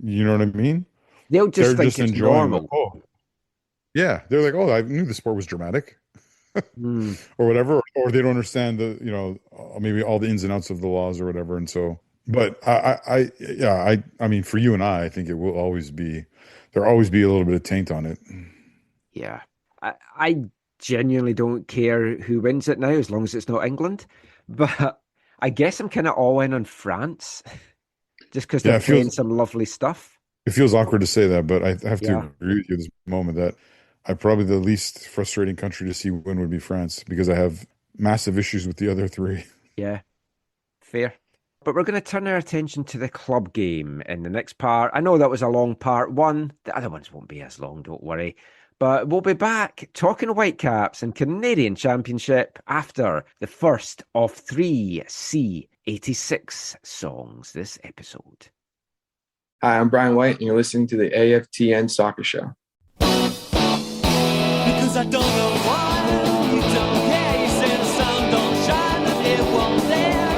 You know what I mean? They'll just They're think just it's enjoying, like, normal. oh, yeah. They're like, oh, I knew the sport was dramatic Mm. or whatever. Or they don't understand maybe all the ins and outs of the laws or whatever. And so, but I mean, for you and I think it will always be, there'll always be a little bit of taint on it. Yeah. I genuinely don't care who wins it now, as long as it's not England. But I guess I'm kind of all in on France, just because Yeah, they're playing some lovely stuff. it feels awkward to say that, but I have to Yeah. agree with you at this moment that probably the least frustrating country to see win would be France because I have massive issues with the other three. Yeah, fair. But we're going to turn our attention to the club game in the next part. I know that was a long part one. The other ones won't be as long, don't worry. But we'll be back talking Whitecaps and Canadian Championship after the first of 3 C86 songs this episode. Hi, I'm Brian White, and you're listening to the AFTN Soccer Show. Because I don't know why you don't care. You say the sun don't shine, but it won't there.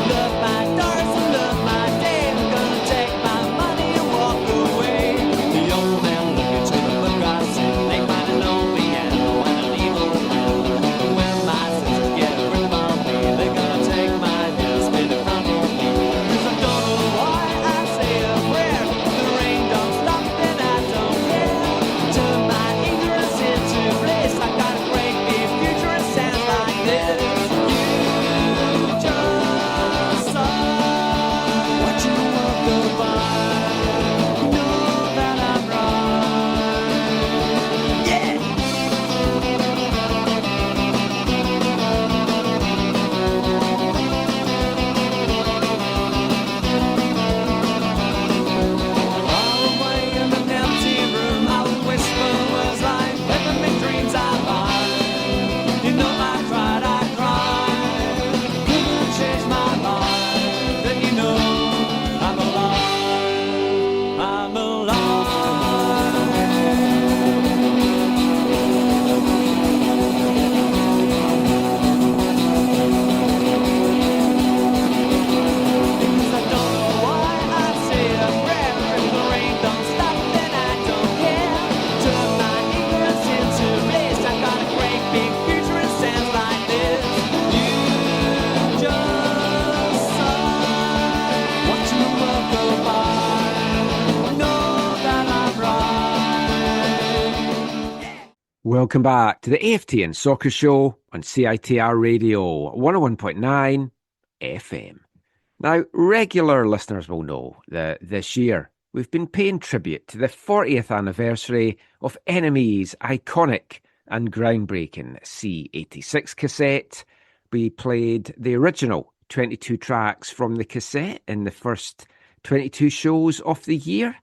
Look my stars and look my day. I'm gonna take my money and walk away. The old man looking to the book I said they might have known me and want to leave alone. But when my sisters get a grip on me, they're gonna take my head and spin it from me. Because I don't know why I say a prayer. The rain don't stop and I don't care. Turn my ignorance into bliss. I got a great big future and sounds like this. You just saw watching the world go by. You know that I'm right. Yeah. All the way in an empty room, I would whisper words like peppermint dreams I buy. You know I cried, couldn't change my mind. Then you know I'm alive, I'm alive. Because I don't know why I say a prayer. If the rain don't stop, then I don't care. Turn my ignorance into bliss. I got a great big future and sounds like this. You just saw watching the world go by. Know that I'm right. Welcome back to the AFTN Soccer Show on CITR Radio 101.9 FM. Now, regular listeners will know that this year we've been paying tribute to the 40th anniversary of NME's iconic and groundbreaking C86 cassette. We played the original 22 tracks from the cassette in the first 22 shows of the year.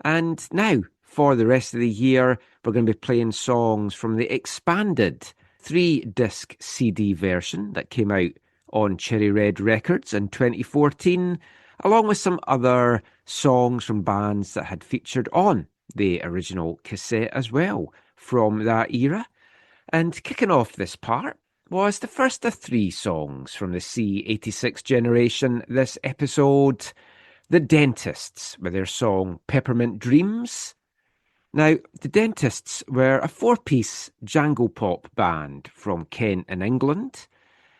And now, for the rest of the year, we're going to be playing songs from the expanded 3-disc CD version that came out on Cherry Red Records in 2014, along with some other songs from bands that had featured on the original cassette as well from that era. And kicking off this part was the first of 3 songs from the C86 generation this episode, The Dentists, with their song Peppermint Dreams. Now, the Dentists were a 4-piece jangle pop band from Kent in England,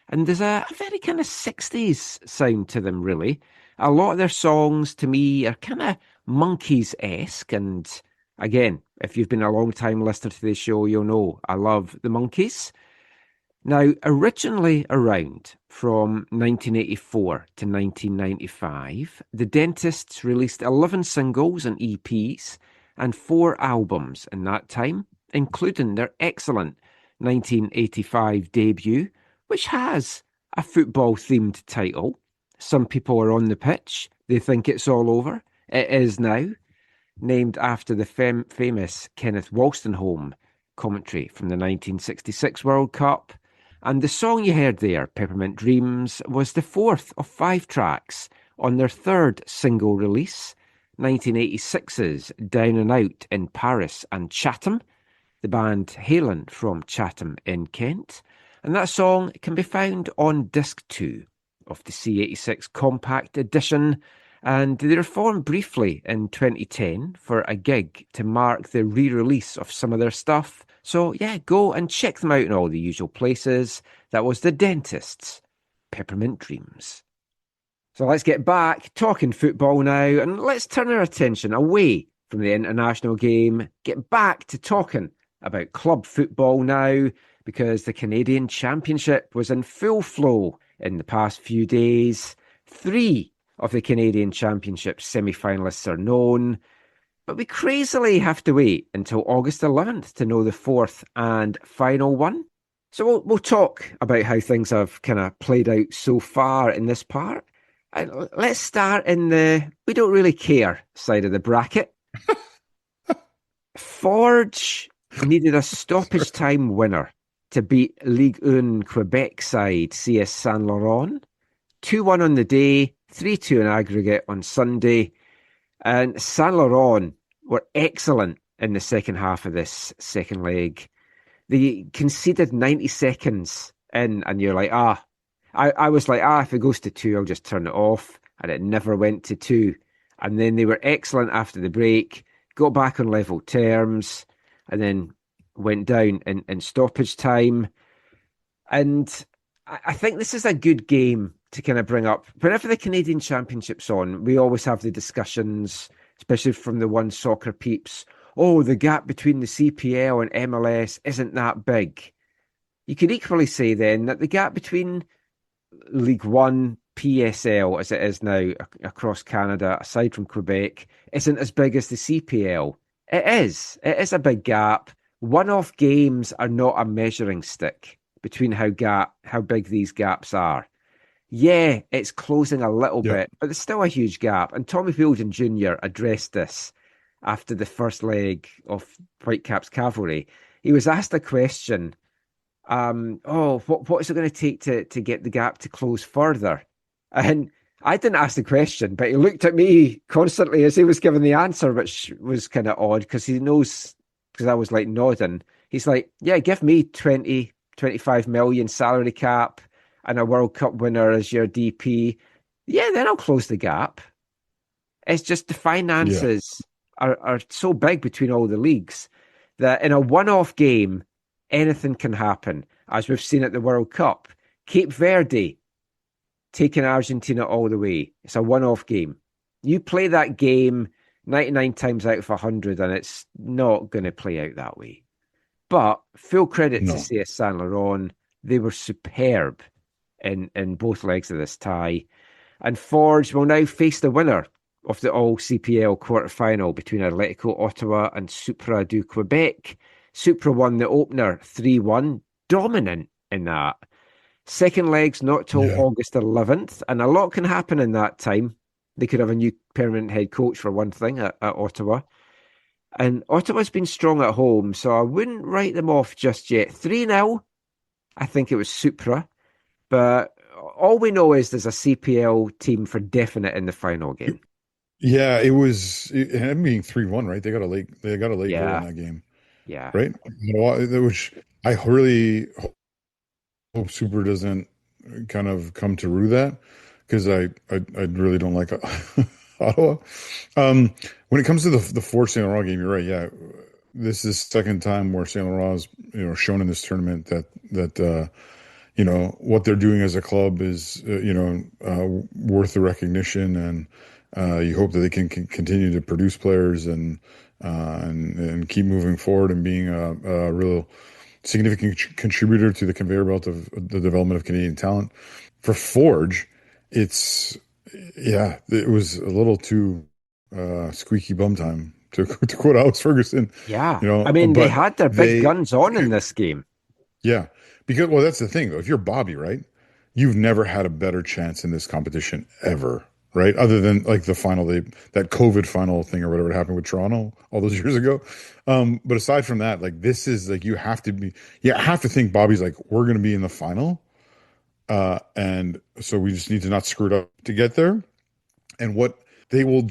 and there's a very kind of 60s sound to them, really. A lot of their songs, to me, are kind of Monkees-esque, and again, if you've been a long-time listener to the show, you'll know I love the Monkees. Now, originally around from 1984 to 1995, the Dentists released 11 singles and EPs and 4 albums in that time, including their excellent 1985 debut, which has a football-themed title. Some people are on the pitch. They think it's all over. It is now. Named after the famous Kenneth Wolstenholme commentary from the 1966 World Cup. And the song you heard there, Peppermint Dreams, was the fourth of 5 tracks on their third single release, 1986's Down and Out in Paris and Chatham, the band hailing from Chatham in Kent. And that song can be found on disc 2 of the C86 Compact Edition, and they reformed briefly in 2010 for a gig to mark the re-release of some of their stuff. So yeah, go and check them out in all the usual places. That was The Dentist's Peppermint Dreams. So let's get back talking football now, and let's turn our attention away from the international game, get back to talking about club football now, because the Canadian Championship was in full flow in the past few days. 3 of the Canadian Championship semi-finalists are known, but we crazily have to wait until August 11th to know the 4th and final one. So we'll talk about how things have kind of played out so far in this part. Let's start in the we don't really care side of the bracket. Forge needed a stoppage time winner to beat Ligue 1 Quebec side CS Saint Laurent. 2-1 on the day, 3-2 in aggregate on Sunday. And Saint Laurent were excellent in the second half of this second leg. They conceded 90 seconds in, and you're like, I was like, if it goes to 2, I'll just turn it off. And it never went to 2. And then they were excellent after the break, got back on level terms, and then went down in stoppage time. And I think this is a good game to kind of bring up. Whenever the Canadian Championship's on, we always have the discussions, especially from the One Soccer peeps. Oh, the gap between the CPL and MLS isn't that big. You could equally say then that the gap between League One, PSL, as it is now across Canada, aside from Quebec, isn't as big as the CPL. It is. It is a big gap. One-off games are not a measuring stick between how big these gaps are. Yeah, it's closing a little bit, but there's still a huge gap. And Tommy Wheeldon Jr. addressed this after the first leg of Whitecaps Cavalry. He was asked a question, what is it going to take to get the gap to close further? And I didn't ask the question, but he looked at me constantly as he was giving the answer, which was kind of odd because he knows, because I was like nodding. He's like, yeah, give me 20, 25 million salary cap and a World Cup winner as your DP. Yeah, then I'll close the gap. It's just the finances are so big between all the leagues that in a one-off game, anything can happen, as we've seen at the World Cup. Cape Verde taking Argentina all the way. It's a one-off game. You play that game 99 times out of 100 and it's not going to play out that way. But full credit to CS Saint Laurent. They were superb in both legs of this tie. And Forge will now face the winner of the All-CPL quarter-final between Atletico Ottawa and Supra du Quebec. Supra won the opener 3-1, dominant in that. Second leg's not till August 11th, and a lot can happen in that time. They could have a new permanent head coach, for one thing, at Ottawa. And Ottawa's been strong at home, so I wouldn't write them off just yet. 3-0, I think it was Supra. But all we know is there's a CPL team for definite in the final game. Yeah, it ended up being 3-1, right? They got a late goal in that game. Yeah. Right? Which I really hope Super doesn't kind of come to rue that, because I really don't like Ottawa. When it comes to the Forge Saint Laurent game, you're right. Yeah, this is the second time where Saint Laurent is shown in this tournament that what they're doing as a club is worth the recognition, and you hope that they can continue to produce players and keep moving forward and being a real significant contributor to the conveyor belt of the development of Canadian talent. For Forge, it was a little too squeaky bum time, to quote Alex Ferguson. Yeah, they had their big guns on in this game. Yeah, because that's the thing though. If you're Bobby, right, you've never had a better chance in this competition ever. right? Other than like the final, that COVID final thing or whatever happened with Toronto all those years ago. But aside from that, like this is like you have to think Bobby's like, we're going to be in the final. And so we just need to not screw it up to get there. And what they will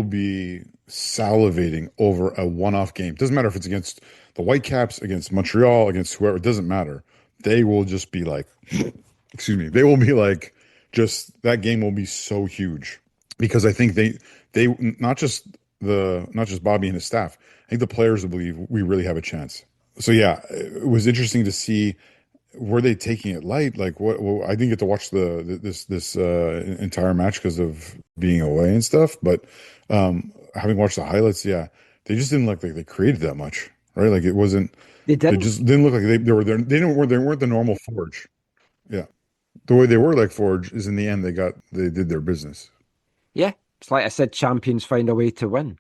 be salivating over a one-off game. Doesn't matter if it's against the Whitecaps, against Montreal, against whoever, it doesn't matter. They will just be like, excuse me, they will be like, just that game will be so huge because I think they not just Bobby and his staff, I think the players will believe we really have a chance. So yeah, it was interesting to see. Were they taking it light? Like what? Well, I didn't get to watch this entire match because of being away and stuff. But having watched the highlights, yeah, they just didn't look like they created that much, right? Like it wasn't. They didn't. They just didn't look like they were there. They weren't the normal Forge. Yeah, the way they were like Forge is in the end they did their business. Yeah, it's like I said, champions find a way to win.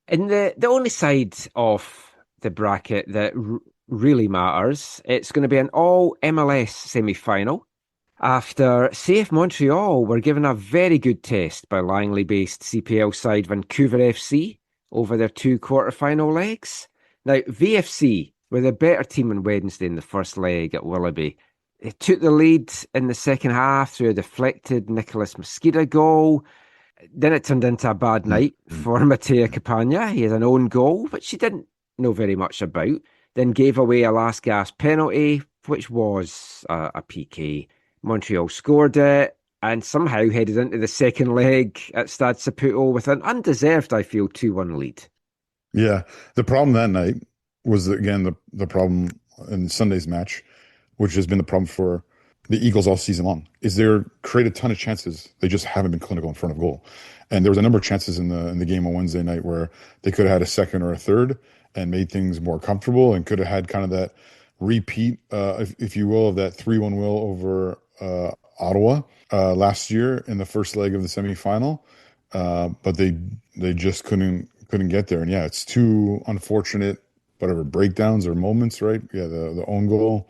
And the only side of the bracket that really matters, it's going to be an all MLS semi-final after CF Montreal were given a very good test by Langley-based CPL side Vancouver FC over their 2 quarter-final legs. Now, VFC were the better team on Wednesday in the first leg at Willoughby. They took the lead in the second half through a deflected Nicolas Mosqueda goal. Then it turned into a bad night for Matea Capagna. He had an own goal, which he didn't know very much about. Then gave away a last-gasp penalty, which was a PK. Montreal scored it and somehow headed into the second leg at Stade Saputo with an undeserved, I feel, 2-1 lead. Yeah, the problem that night was, again, the problem in Sunday's match, which has been the problem for the Eagles all season long, is they create a ton of chances. They just haven't been clinical in front of goal. And there was a number of chances in the game on Wednesday night where they could have had a second or a third and made things more comfortable and could have had kind of that repeat, if you will, of that 3-1 win over Ottawa last year in the first leg of the semifinal. But they just couldn't get there. And yeah, it's 2 unfortunate, whatever, breakdowns or moments, right? Yeah, the own goal,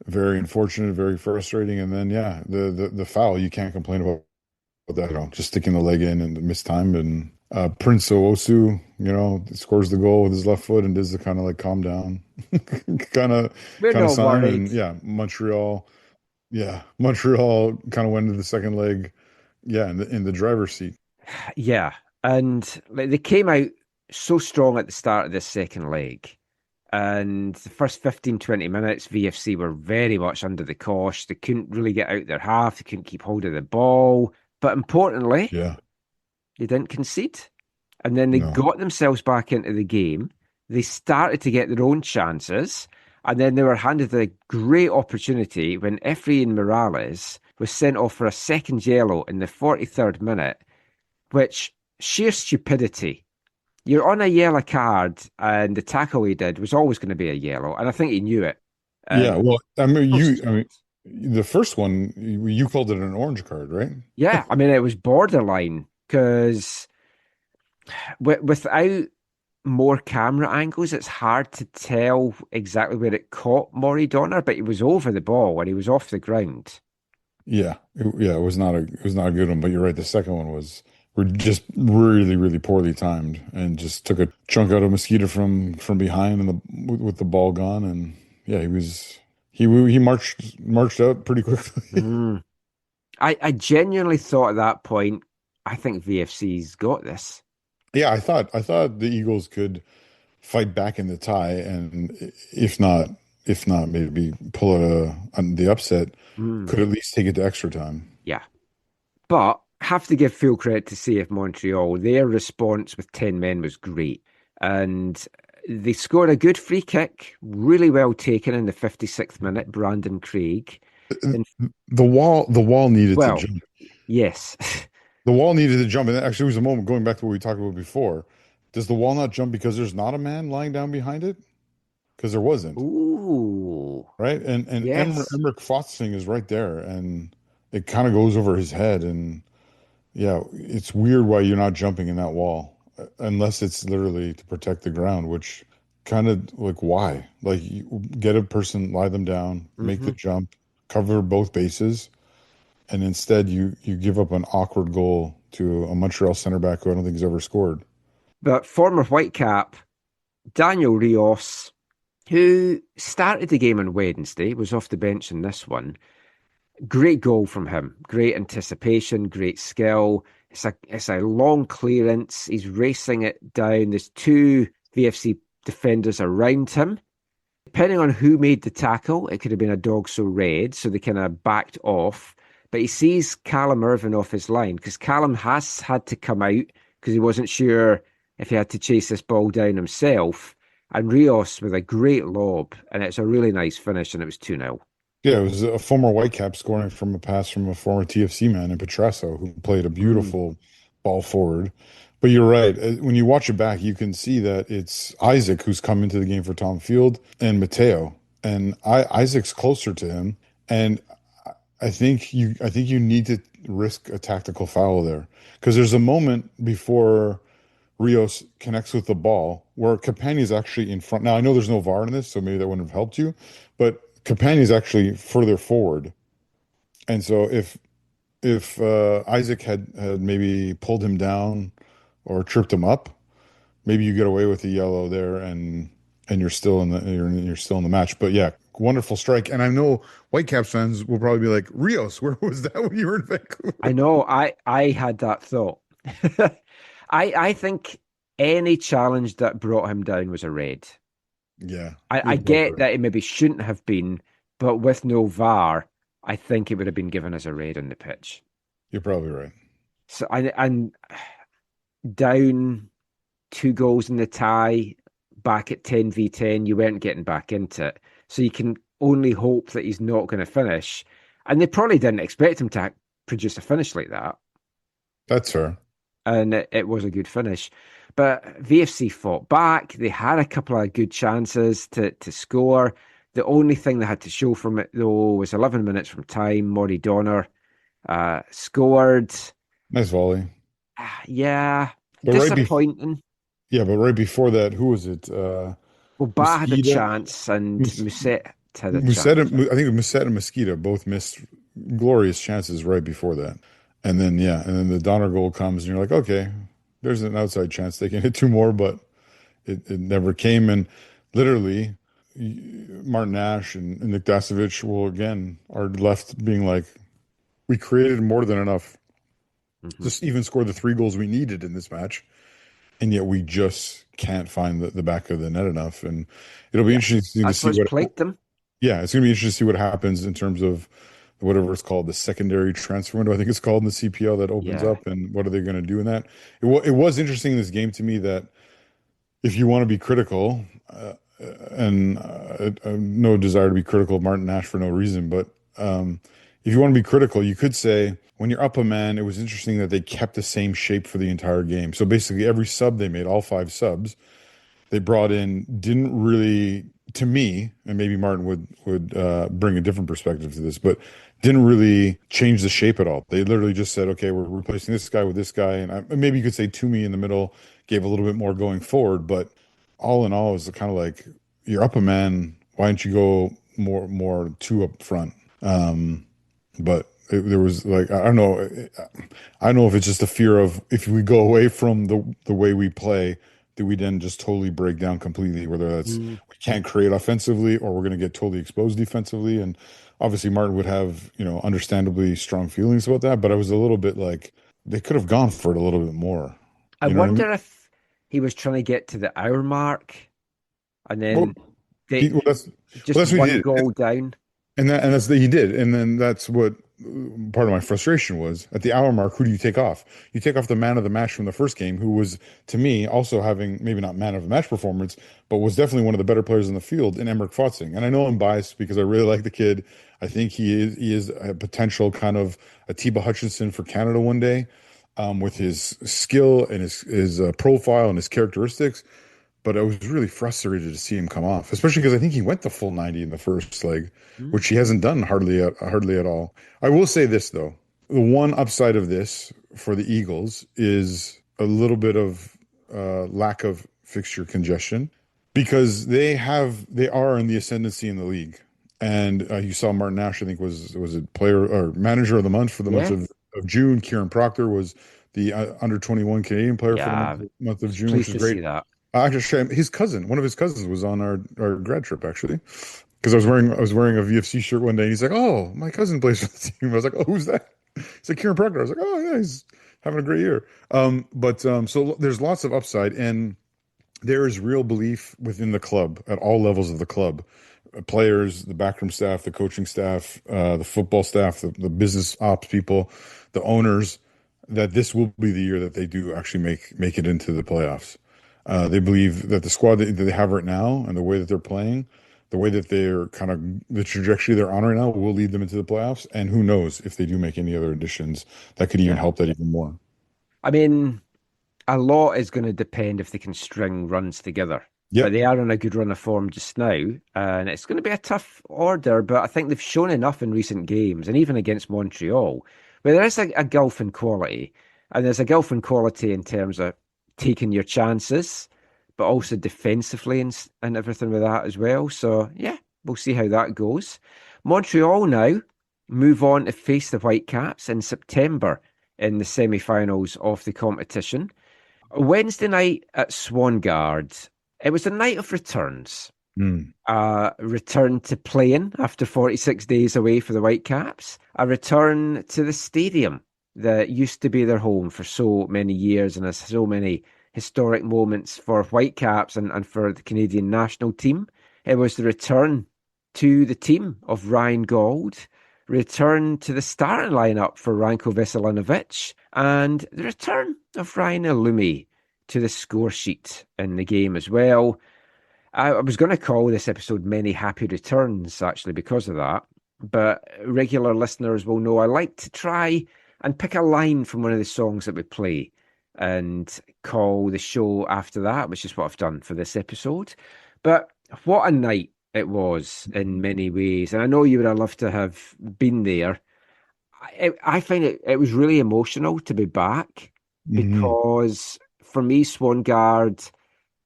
very unfortunate, very frustrating. And then, yeah, the foul, you can't complain about that at all. Just sticking the leg in and missed time. And Prince Owosu, scores the goal with his left foot and does the kind of like calm down kind of sign. Worried. And yeah, Montreal kind of went into the second leg, yeah, in the driver's seat. Yeah, and they came out so strong at the start of this second leg. And the first 15, 20 minutes, VFC were very much under the cosh. They couldn't really get out their half. They couldn't keep hold of the ball. But importantly, they didn't concede. And then they got themselves back into the game. They started to get their own chances. And then they were handed a great opportunity when Efrain Morales was sent off for a second yellow in the 43rd minute, which, sheer stupidity. You're on a yellow card, and the tackle he did was always going to be a yellow, and I think he knew it. Yeah, well, the first one, you called it an orange card, right? Yeah, I mean, it was borderline, because without more camera angles, it's hard to tell exactly where it caught Maury Donner, but he was over the ball when he was off the ground. Yeah, it was not a good one, but you're right. The second one were just really, really poorly timed and just took a chunk out of Mosqueda from behind and with the ball gone. And yeah, he marched out pretty quickly. I genuinely thought at that point, I think VFC's got this. Yeah, I thought the Eagles could fight back in the tie, and if not maybe pull out the upset, could at least take it to extra time. Yeah, but have to give full credit to CF Montreal. Their response with 10 men was great, and they scored a good free kick, really well taken in the 56th minute. Brandon Craig. The wall needed to jump. Yes. The wall needed to jump, and that actually was a moment going back to what we talked about before. Does the wall not jump because there's not a man lying down behind it? Because there wasn't. Ooh. Right? And yes. Emmerich Fotzing is right there, and it kind of goes over his head. And yeah, it's weird why you're not jumping in that wall, unless it's literally to protect the ground, which kind of like, why? Like, you get a person, lie them down, make the jump, cover both bases. and instead you give up an awkward goal to a Montreal center back who I don't think has ever scored. But former Whitecap Daniel Rios, who started the game on Wednesday, was off the bench in this one. Great goal from him. Great anticipation, great skill. It's a long clearance. He's racing it down. There's two VFC defenders around him. Depending on who made the tackle, it could have been a dog so red, so they kind of backed off. But he sees Callum Irvin off his line because Callum has had to come out because he wasn't sure if he had to chase this ball down himself. And Rios with a great lob, and it's a really nice finish, and it was 2-0. Yeah, it was a former Whitecap scoring from a pass from a former TFC man in Petrasso, who played a beautiful ball forward. But you're right. When you watch it back, you can see that it's Isaac who's come into the game for Tom Field and Mateo. And Isaac's closer to him. And I think you need to risk a tactical foul there. Because there's a moment before Rios connects with the ball where Capani's actually in front. Now, I know there's no VAR in this, so maybe that wouldn't have helped you. But Capani's actually further forward. And so if Isaac had maybe pulled him down or tripped him up, maybe you get away with the yellow there, and you're still in the match. But yeah, wonderful strike. And I know Whitecaps fans will probably be like, Rios, where was that when you were in Vancouver? I know. I had that thought. I think any challenge that brought him down was a red. Yeah, I get that it maybe shouldn't have been, but with no VAR, I think it would have been given as a red on the pitch. You're probably right. So and down 2 goals in the tie, back at 10v10, you weren't getting back into it. So you can only hope that he's not going to finish. And they probably didn't expect him to produce a finish like that. That's fair. And it was a good finish. But VFC fought back. They had a couple of good chances to score. The only thing they had to show from it, though, was 11 minutes from time. Maury Donner scored. Nice volley. Yeah, But disappointing. But right before that, who was it? Well, Ba had a chance and Musset had a chance. I think Musset and Mosquito both missed glorious chances right before that. And then the Donner goal comes, and you're like, okay, there's an outside chance they can hit 2 more, but it never came. And literally, Martin Ash and Nick Dasovic are left being like, we created more than enough to even score the 3 goals we needed in this match, and yet we just can't find the back of the net enough. And it'll be interesting to see what plagued them. Yeah, it's going to be interesting to see what happens in terms of whatever it's called, the secondary transfer window, I think it's called in the CPL, that opens up, and what are they going to do in that? It was interesting in this game to me that if you want to be critical, no desire to be critical of Martin Nash for no reason, but if you want to be critical, you could say when you're up a man, it was interesting that they kept the same shape for the entire game. So basically every sub they made, all 5 subs, they brought in, didn't really, to me, and maybe Martin would bring a different perspective to this, but didn't really change the shape at all. They literally just said, okay, we're replacing this guy with this guy. And maybe you could say Toomey in the middle gave a little bit more going forward, but all in all, it was kind of like, you're up a man, why don't you go more 2 up front? But there was like, I don't know if it's just a fear of, if we go away from the way we play, do we then just totally break down completely, whether that's we can't create offensively or we're going to get totally exposed defensively. And obviously Martin would have, understandably strong feelings about that, but I was a little bit like, they could have gone for it a little bit more. I wonder if he was trying to get to the hour mark and then that's one goal down. And that's he did. And then that's what part of my frustration was. At the hour mark, who do you take off? You take off the man of the match from the first game, who was, to me, also having maybe not man of the match performance, but was definitely one of the better players in the field in Emmerich Fotzing. And I know I'm biased because I really like the kid. I think he is a potential kind of a Tiba Hutchinson for Canada one day, with his skill and his profile and his characteristics. But I was really frustrated to see him come off, especially because I think he went the full 90 in the first leg, which he hasn't done hardly at all. I will say this, though. The one upside of this for the Eagles is a little bit of lack of fixture congestion, because they are in the ascendancy in the league. And you saw Martin Nash, I think was a player or manager of the month for the month Yeah. of June. Kieran Proctor was the under 21 Canadian player for the Yeah. month of June, which Pleased is to great. see that. Actually, one of his cousins was on our grad trip actually, because I was wearing a VFC shirt one day, and he's like, "Oh, my cousin plays for the team." I was like, "Oh, who's that?" He's like, "Kieran Proctor." I was like, "Oh yeah, he's having a great year." So there's lots of upside, and there is real belief within the club at all levels of the club, players, the backroom staff, the coaching staff, the football staff, the business ops people, the owners, that this will be the year that they do actually make it into the playoffs. They believe that the squad that they have right now and the way that they're playing, the way that they're kind of the trajectory they're on right now will lead them into the playoffs. And who knows if they do make any other additions that could even Yeah. help that even more. I mean, a lot is going to depend if they can string runs together. Yep. But they are on a good run of form just now, and it's going to be a tough order. But I think they've shown enough in recent games, and even against Montreal, where there is a gulf in quality, and there's a gulf in quality in terms of taking your chances, but also defensively and everything with that as well. So yeah, we'll see how that goes. Montreal now move on to face the Whitecaps in September in the semi-finals of the competition. Wednesday night at Swangard. It was a night of returns. Mm. Return to playing after 46 days away for the Whitecaps. A return to the stadium that used to be their home for so many years and has so many historic moments for Whitecaps and for the Canadian national team. It was the return to the team of Ryan Gauld, return to the starting lineup for Ranko Veselinovic, and the return of Rayan Elloumi to the score sheet in the game as well. I was going to call this episode Many Happy Returns, actually, because of that. But regular listeners will know I like to try and pick a line from one of the songs that we play and call the show after that, which is what I've done for this episode. But what a night it was in many ways. And I know you would have loved to have been there. I find it was really emotional to be back because for me, Swangard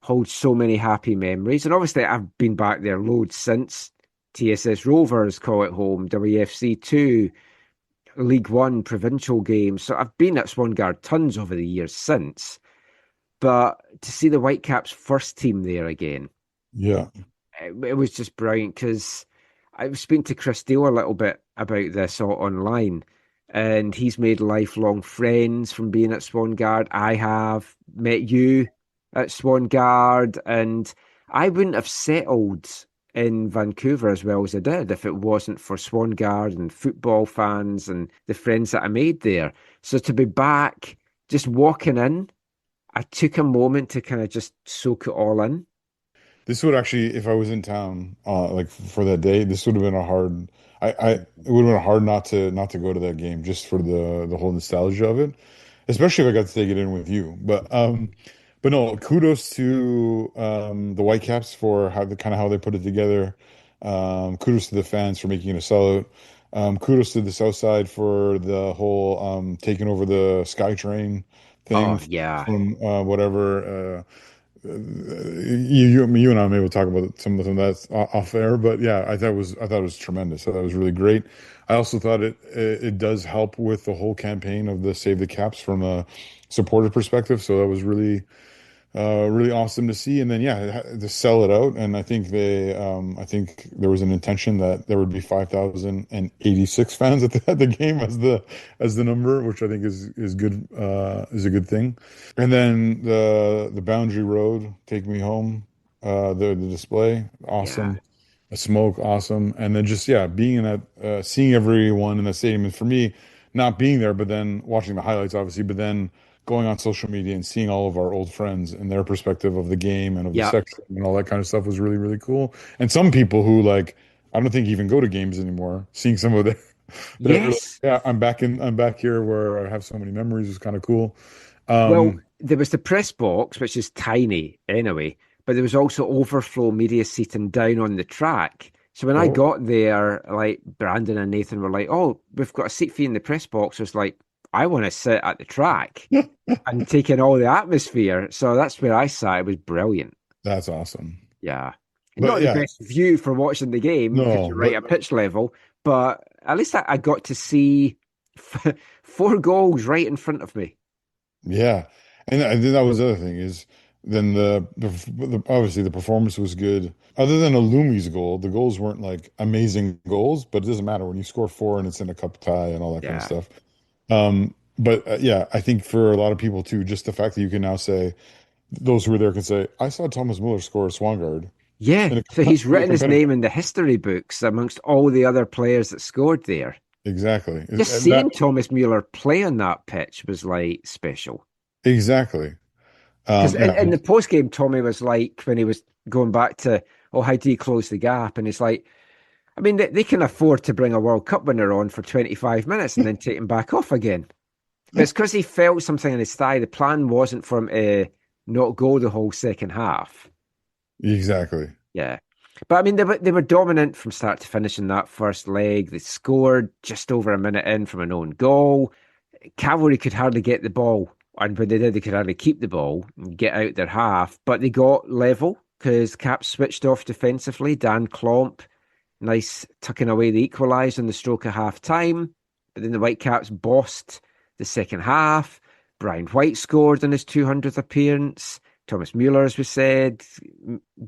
holds so many happy memories. And obviously, I've been back there loads since. TSS Rovers call it home, WFC2, League One, provincial games. So I've been at Swangard tons over the years since. But to see the Whitecaps first team there again, Yeah. it was just brilliant because I was speaking to Chris Steele a little bit about this online, and he's made lifelong friends from being at Swangard. I have met you at Swangard, and I wouldn't have settled in Vancouver as well as I did if it wasn't for Swangard and football fans and the friends that I made there. So to be back, just walking in, I took a moment to kind of just soak it all in. This would actually, if I was in town, like for that day, this would have been a hard. It would have been hard not to go to that game just for the whole nostalgia of it, especially if I got to take it in with you. But no, kudos to the Whitecaps for how they put it together. Kudos to the fans for making it a sellout. Kudos to the South Side for the whole taking over the SkyTrain thing Oh, yeah. from whatever. You and I maybe will talk about some of that's off air, but yeah, I thought it was tremendous. I thought it was really great. I also thought it does help with the whole campaign of the Save the Caps from a supporter perspective. So that was really really awesome to see. And then yeah, to sell it out. And I think I think there was an intention that there would be 5,086 fans at the game as the number, which I think is good, is a good thing. And then the Boundary Road, Take Me Home, the display, awesome. Yeah. A smoke, awesome. And then just being in that, seeing everyone in the stadium, and for me, not being there, but then watching the highlights, obviously, but then going on social media and seeing all of our old friends and their perspective of the game and of the section and all that kind of stuff was really, really cool. And some people who I don't think even go to games anymore, seeing some of Yes. I'm back here where I have so many memories is kind of cool. Well, there was the press box, which is tiny anyway, but there was also overflow media seating down on the track. So when I got there, like Brandon and Nathan were like, "Oh, we've got a seat for you in the press box." I was like, I want to sit at the track and take in all the atmosphere. So that's where I sat. It was brilliant. That's awesome. Yeah. Not yeah, the best view for watching the game because no, you're right at pitch level, but at least I got to see 4 goals right in front of me. yeah, and I think that was the other thing is then obviously the performance was good. Other than Elloumi's goal, the goals weren't like amazing goals, but it doesn't matter when you score four and it's in a cup tie and all that kind of Yeah. stuff. But yeah, I think for a lot of people too, just the fact that you can now say those who were there can say, I saw Thomas Muller score a Swangard Yeah, in a so he's really written his competitive. name in the history books amongst all the other players that scored there. Exactly. Just And seeing Thomas Muller play on that pitch was like special. exactly. Because Yeah, in the post game, Tommy was like, when he was going back to, oh, how do you close the gap? And he's like, I mean, they can afford to bring a World Cup winner on for 25 minutes and then take him back off again. But it's because he felt something in his thigh. The plan wasn't for him to not go the whole second half. exactly. Yeah. But I mean, they were dominant from start to finish in that first leg. They scored just over a minute in from an own goal. Cavalry could hardly get the ball. And when they did, they could hardly keep the ball and get out their half. But they got level because Caps switched off defensively. Dan Klomp, nice tucking away the equaliser in the stroke of half time. But then the Whitecaps bossed the second half. Brian White scored in his 200th appearance. Thomas Muller, as we said,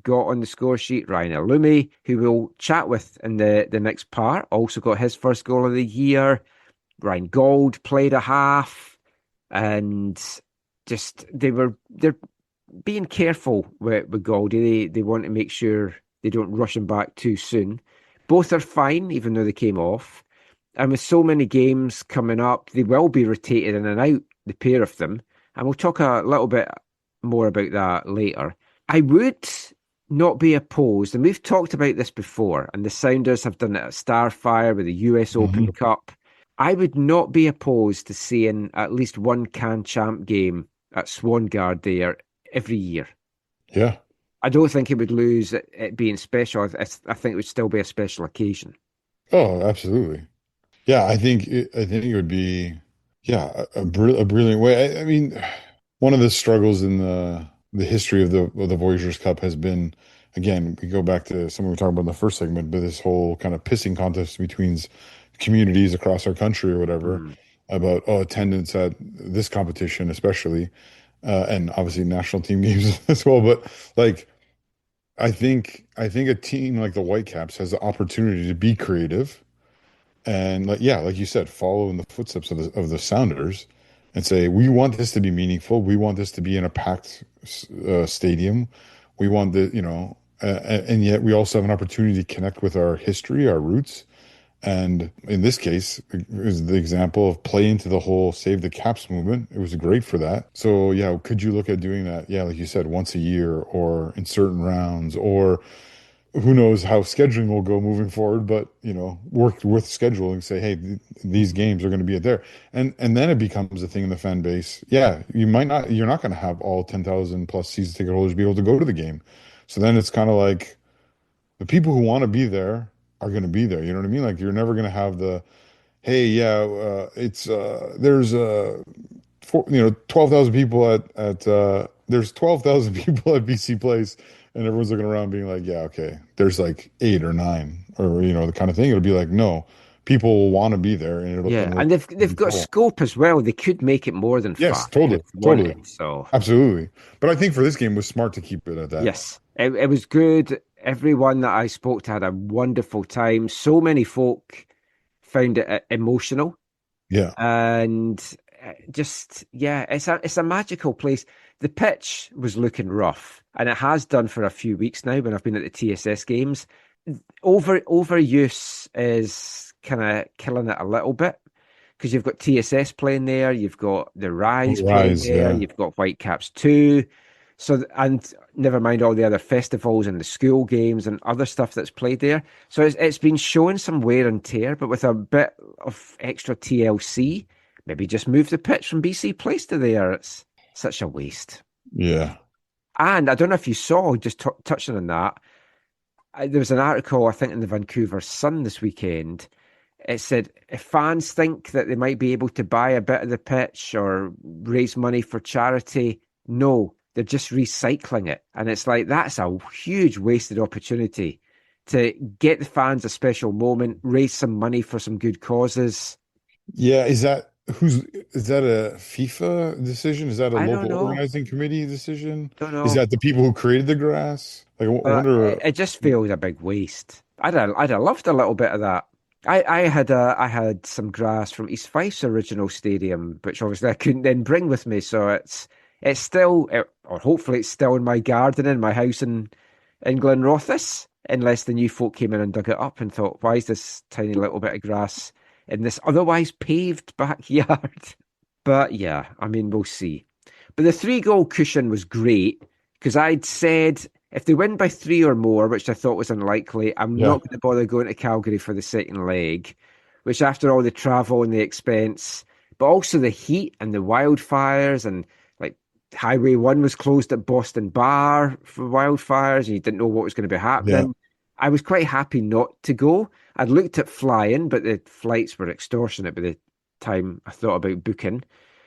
got on the score sheet. Rayan Elloumi, who we'll chat with in the next part, also got his first goal of the year. Ryan Gold played a half, and just they're being careful with Goldie. They want to make sure they don't rush him back too soon. Both are fine, even though they came off. And with so many games coming up, they will be rotated in and out, the pair of them. And we'll talk a little bit more about that later. I would not be opposed, and we've talked about this before, and the Sounders have done it at Starfire with the US Open Cup. I would not be opposed to seeing at least one Can Champ game at Swangard there every year. Yeah. I don't think it would lose it being special. I think it would still be a special occasion. Oh, absolutely. Yeah, I think it would be, yeah, a brilliant way. I mean, one of the struggles in the history of the Voyageurs Cup has been, again, we go back to something we were talking about in the first segment, but this whole kind of pissing contest between communities across our country or whatever about attendance at this competition, especially, and obviously national team games as well. But like, I think a team like the Whitecaps has the opportunity to be creative and like you said, follow in the footsteps of the Sounders and say we want this to be meaningful. We want this to be in a packed stadium. We want and yet we also have an opportunity to connect with our history, our roots. And in this case, is the example of play into the whole Save the Caps movement. It was great for that. So yeah, could you look at doing that? Yeah, like you said, once a year or in certain rounds, or who knows how scheduling will go moving forward, but work with scheduling, say, hey, these games are going to be there. And then it becomes a thing in the fan base. Yeah, you're not going to have all 10,000 plus season ticket holders be able to go to the game. So then it's kind of like the people who want to be there are going to be there. You know what I mean? Like you're never going to have the, hey, yeah, there's 12,000 people there's 12,000 people at BC Place, and everyone's looking around being like, yeah, okay, there's like 8 or 9 or the kind of thing. It'll be like, no, people will want to be there, and and they've got scope as well. They could make it more than 5. Yes, totally. So absolutely. But I think for this game it was smart to keep it at that. Yes, it was good. Everyone that I spoke to had a wonderful time. So many folk found it emotional. Yeah. And it's a magical place. The pitch was looking rough, and it has done for a few weeks now when I've been at the TSS games. Overuse is kind of killing it a little bit because you've got TSS playing there, you've got the Rise playing there, you've got Whitecaps 2. So, and never mind all the other festivals and the school games and other stuff that's played there. So it's been showing some wear and tear, but with a bit of extra TLC, maybe just move the pitch from BC Place to there. It's such a waste. Yeah. And I don't know if you saw, just touching on that, there was an article, I think, in the Vancouver Sun this weekend. It said, if fans think that they might be able to buy a bit of the pitch or raise money for charity, no. they're just recycling it. And it's like, that's a huge wasted opportunity to get the fans a special moment, raise some money for some good causes. Yeah, is that a FIFA decision? Is that a I don't local know. organizing committee decision? Don't know. Is that the people who created the grass? Like, I But wonder. it just feels a big waste. I'd have loved a little bit of that. I had some grass from East Fife's original stadium, which obviously I couldn't then bring with me. So it's still, or hopefully it's still in my garden in my house in Glenrothes, unless the new folk came in and dug it up and thought, why is this tiny little bit of grass in this otherwise paved backyard? But yeah, I mean, we'll see. But the 3-goal cushion was great because I'd said if they win by 3 or more, which I thought was unlikely, I'm not going to bother going to Calgary for the second leg, which after all the travel and the expense, but also the heat and the wildfires, and like Highway 1 was closed at Boston Bar for wildfires and you didn't know what was going to be happening. Yeah. I was quite happy not to go. I'd looked at flying, but the flights were extortionate by the time I thought about booking.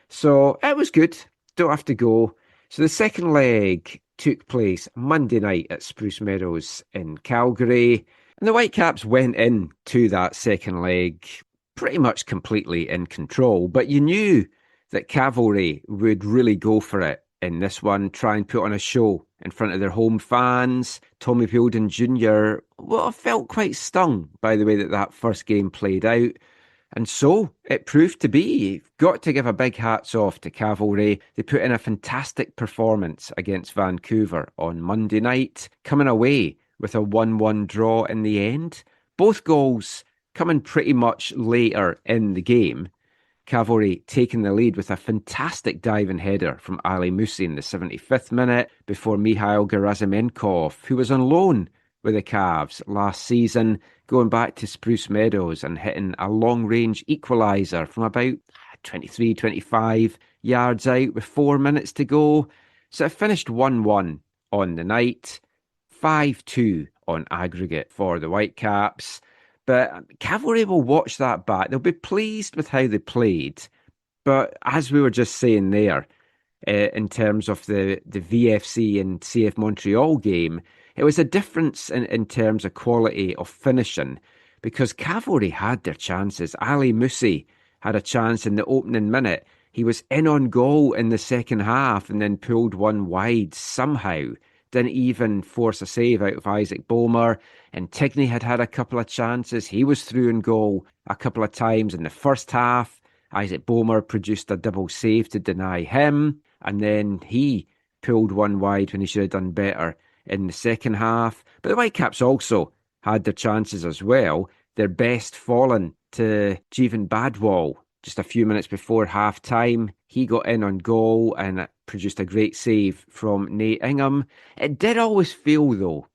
So it was good. Don't have to go. So the second leg took place Monday night at Spruce Meadows in Calgary. And the Whitecaps went in to that second leg pretty much completely in control. But you knew that Cavalry would really go for it in this one, try and put on a show in front of their home fans. Tommy Pilden Jr. Felt quite stung by the way that first game played out. And so it proved to be. You've got to give a big hats off to Cavalry. They put in a fantastic performance against Vancouver on Monday night, coming away with a 1-1 draw in the end. Both goals coming pretty much later in the game. Cavalry taking the lead with a fantastic diving header from Ali Musi in the 75th minute before Mikhail Gerasimenkov, who was on loan with the Cavs last season, going back to Spruce Meadows and hitting a long-range equaliser from about 23, 25 yards out with 4 minutes to go. So it finished 1-1 on the night, 5-2 on aggregate for the Whitecaps. But Cavalry will watch that back. They'll be pleased with how they played. But as we were just saying there, in terms of the VFC and CF Montreal game, it was a difference in terms of quality of finishing because Cavalry had their chances. Ali Musi had a chance in the opening minute. He was in on goal in the second half and then pulled one wide somehow. Didn't even force a save out of Isaac Boehmer. And Tigney had a couple of chances. He was through in goal a couple of times in the first half. Isaac Boehmer produced a double save to deny him. And then he pulled one wide when he should have done better in the second half. But the Whitecaps also had their chances as well. Their best fallen to Jeevan Badwal just a few minutes before half-time. He got in on goal and produced a great save from Nate Ingham. It did always feel, though,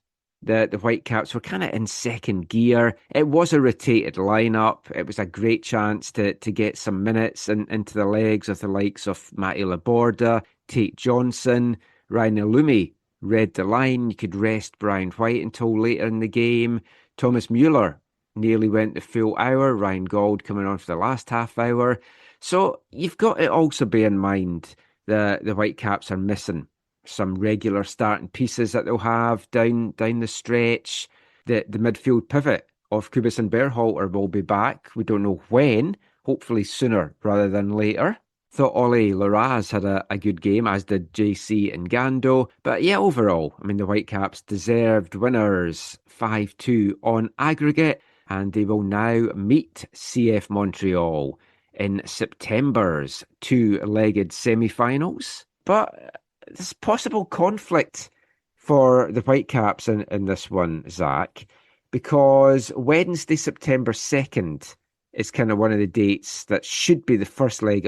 that the Whitecaps were kind of in second gear. It was a rotated lineup. It was a great chance to get some minutes into the legs of the likes of Matty Laborda, Tate Johnson, Rayan Elloumi read the line. You could rest Brian White until later in the game. Thomas Mueller nearly went the full hour. Ryan Gauld coming on for the last half hour. So you've got to also bear in mind that the Whitecaps are missing some regular starting pieces that they'll have down the stretch. The midfield pivot of Kubis and Berhalter will be back. We don't know when, hopefully sooner rather than later. Thought Ollie Larraz had a good game, as did JC and Gando. But yeah, overall, I mean, the Whitecaps deserved winners 5-2 on aggregate, and they will now meet CF Montreal in September's two-legged semi-finals. But there's possible conflict for the Whitecaps in this one, Zach, because Wednesday, September 2nd is kind of one of the dates that should be the first leg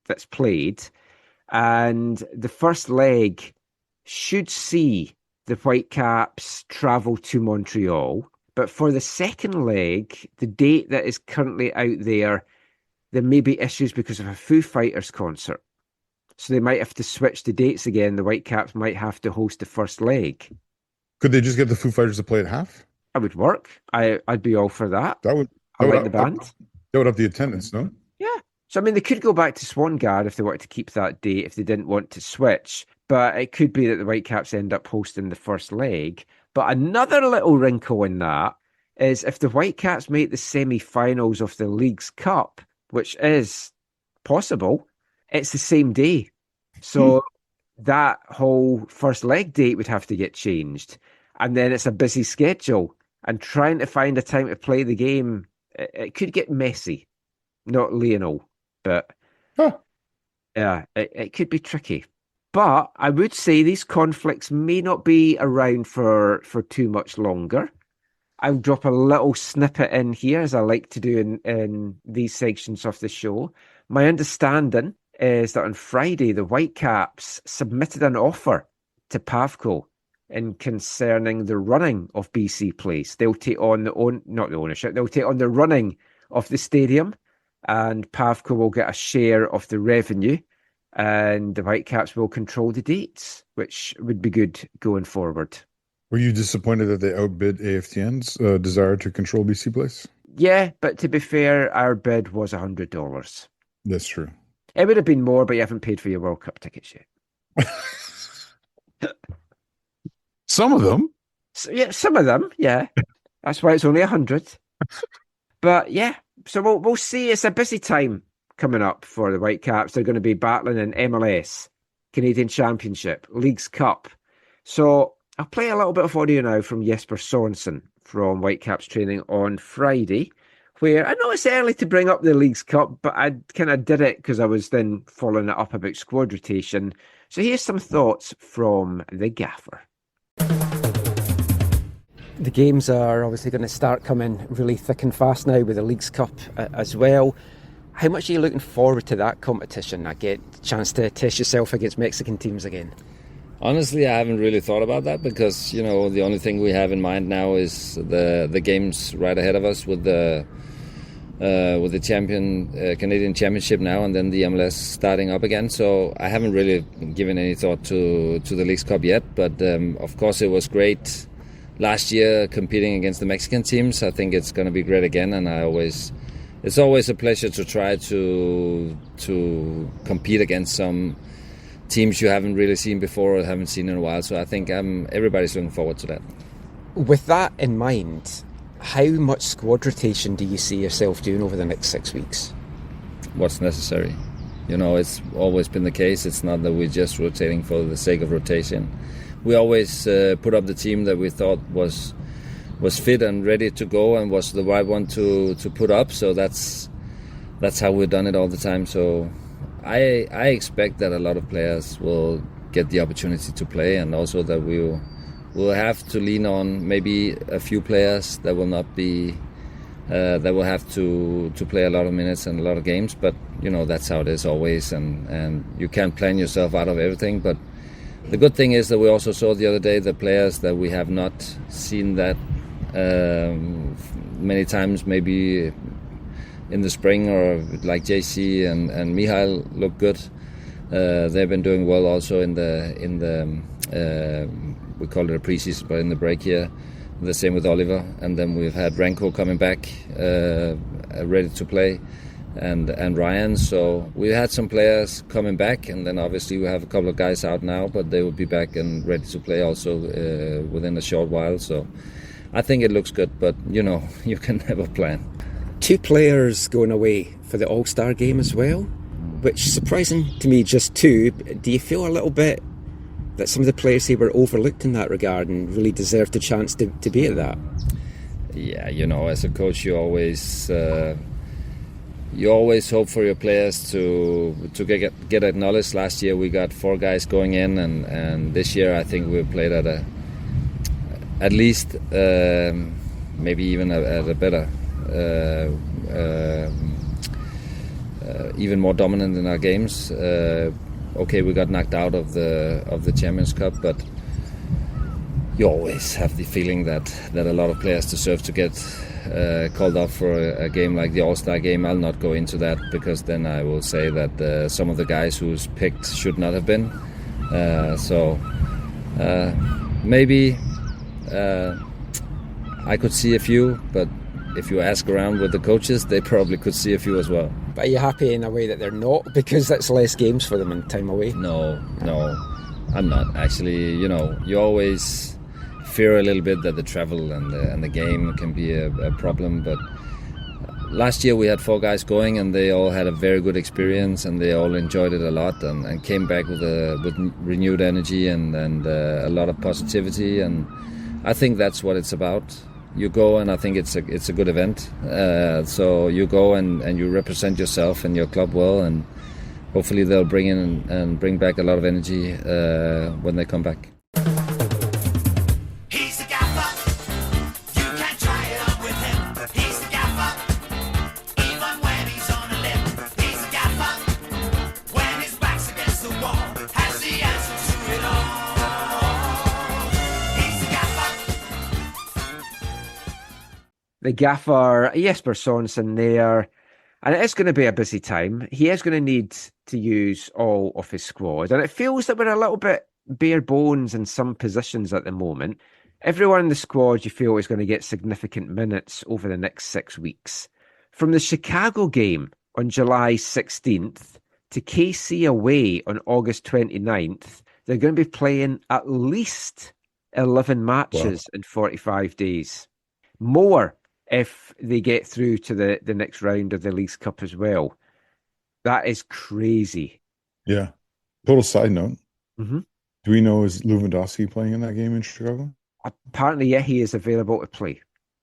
that's played. And the first leg should see the Whitecaps travel to Montreal. But for the second leg, the date that is currently out there may be issues because of a Foo Fighters concert. So they might have to switch the dates again. The Whitecaps might have to host the first leg. Could they just get the Foo Fighters to play at half? That would work. I'd be all for that. I like the band. That would have the attendance, no? Yeah. So, I mean, they could go back to Swangard if they wanted to keep that date, if they didn't want to switch. but it could be that the Whitecaps end up hosting the first leg. But another little wrinkle in that is if the Whitecaps make the semi-finals of the League's Cup, which is possible, it's the same day. So that whole first leg date would have to get changed. And then it's a busy schedule. And trying to find a time to play the game, it could get messy. Not Lionel, but yeah, it could be tricky. But I would say these conflicts may not be around for too much longer. I'll drop a little snippet in here, as I like to do in these sections of the show. My understanding is that on Friday, the Whitecaps submitted an offer to Pavco in concerning the running of BC Place. They'll take on they'll take on the running of the stadium, and Pavco will get a share of the revenue, and the Whitecaps will control the dates, which would be good going forward. Were you disappointed that they outbid AFTN's desire to control BC Place? Yeah, but to be fair, our bid was $100. That's true. It would have been more, but you haven't paid for your World Cup tickets yet. Some of them. So, yeah, some of them, yeah. That's why it's only 100. But yeah, so we'll see. It's a busy time coming up for the Whitecaps. They're going to be battling in MLS, Canadian Championship, Leagues Cup. So I'll play a little bit of audio now from Jesper Sorensen from Whitecaps training on Friday, where I know it's early to bring up the Leagues Cup, but I kind of did it because I was then following it up about squad rotation. So here's some thoughts from the gaffer. The games are obviously going to start coming really thick and fast now with the Leagues Cup as well. How much are you looking forward to that competition? I get a chance to test yourself against Mexican teams again. Honestly, I haven't really thought about that because, the only thing we have in mind now is the games right ahead of us with the Canadian Championship now and then the MLS starting up again. So I haven't really given any thought to the Leagues Cup yet. But of course, it was great last year competing against the Mexican teams. I think it's going to be great again, and it's always a pleasure to try to compete against some teams you haven't really seen before or haven't seen in a while. So I think everybody's looking forward to that. With that in mind, how much squad rotation do you see yourself doing over the next 6 weeks? What's necessary. It's always been the case. It's not that we're just rotating for the sake of rotation. We always put up the team that we thought was fit and ready to go and was the right one to put up. So that's how we've done it all the time. So I expect that a lot of players will get the opportunity to play, and also that we'll have to lean on maybe a few players that will not be that will have to play a lot of minutes and a lot of games. But that's how it is always, and you can't plan yourself out of everything. But the good thing is that we also saw the other day the players that we have not seen that many times, maybe in the spring, or like JC and Mihail look good. They've been doing well also in the we call it a preseason, but in the break here. The same with Oliver, and then we've had Ranko coming back, ready to play, and Rayan. So we had some players coming back, and then obviously we have a couple of guys out now, but they will be back and ready to play also within a short while. So I think it looks good, but you can never plan. 2 players going away for the All-Star game as well, which surprising to me, just 2. Do you feel a little bit that some of the players here were overlooked in that regard and really deserved the chance to be at that? Yeah, as a coach, you always hope for your players to get acknowledged. Last year we got 4 guys going in, and this year I think we played at least maybe even at a better, even more dominant in our games. Okay, we got knocked out of the Champions Cup, but you always have the feeling that a lot of players deserve to get called up for a game like the All-Star game. I'll not go into that, because then I will say that some of the guys who's picked should not have been. Maybe I could see a few, but if you ask around with the coaches, they probably could see a few as well. But are you happy in a way that they're not, because that's less games for them and time away? No. I'm not actually. You always fear a little bit that the travel and the game can be a problem. But last year we had 4 guys going, and they all had a very good experience, and they all enjoyed it a lot, and came back with renewed energy and a lot of positivity. And I think that's what it's about. You go, and I think it's a good event. So you go and you represent yourself and your club well, and hopefully they'll bring in and bring back a lot of energy when they come back. He's the gaffer. You can try it on with him. He's the gaffer. Even when he's on a limb. He's the gaffer. When his back's against the wall, has the answer to it all. He's the gaffer. The gaffer, Jesper Sorensen there. And it is going to be a busy time. He is going to need to use all of his squad. And it feels that we're a little bit bare bones in some positions at the moment. Everyone in the squad you feel is going to get significant minutes over the next 6 weeks. From the Chicago game on July 16th to KC away on August 29th, they're going to be playing at least 11 matches in 45 days. More if they get through to the next round of the Leagues Cup as well. That is crazy. Yeah. Total side note. Mm-hmm. Do we know, is Lewandowski playing in that game in Chicago? Apparently, yeah, he is available to play.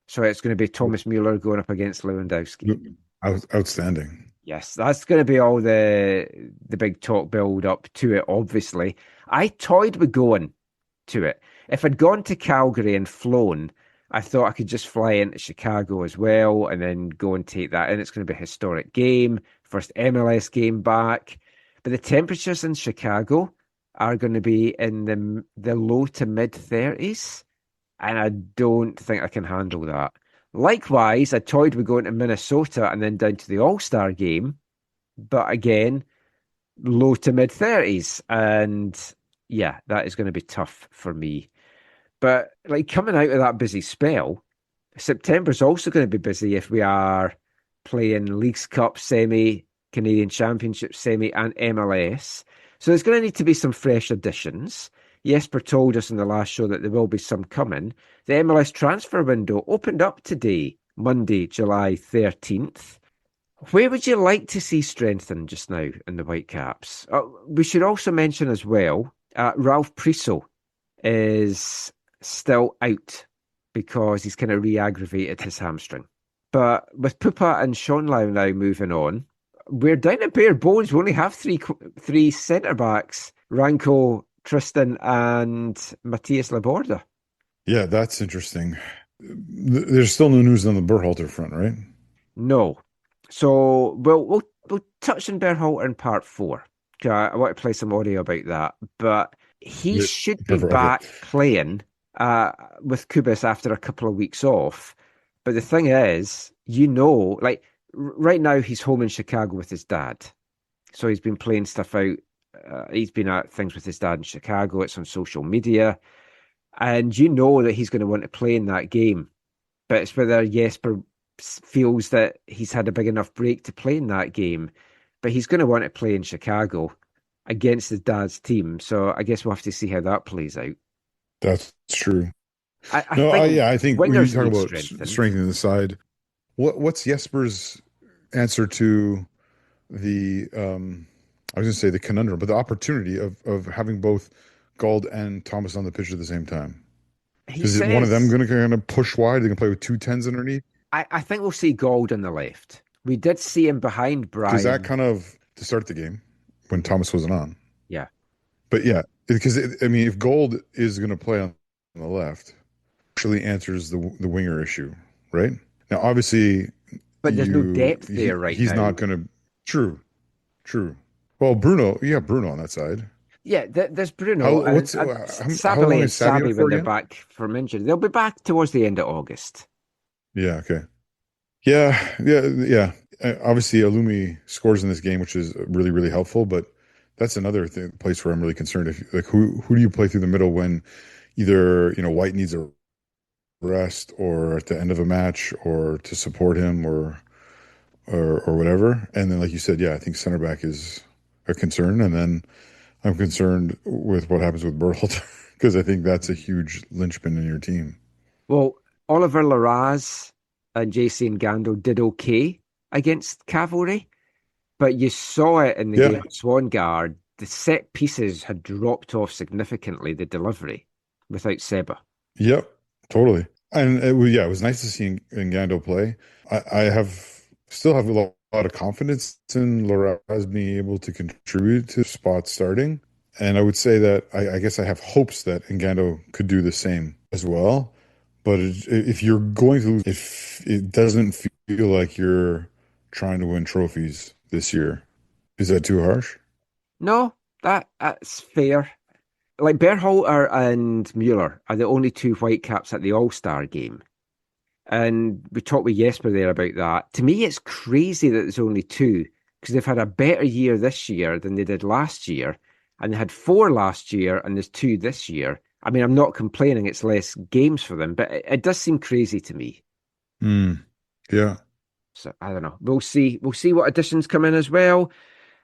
So it's going to be Thomas Mueller going up against Lewandowski. Outstanding. Yes, that's going to be all the big talk build up to it, obviously. I toyed with going to it. If I'd gone to Calgary and flown, I thought I could just fly into Chicago as well and then go and take that in. It's going to be a historic game, first MLS game back. But the temperatures in Chicago are going to be in the low to mid 30s, and I don't think I can handle that. Likewise, I toyed with going to Minnesota and then down to the All-Star game, but again, low to mid 30s, and yeah, that is going to be tough for me. But like coming out of that busy spell, September's also going to be busy if we are playing Leagues Cup semi, Canadian Championship semi, and MLS. So there's going to need to be some fresh additions. Jesper told us in the last show that there will be some coming. The MLS transfer window opened up today, Monday, July 13th. Where would you like to see strengthened just now in the Whitecaps? We should also mention as well, Ralph Priso is still out because he's kind of re-aggravated his hamstring. But with Pupa and Schonlau now moving on, we're down at bare bones. We only have three centre-backs, Ranko, Tristan and Matthias Laborda. Yeah, that's interesting. There's still no news on the Berhalter front, right? No. So we'll touch on Berhalter in part 4. I want to play some audio about that. But he should be back playing with Kubas after a couple of weeks off. But the thing is, like right now he's home in Chicago with his dad. So he's been playing stuff out. He's been at things with his dad in Chicago. It's on social media. And you know that he's going to want to play in that game. But it's whether Jesper feels that he's had a big enough break to play in that game. But he's going to want to play in Chicago against his dad's team. So I guess we'll have to see how that plays out. That's true. I think when you talk about strengthening the side, what's Jesper's answer to the I was going to say the conundrum, but the opportunity of having both Gauld and Thomas on the pitch at the same time? Is one of them going to kind of push wide? They can play with 2 10s underneath? I think we'll see Gauld on the left. We did see him behind Brian. Is that kind of to start the game when Thomas wasn't on? Yeah. But yeah, because if Gauld is going to play on the left, actually answers the winger issue, right? Now, obviously, but there's no depth there right now. He's not going to. True. Well, Bruno on that side. Yeah, there's Bruno. How long is Sabi when they're back from injury. They'll be back towards the end of August. Yeah, okay. Yeah. Obviously, Elloumi scores in this game, which is really, really helpful, but that's another place where I'm really concerned. Who do you play through the middle when either White needs a rest or at the end of a match or to support him or whatever? And then, like you said, I think center back is a concern, and then I'm concerned with what happens with Berhalter because I think that's a huge linchpin in your team. Well, Oliver Larraz and JC Ngando did okay against Cavalry, but you saw it in the game at Swangard. The set pieces had dropped off significantly, the delivery, without Seba. Yep, totally. And it was nice to see Ngando play. I still have a lot of confidence in Larraz being able to contribute to spot starting. And I would say that I guess I have hopes that Ngando could do the same as well. But if you're going to, if it doesn't feel like you're trying to win trophies this year, is that too harsh? No, that's fair. Like Berhalter and Mueller are the only two Whitecaps at the All-Star game. And we talked with Jesper there about that. To me, it's crazy that there's only two, because they've had a better year this year than they did last year. And they had 4 last year, and there's 2 this year. I mean, I'm not complaining it's less games for them, but it does seem crazy to me. Yeah. So, I don't know. We'll see. We'll see what additions come in as well.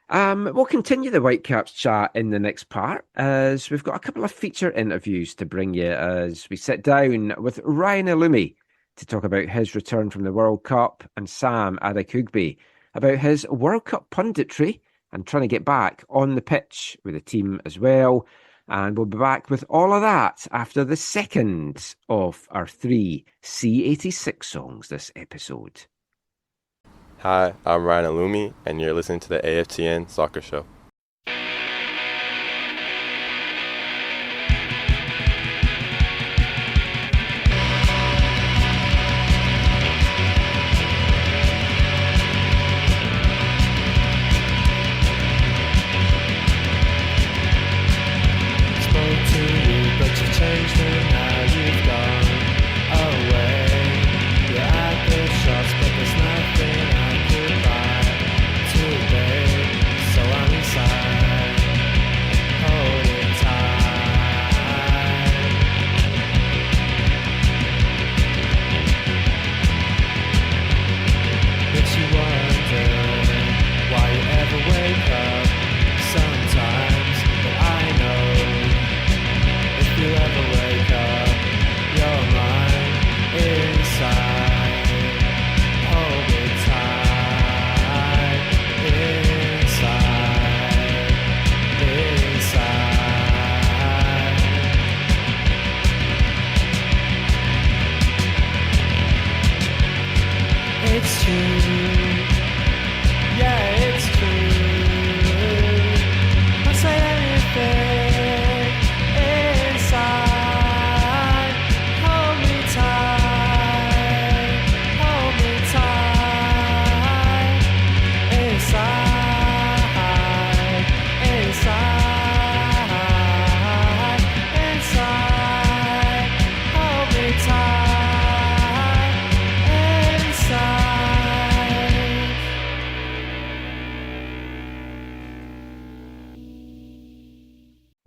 We'll continue the Whitecaps chat in the next part, as we've got a couple of feature interviews to bring you as we sit down with Rayan Elloumi to talk about his return from the World Cup, and Sam Adekugbe about his World Cup punditry and trying to get back on the pitch with the team as well. And we'll be back with all of that after the second of our 3 C86 songs this episode. Hi, I'm Rayan Elloumi, and you're listening to the AFTN Soccer Show.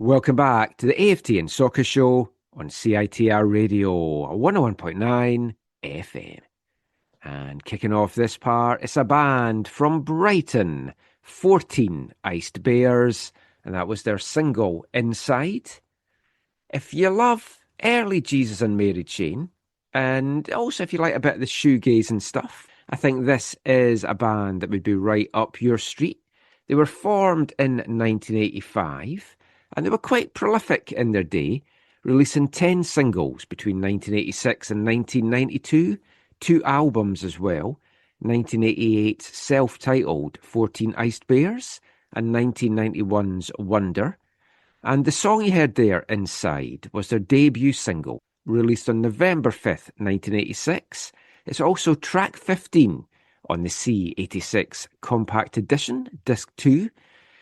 Welcome back to the AFTN Soccer Show on CITR Radio 101.9 FM. And kicking off this part, it's a band from Brighton, 14 Iced Bears, and that was their single, Inside. If you love early Jesus and Mary Chain, and also if you like a bit of the shoegaze and stuff, I think this is a band that would be right up your street. They were formed in 1985, and they were quite prolific in their day, releasing 10 singles between 1986 and 1992, 2 albums as well, 1988's self-titled 14 Iced Bears, and 1991's Wonder. And the song you heard there, Inside, was their debut single, released on November 5th, 1986. It's also track 15 on the C86 Compact Edition, Disc 2.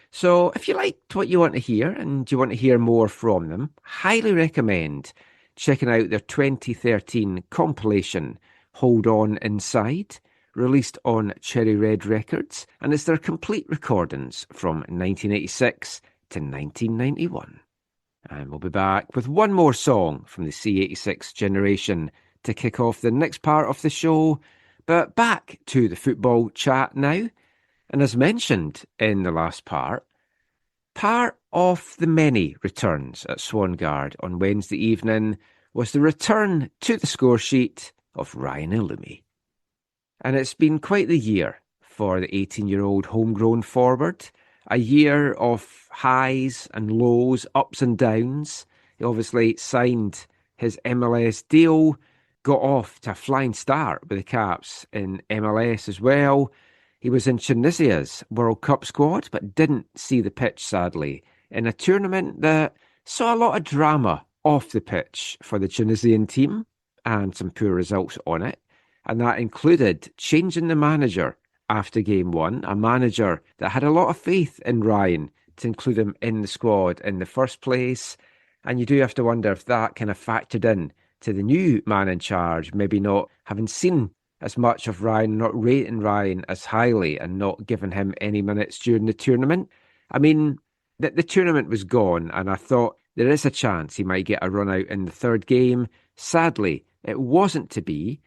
So if you liked what you want to hear and you want to hear more from them, highly recommend checking out their 2013 compilation, Hold On Inside, released on Cherry Red Records, and it's their complete recordings from 1986 to 1991. And we'll be back with one more song from the C86 generation to kick off the next part of the show. But back to the football chat now. And as mentioned in the last part of the many returns at Swangard on Wednesday evening was the return to the score sheet of Rayan Elloumi. And it's been quite the year for the 18-year-old homegrown forward. A year of highs and lows, ups and downs. He obviously signed his MLS deal, got off to a flying start with the Caps in MLS as well. He was in Tunisia's World Cup squad, but didn't see the pitch, sadly, in a tournament that saw a lot of drama off the pitch for the Tunisian team and some poor results on it. And that included changing the manager after game one, a manager that had a lot of faith in Rayan to include him in the squad in the first place. And you do have to wonder if that kind of factored in to the new man in charge, maybe not having seen as much of Rayan, not rating Rayan as highly and not giving him any minutes during the tournament. I mean, the tournament was gone, and I thought there is a chance he might get a run out in the third game. Sadly, it wasn't to be.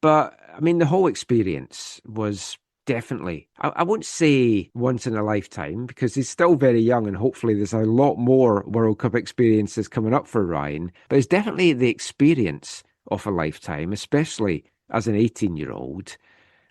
But, I mean, the whole experience was definitely, I won't say once in a lifetime, because he's still very young and hopefully there's a lot more World Cup experiences coming up for Rayan. But it's definitely the experience of a lifetime, especially as an 18-year-old.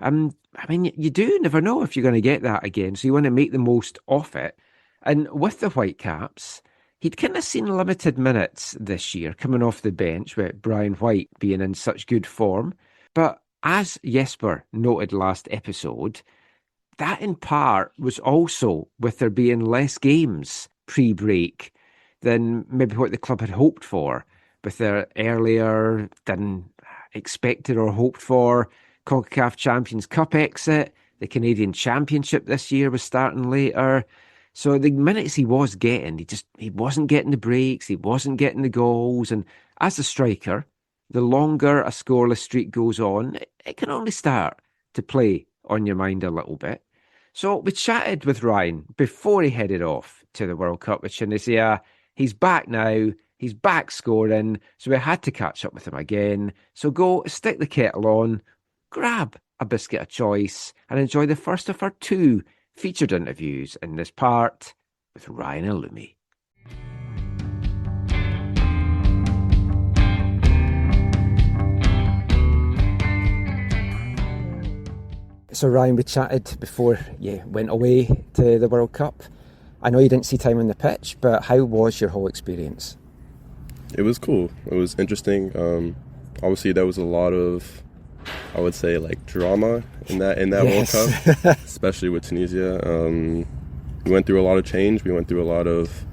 I mean, you do never know if you're going to get that again, so you want to make the most of it. And with the Whitecaps, he'd kind of seen limited minutes this year, coming off the bench with Brian White being in such good form. But as Jesper noted last episode, that in part was also with there being less games pre-break than maybe what the club had hoped for, with their earlier than expected or hoped for CONCACAF Champions Cup exit. The Canadian Championship this year was starting later. So the minutes he was getting, he wasn't getting the breaks, he wasn't getting the goals. And as a striker, the longer a scoreless streak goes on, it can only start to play on your mind a little bit. So we chatted with Rayan before he headed off to the World Cup with Tunisia. He's back now. He's back scoring. So we had to catch up with him again. So go stick the kettle on, grab a biscuit of choice, and enjoy the first of our two featured interviews in this part with Rayan Elloumi. So Rayan, we chatted before you went away to the World Cup. I know you didn't see time on the pitch, but how was your whole experience? It was cool. It was interesting. Obviously, there was a lot of, I would say, like drama in that yes. World Cup, especially with Tunisia. We went through a lot of change. We went through a lot of,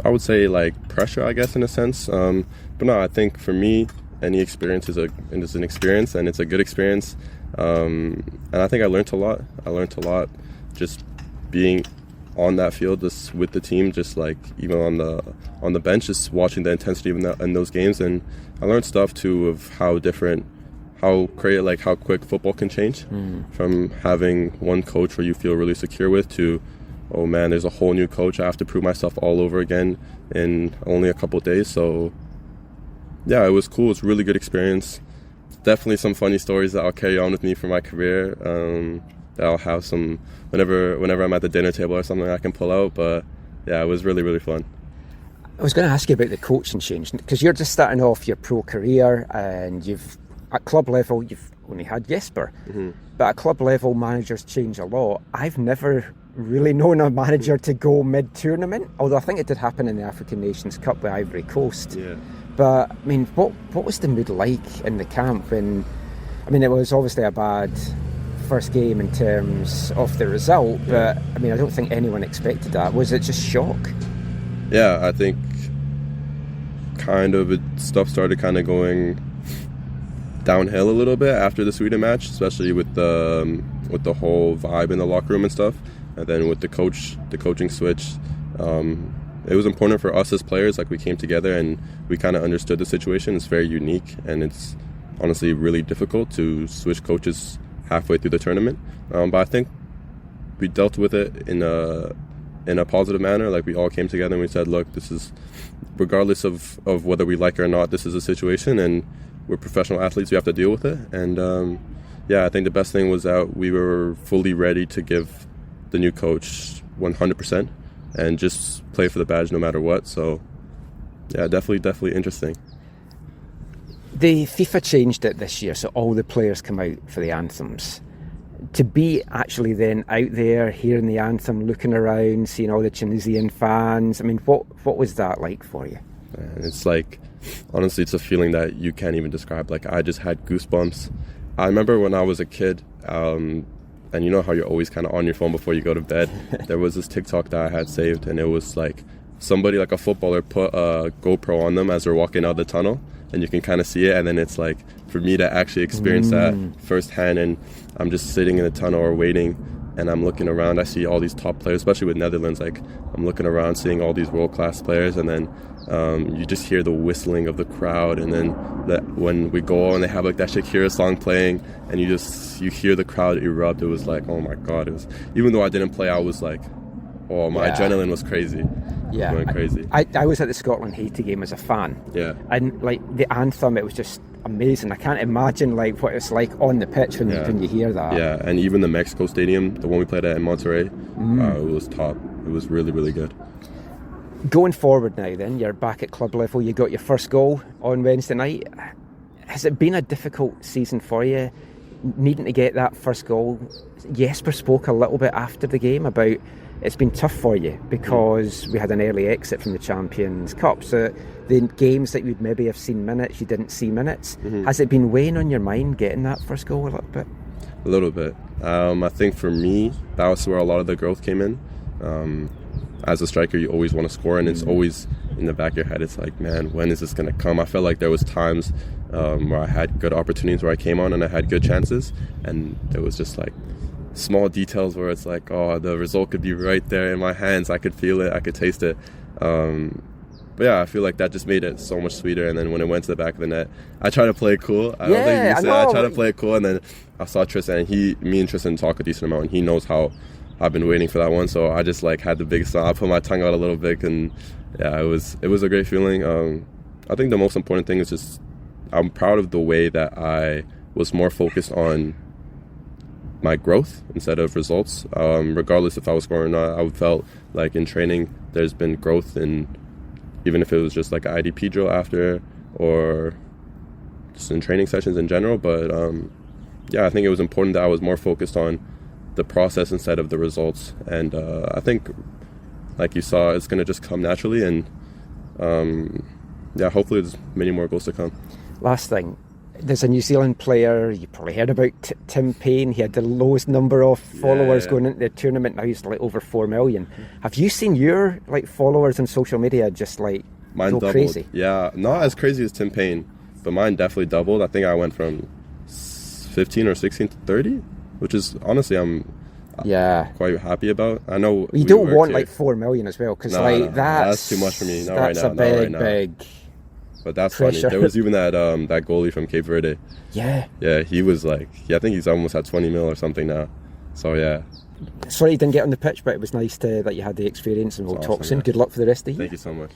I would say, like pressure, I guess, in a sense. But no, I think for me, any experience is an experience, and it's a good experience. And I think I learned a lot. I learned a lot just being on that field, just with the team, just like even on the bench, just watching the intensity in those games. And I learned stuff too of how quick football can change from having one coach where you feel really secure with to, oh man, there's a whole new coach. I have to prove myself all over again in only a couple of days. So yeah, it was cool. It's a really good experience. Definitely some funny stories that I'll carry on with me for my career. That I'll have some whenever I'm at the dinner table or something I can pull out. But yeah, it was really, really fun. I was going to ask you about the coaching change, because you're just starting off your pro career, and at club level you've only had Jesper, but at club level managers change a lot. I've never really known a manager to go mid-tournament, although I think it did happen in the African Nations Cup with Ivory Coast. Yeah. But I mean, what was the mood like in the camp when, I mean, it was obviously a bad first game in terms of the result, but I mean, I don't think anyone expected that. Was it just shock? Yeah, I think stuff started kind of going downhill a little bit after the Sweden match, especially with the whole vibe in the locker room and stuff, and then with the coaching switch. It was important for us as players, like we came together and we kind of understood the situation. It's very unique, and it's honestly really difficult to switch coaches halfway through the tournament. But I think we dealt with it in a positive manner. Like we all came together and we said, look, this is, regardless of whether we like it or not, this is a situation, and we're professional athletes, we have to deal with it. And I think the best thing was that we were fully ready to give the new coach 100%. and just play for the badge no matter what. So yeah, definitely interesting. The FIFA changed it this year, so all the players come out for the anthems. To be actually then out there hearing the anthem, looking around, seeing all the Tunisian fans, I mean, what was that like for you? And it's like, honestly, it's a feeling that you can't even describe. Like, I just had goosebumps. I remember when I was a kid, and you know how you're always kind of on your phone before you go to bed. There was this TikTok that I had saved, and it was like somebody, like a footballer, put a GoPro on them as they're walking out the tunnel, and you can kind of see it. And then it's like, for me to actually experience that firsthand, and I'm just sitting in the tunnel or waiting, and I'm looking around, I see all these top players, especially with Netherlands. Like, I'm looking around, seeing all these world-class players, and then you just hear the whistling of the crowd, and then when we go on, they have like that Shakira song playing, and you hear the crowd erupt. It was like, oh my God. It was, even though I didn't play, I was like, oh, my adrenaline was crazy. Yeah, going crazy. I was at the Scotland-Haiti game as a fan. Yeah. And like the anthem, it was just amazing. I can't imagine like what it's like on the pitch when you hear that. Yeah, and even the Mexico Stadium, the one we played at in Monterrey, it was top. It was really, really good. Going forward now then, you're back at club level, you got your first goal on Wednesday night. Has it been a difficult season for you, needing to get that first goal? Jesper spoke a little bit after the game about it's been tough for you because we had an early exit from the Champions Cup. So the games that you'd maybe have seen minutes, you didn't see minutes. Has it been weighing on your mind getting that first goal a little bit? A little bit. I think for me, that was where a lot of the growth came in. As a striker, you always want to score, and it's always in the back of your head. It's like, man, when is this going to come? I felt like there was times where I had good opportunities where I came on and I had good chances, and it was just like small details where it's like, oh, the result could be right there in my hands. I could feel it. I could taste it. But yeah, I feel like that just made it so much sweeter. And then when it went to the back of the net, I tried to play it cool. I don't think you said I tried to play it cool, and then I saw Tristan, and me and Tristan talk a decent amount, and he knows how I've been waiting for that one. So I just like had the biggest smile. I put my tongue out a little bit, and yeah, it was a great feeling. I think the most important thing is just I'm proud of the way that I was more focused on my growth instead of results. Regardless if I was scoring or not, I felt like in training there's been growth, in even if it was just like an IDP drill after or just in training sessions in general. But yeah, I think it was important that I was more focused on the process instead of the results. And I think, like you saw, it's going to just come naturally. And yeah, hopefully there's many more goals to come. Last thing, there's a New Zealand player, you probably heard about Tim Payne. He had the lowest number of followers going into the tournament. Now he's like over 4 million. Have you seen your like followers on social media just like mine go doubled. Crazy? Yeah, not as crazy as Tim Payne, but mine definitely doubled. I think I went from 15 or 16 to 30, which is honestly I'm quite happy about. I know you don't want like 4 million as well, because that's too much for me. Not right now. That's a big. But that's pressure. Funny. There was even that goalie from Cape Verde. Yeah, he was like, I think he's almost at 20 mil or something now. So yeah. Sorry you didn't get on the pitch, but it was nice that you had the experience, and we'll talk soon. Good luck for the rest of the year. Thank you so much.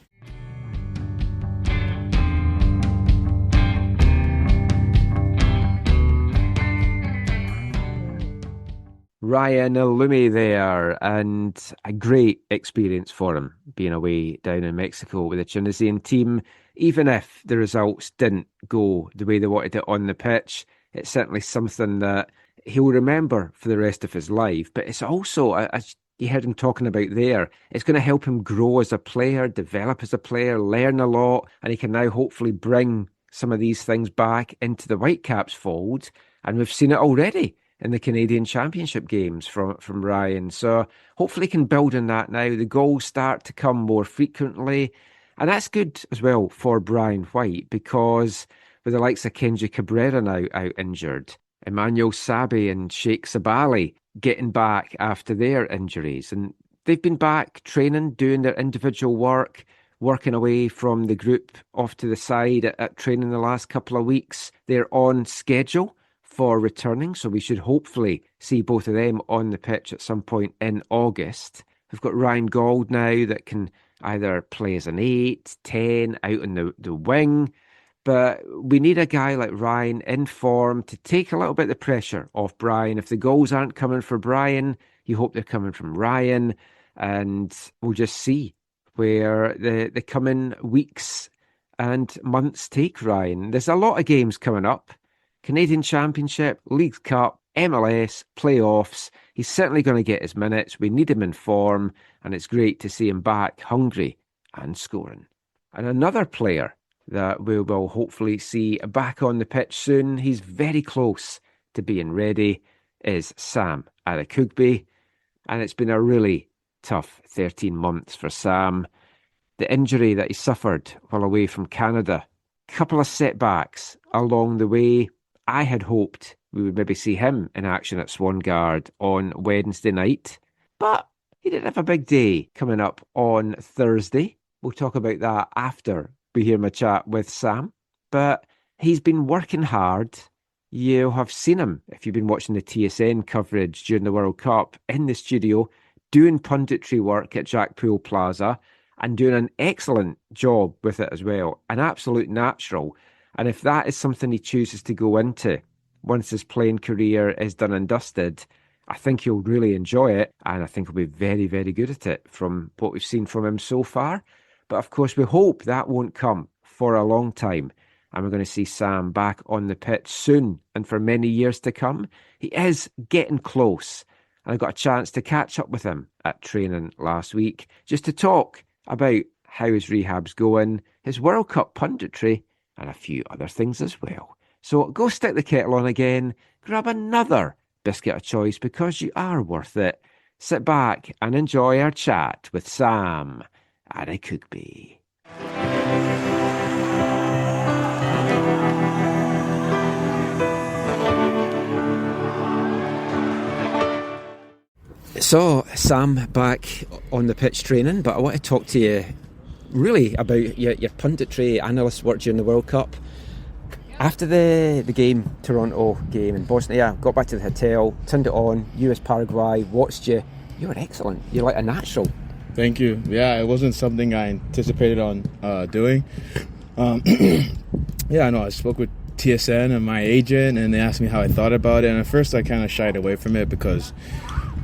Rayan Elloumi there, and a great experience for him being away down in Mexico with the Tunisian team. Even if the results didn't go the way they wanted it on the pitch, it's certainly something that he'll remember for the rest of his life. But it's also, as you heard him talking about there, it's going to help him grow as a player, develop as a player, learn a lot, and he can now hopefully bring some of these things back into the Whitecaps fold. And we've seen it already in the Canadian Championship games from Ryan. So hopefully he can build on that now. The goals start to come more frequently. And that's good as well for Brian White, because with the likes of Kenji Cabrera now out injured, Emmanuel Sabe and Sheikh Sabali getting back after their injuries. And they've been back training, doing their individual work, working away from the group off to the side at training the last couple of weeks. They're on schedule for returning, so we should hopefully see both of them on the pitch at some point in August. We've got Ryan Gauld now that can either play as an 8, 10, out on the wing, but we need a guy like Ryan in form to take a little bit of the pressure off Brian. If the goals aren't coming for Brian, you hope they're coming from Ryan, and we'll just see where the coming weeks and months take Ryan. There's a lot of games coming up. Canadian Championship, League Cup, MLS, playoffs. He's certainly going to get his minutes. We need him in form, and it's great to see him back hungry and scoring. And another player that we will hopefully see back on the pitch soon, he's very close to being ready, is Sam Adekugbe. And it's been a really tough 13 months for Sam. The injury that he suffered while away from Canada, a couple of setbacks along the way. I had hoped we would maybe see him in action at Swangard on Wednesday night, but he did have a big day coming up on Thursday. We'll talk about that after we hear my chat with Sam. But he's been working hard. You'll have seen him, if you've been watching the TSN coverage during the World Cup, in the studio, doing punditry work at Jackpool Plaza and doing an excellent job with it as well. An absolute natural. And if that is something he chooses to go into once his playing career is done and dusted, I think he'll really enjoy it. And I think he'll be very, very good at it from what we've seen from him so far. But of course, we hope that won't come for a long time. And we're going to see Sam back on the pitch soon and for many years to come. He is getting close. And I got a chance to catch up with him at training last week just to talk about how his rehab's going, his World Cup punditry, and a few other things as well. So go stick the kettle on again, grab another biscuit of choice because you are worth it. Sit back and enjoy our chat with Sam Adekugbe. So, Sam, back on the pitch training, but I want to talk to you really about your punditry analyst work during the World Cup. After the game, Toronto game in Bosnia, got back to the hotel, turned it on, US-Paraguay, watched you. You were excellent. You're like a natural. Thank you. Yeah, it wasn't something I anticipated on doing. Yeah, I know. I spoke with TSN and my agent, and they asked me how I thought about it. And at first, I kind of shied away from it because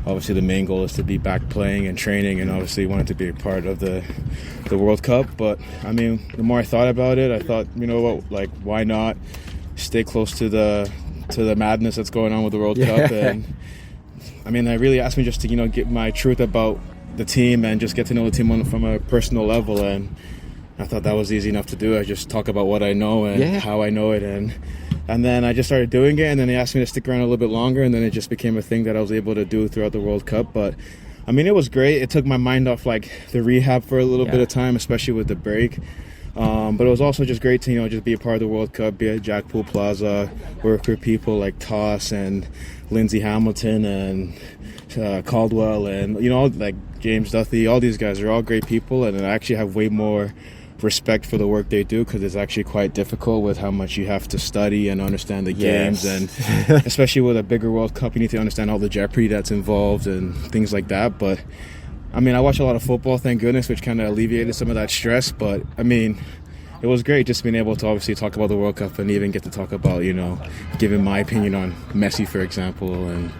obviously the main goal is to be back playing and training, and obviously wanted to be a part of the World Cup. But I mean, the more I thought about it, I thought, you know what, like, why not stay close to the madness that's going on with the World Cup? And I mean, they really asked me just to, you know, get my truth about the team and just get to know the team from a personal level, and I thought that was easy enough to do. I just talk about what I know and how I know it, and then I just started doing it, and then they asked me to stick around a little bit longer, and then it just became a thing that I was able to do throughout the World Cup. But I mean, it was great. It took my mind off like the rehab for a little bit of time, especially with the break. But it was also just great to, you know, just be a part of the World Cup, be at Jackpool Plaza, work with people like Toss and Lindsay Hamilton and Caldwell, and, you know, like James Duthie. All these guys are all great people, and I actually have way more respect for the work they do, because it's actually quite difficult with how much you have to study and understand the games, and especially with a bigger World Cup, you need to understand all the jeopardy that's involved and things like that. But I mean, I watch a lot of football, thank goodness, which kind of alleviated some of that stress. But I mean, it was great just being able to obviously talk about the World Cup and even get to talk about, you know, giving my opinion on Messi, for example. And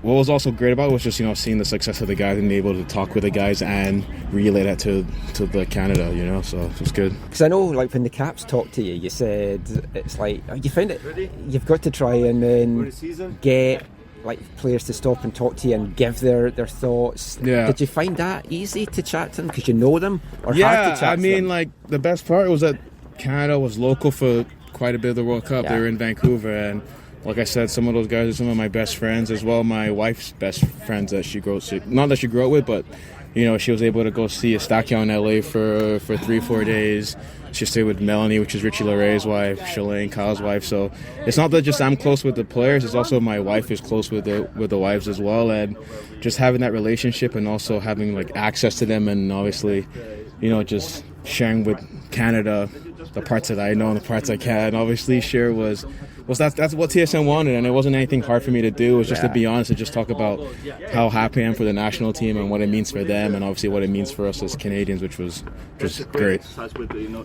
what was also great about it was just, you know, seeing the success of the guys and being able to talk with the guys and relay that to the Canada, you know, so it was good. Because I know, like, when the Caps talked to you, you said it's like, you find it, you've got to try and then get like players to stop and talk to you and give their thoughts. Yeah. Did you find that easy to chat to them because you know them, or hard to chat I to mean, them? like, the best part was that Canada was local for quite a bit of the World Cup. They were in Vancouver, and like I said, some of those guys are some of my best friends as well. My wife's best friends that she grew up, not that she grew up with, but, you know, she was able to go see Estacio in LA for 3-4 days. She stayed with Melanie, which is Richie Laray's wife, Shalane, Kyle's wife. So it's not that just I'm close with the players, it's also my wife is close with the wives as well. And just having that relationship and also having like access to them, and obviously, you know, just sharing with Canada the parts that I know and the parts I can obviously share was that's what TSN wanted, and it wasn't anything hard for me to do. It was just to be honest and just talk about how happy I am for the national team and what it means for them, and obviously what it means for us as Canadians, which was just great.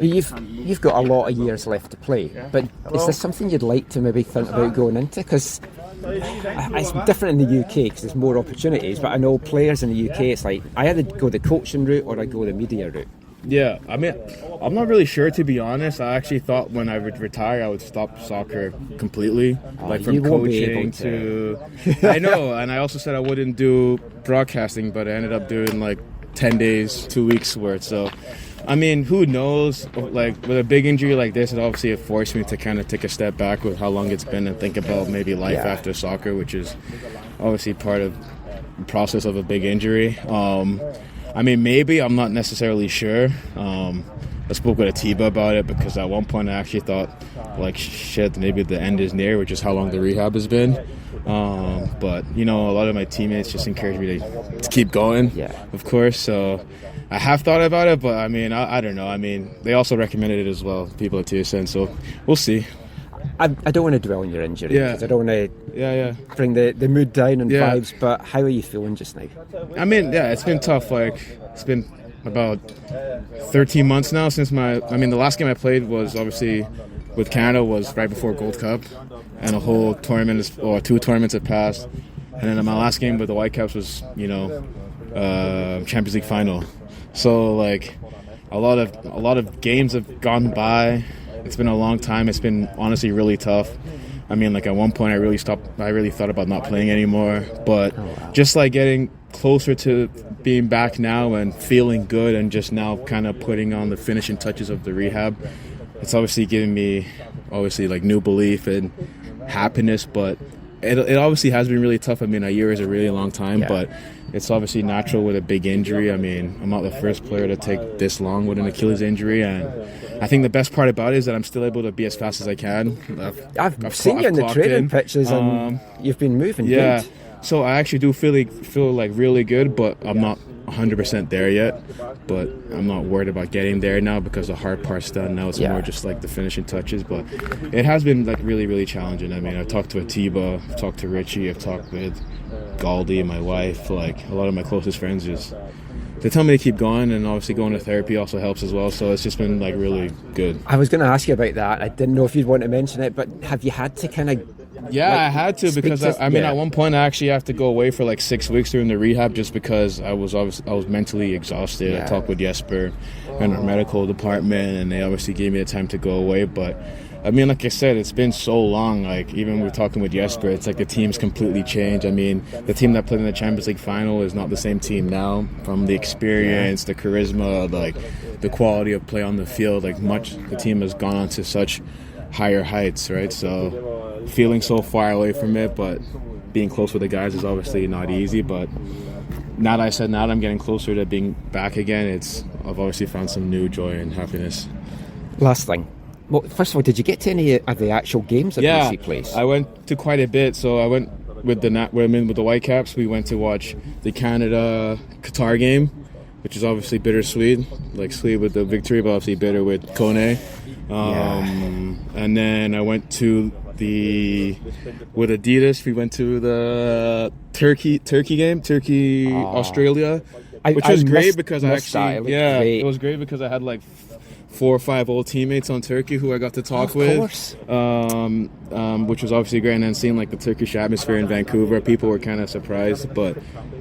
You've got a lot of years left to play, but is this something you'd like to maybe think about going into? Because it's different in the UK because there's more opportunities, but I know players in the UK, it's like I either go the coaching route or I go the media route. Yeah, I mean, I'm not really sure, to be honest. I actually thought when I would retire, I would stop soccer completely, like from you won't be coaching able to. I know, and I also said I wouldn't do broadcasting, but I ended up doing like 10 days, 2 weeks worth. So, I mean, who knows? Like with a big injury like this, it forced me to kind of take a step back with how long it's been and think about maybe life after soccer, which is obviously part of the process of a big injury. I mean, maybe, I'm not necessarily sure. I spoke with Atiba about it because at one point I actually thought, like, shit, maybe the end is near, which is how long the rehab has been. But, you know, a lot of my teammates just encouraged me to keep going, of course. So I have thought about it, but, I mean, I don't know. I mean, they also recommended it as well, people at TSN, so we'll see. I don't want to dwell on your injury because I don't want to bring the mood down and vibes, but how are you feeling just now? I mean, it's been tough. Like, it's been about 13 months now since the last game I played was obviously with Canada was right before Gold Cup, and a whole tournament or 2 tournaments had passed, and then my last game with the Whitecaps was, Champions League final. So, like, a lot of games have gone by. It's been a long time. It's been honestly really tough. I mean, like, at one point I really thought about not playing anymore. But just like getting closer to being back now and feeling good and just now kind of putting on the finishing touches of the rehab, it's obviously giving me like new belief and happiness. But it obviously has been really tough. I mean, a year is a really long time, but it's obviously natural with a big injury. I mean, I'm not the first player to take this long with an Achilles injury, and I think the best part about it is that I'm still able to be as fast as I can. I've seen you in the training pitches, and you've been moving good. So I actually do feel like really good, but I'm not 100% there yet. But I'm not worried about getting there now because the hard part's done. Now it's more just like the finishing touches. But it has been like really, really challenging. I mean, I've talked to Atiba, I've talked to Richie, I've talked with Galdi, my wife, like a lot of my closest friends they tell me to keep going, and obviously going to therapy also helps as well. So it's just been like really good. I was going to ask you about that. I didn't know if you'd want to mention it, but have you had to kind of... I had to because I mean, at one point I actually have to go away for like 6 weeks during the rehab just because I was mentally exhausted. I talked with Jesper and our medical department, and they obviously gave me the time to go away. But I mean, like I said, it's been so long. Like, even we're talking with Jesper, it's like the team's completely changed. I mean, the team that played in the Champions League final is not the same team now. From the experience, the charisma, like the quality of play on the field, the team has gone on to such higher heights, right? So feeling so far away from it, but being close with the guys is obviously not easy. But now that I'm getting closer to being back again, I've obviously found some new joy and happiness. Last thing. Well, first of all, did you get to any of the actual games at BC Place? I went to quite a bit. So I went with the Whitecaps. We went to watch the Canada-Qatar game, which is obviously bittersweet. Like, sweet with the victory, but obviously bitter with Kone. And then I went to with Adidas, we went to the Turkey game, Australia, which was great because it was great because I had like 4 or 5 old teammates on Turkey who I got to talk with, which was obviously great. And then seeing like the Turkish atmosphere in Vancouver, people were kind of surprised. But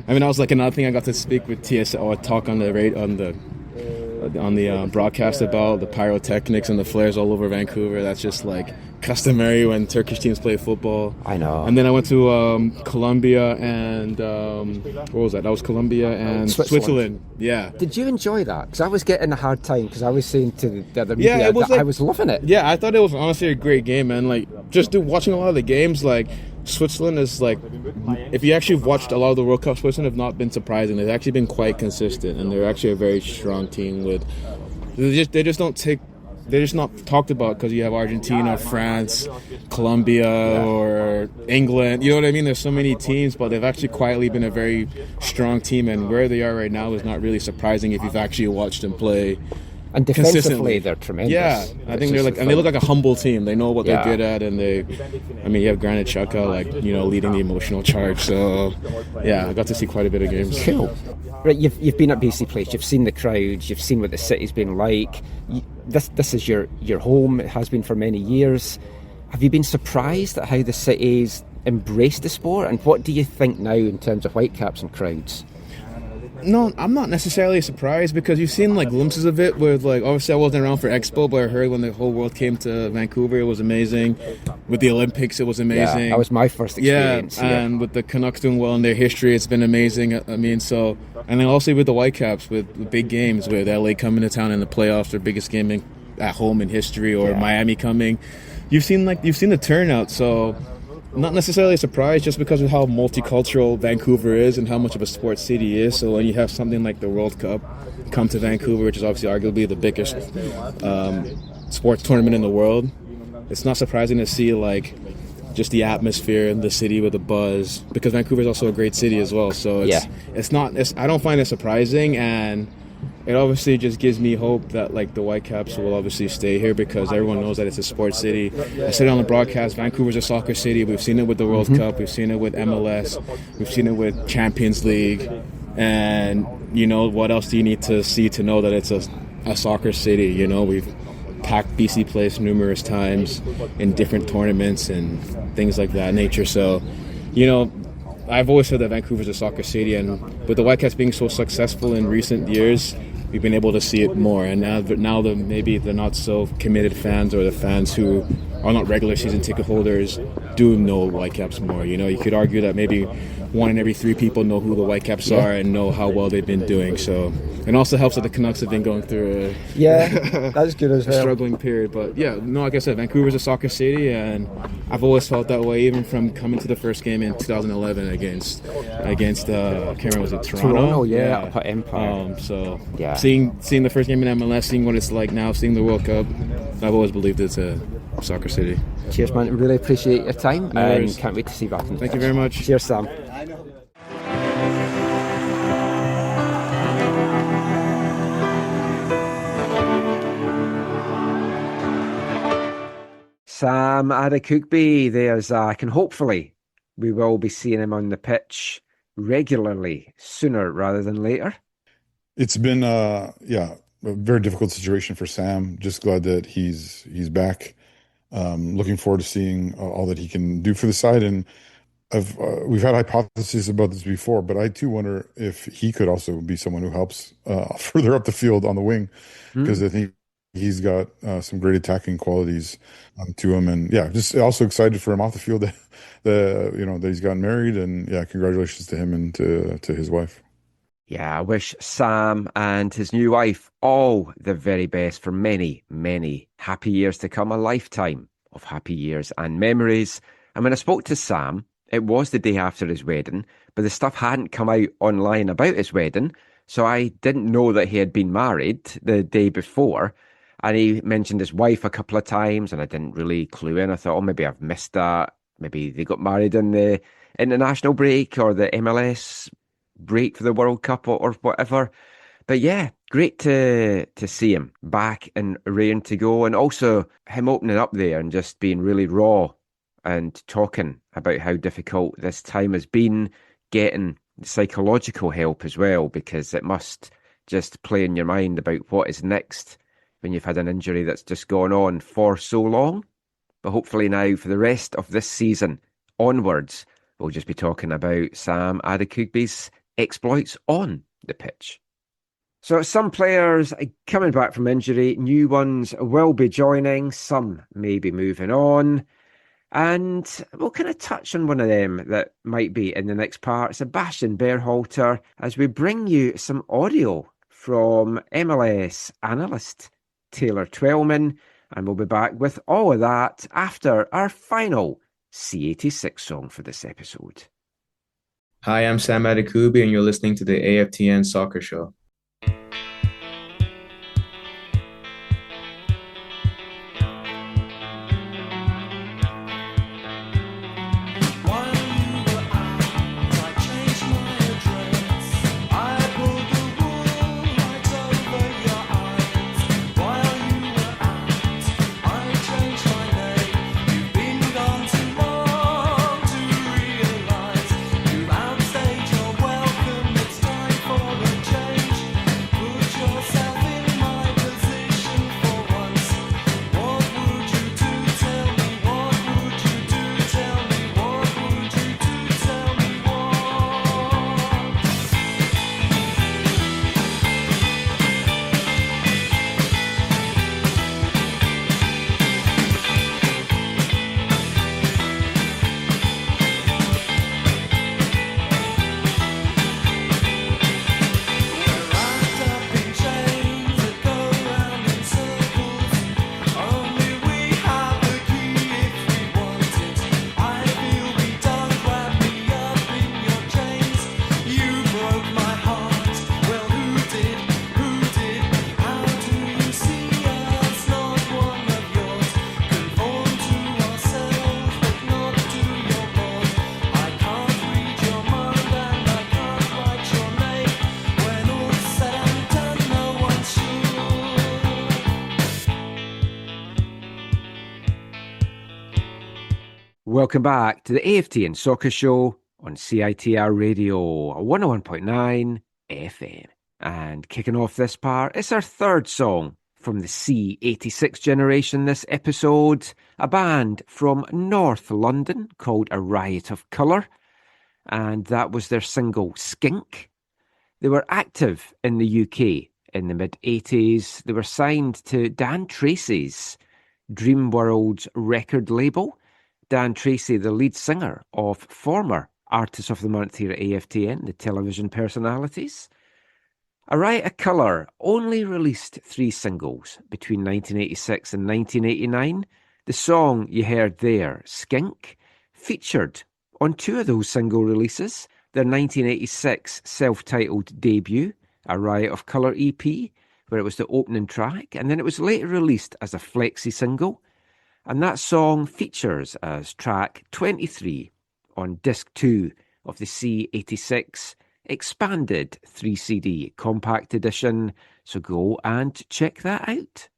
I mean, that was like another thing I got to speak with TSN or talk on the broadcast about the pyrotechnics and the flares all over Vancouver. That's just like customary when Turkish teams play football. I know. And then I went to Colombia and what was that? That was Colombia and Switzerland. Yeah. Did you enjoy that? Because I was getting a hard time because I was saying to the other media that I was loving it. Yeah, I thought it was honestly a great game, man. Like, just watching a lot of the games, like, Switzerland is like, if you actually watched a lot of the World Cup, Switzerland have not been surprising. They've actually been quite consistent, and they're actually a very strong team. They're just not talked about because you have Argentina, France, Colombia, or England. You know what I mean? There's so many teams, but they've actually quietly been a very strong team, and where they are right now is not really surprising if you've actually watched them play. And defensively, they're tremendous. Yeah, I think they're and they look like a humble team. They know what they're good at, and you have Granit Xhaka, leading the emotional charge. So, yeah, I got to see quite a bit of games. Cool. Right, you've been at BC Place. You've seen the crowds. You've seen what the city's been like. This is your home. It has been for many years. Have you been surprised at how the city's embraced the sport? And what do you think now in terms of Whitecaps and crowds? No, I'm not necessarily surprised because you've seen like glimpses of it with like, obviously I wasn't around for Expo, but I heard when the whole world came to Vancouver, it was amazing. With the Olympics, it was amazing. Yeah, that was my first experience. Yeah, and with the Canucks doing well in their history, it's been amazing. I mean, so, and then also with the Whitecaps, with big games, with LA coming to town in the playoffs, their biggest game at home in history, or Miami coming. You've seen the turnout, so not necessarily surprised just because of how multicultural Vancouver is and how much of a sports city is. So when you have something like the World Cup come to Vancouver, which is obviously arguably the biggest sports tournament in the world, it's not surprising to see like just the atmosphere in the city with the buzz, because Vancouver is also a great city as well. So I don't find it surprising, and it obviously just gives me hope that like the Whitecaps will obviously stay here because everyone knows that it's a sports city. I said it on the broadcast, Vancouver's a soccer city. We've seen it with the World Cup, we've seen it with MLS, we've seen it with Champions League, and you know, what else do you need to see to know that it's a soccer city? You know, we've packed BC Place numerous times in different tournaments and things like that nature. So, you know, I've always said that Vancouver's a soccer city, and with the Whitecaps being so successful in recent years, we've been able to see it more. And now maybe the not so committed fans, or the fans who are not regular season ticket holders, do know Whitecaps more. You know, you could argue that maybe 1 in every 3 people know who the Whitecaps are and know how well they've been doing. So it also helps that the Canucks have been going through that's good as a well. struggling period. But yeah, no, like I said, Vancouver's a soccer city, and I've always felt that way, even from coming to the first game in 2011 against I can't remember, was it Toronto? Up at Empire. Seeing the first game in MLS, seeing what it's like now, seeing the World Cup, I've always believed it's a soccer city. Cheers, man. Really appreciate your time, and can't wait to see you back in the Thank pitch. you very much. Cheers, Sam. Sam Adekugbe, there's and hopefully we will be seeing him on the pitch regularly sooner rather than later. It's been a very difficult situation for Sam. Just glad that he's back. Looking forward to seeing all that he can do for the side. And we've had hypotheses about this before, but I too wonder if he could also be someone who helps further up the field on the wing, because I think he's got some great attacking qualities to him. And just also excited for him off the field that he's gotten married, and congratulations to him and to his wife. Yeah, I wish Sam and his new wife all the very best for many, many happy years to come, a lifetime of happy years and memories. And when I spoke to Sam, it was the day after his wedding, but the stuff hadn't come out online about his wedding, so I didn't know that he had been married the day before. And he mentioned his wife a couple of times, and I didn't really clue in. I thought, maybe I've missed that. Maybe they got married in the international break or the MLS break for the World Cup or whatever. But yeah, great to see him back and raring to go, and also him opening up there and just being really raw and talking about how difficult this time has been, getting psychological help as well, because it must just play in your mind about what is next when you've had an injury that's just gone on for so long. But hopefully now, for the rest of this season onwards, we'll just be talking about Sam Adekugbe's exploits on the pitch. So some players coming back from injury, new ones will be joining, some may be moving on, and we'll kind of touch on one of them that might be in the next part, Sebastian Berhalter, as we bring you some audio from MLS analyst Taylor Twellman, and we'll be back with all of that after our final C86 song for this episode. Hi, I'm Sam Adekugbe, and you're listening to the AFTN Soccer Show. Change Welcome back to the AFTN Soccer Show on CITR Radio 101.9 FM. And kicking off this part, it's our third song from the C86 generation this episode, a band from North London called A Riot of Colour, and that was their single Skink. They were active in the UK in the mid-80s. They were signed to Dan Tracy's Dreamworld's record label. Dan Tracy, the lead singer of former Artist of the Month here at AFTN, the television personalities. A Riot of Colour only released 3 singles between 1986 and 1989. The song you heard there, Skink, featured on 2 of those single releases, their 1986 self-titled debut, A Riot of Colour EP, where it was the opening track, and then it was later released as a flexi single. And that song features as track 23 on disc 2 of the C86 expanded 3CD compact edition. So go and check that out.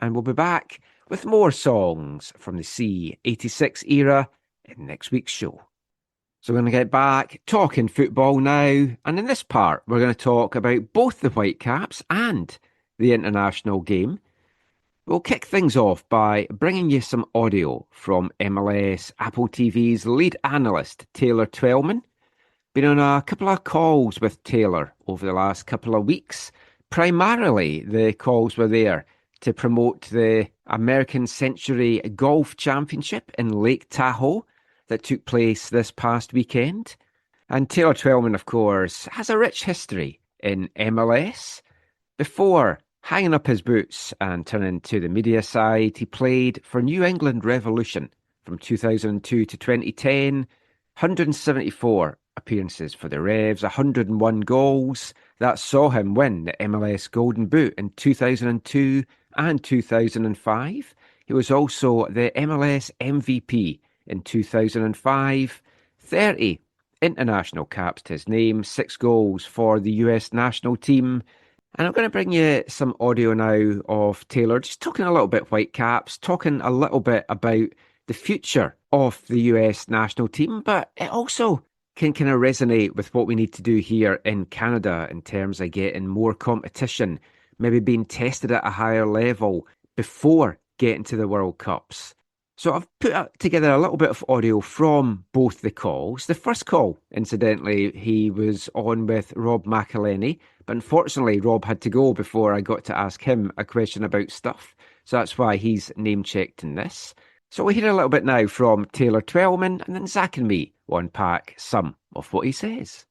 And we'll be back with more songs from the C86 era in next week's show. So we're going to get back talking football now. And in this part, we're going to talk about both the Whitecaps and the international game. We'll kick things off by bringing you some audio from MLS Apple TV's lead analyst, Taylor Twellman. Been on a couple of calls with Taylor over the last couple of weeks. Primarily, the calls were there to promote the American Century Golf Championship in Lake Tahoe that took place this past weekend. And Taylor Twellman, of course, has a rich history in MLS. Before hanging up his boots and turning to the media side, he played for New England Revolution from 2002 to 2010, 174 appearances for the Revs, 101 goals. That saw him win the MLS Golden Boot in 2002 and 2005. He was also the MLS MVP in 2005, 30 international caps to his name, 6 goals for the US national team. And I'm going to bring you some audio now of Taylor, just talking a little bit Whitecaps, talking a little bit about the future of the US national team, but it also can kind of resonate with what we need to do here in Canada in terms of getting more competition, maybe being tested at a higher level before getting to the World Cups. So I've put together a little bit of audio from both the calls. The first call, incidentally, he was on with Rob McElhenney, but unfortunately Rob had to go before I got to ask him a question about stuff. So that's why he's name-checked in this. So we'll hear a little bit now from Taylor Twellman, and then Zach and me will unpack some of what he says.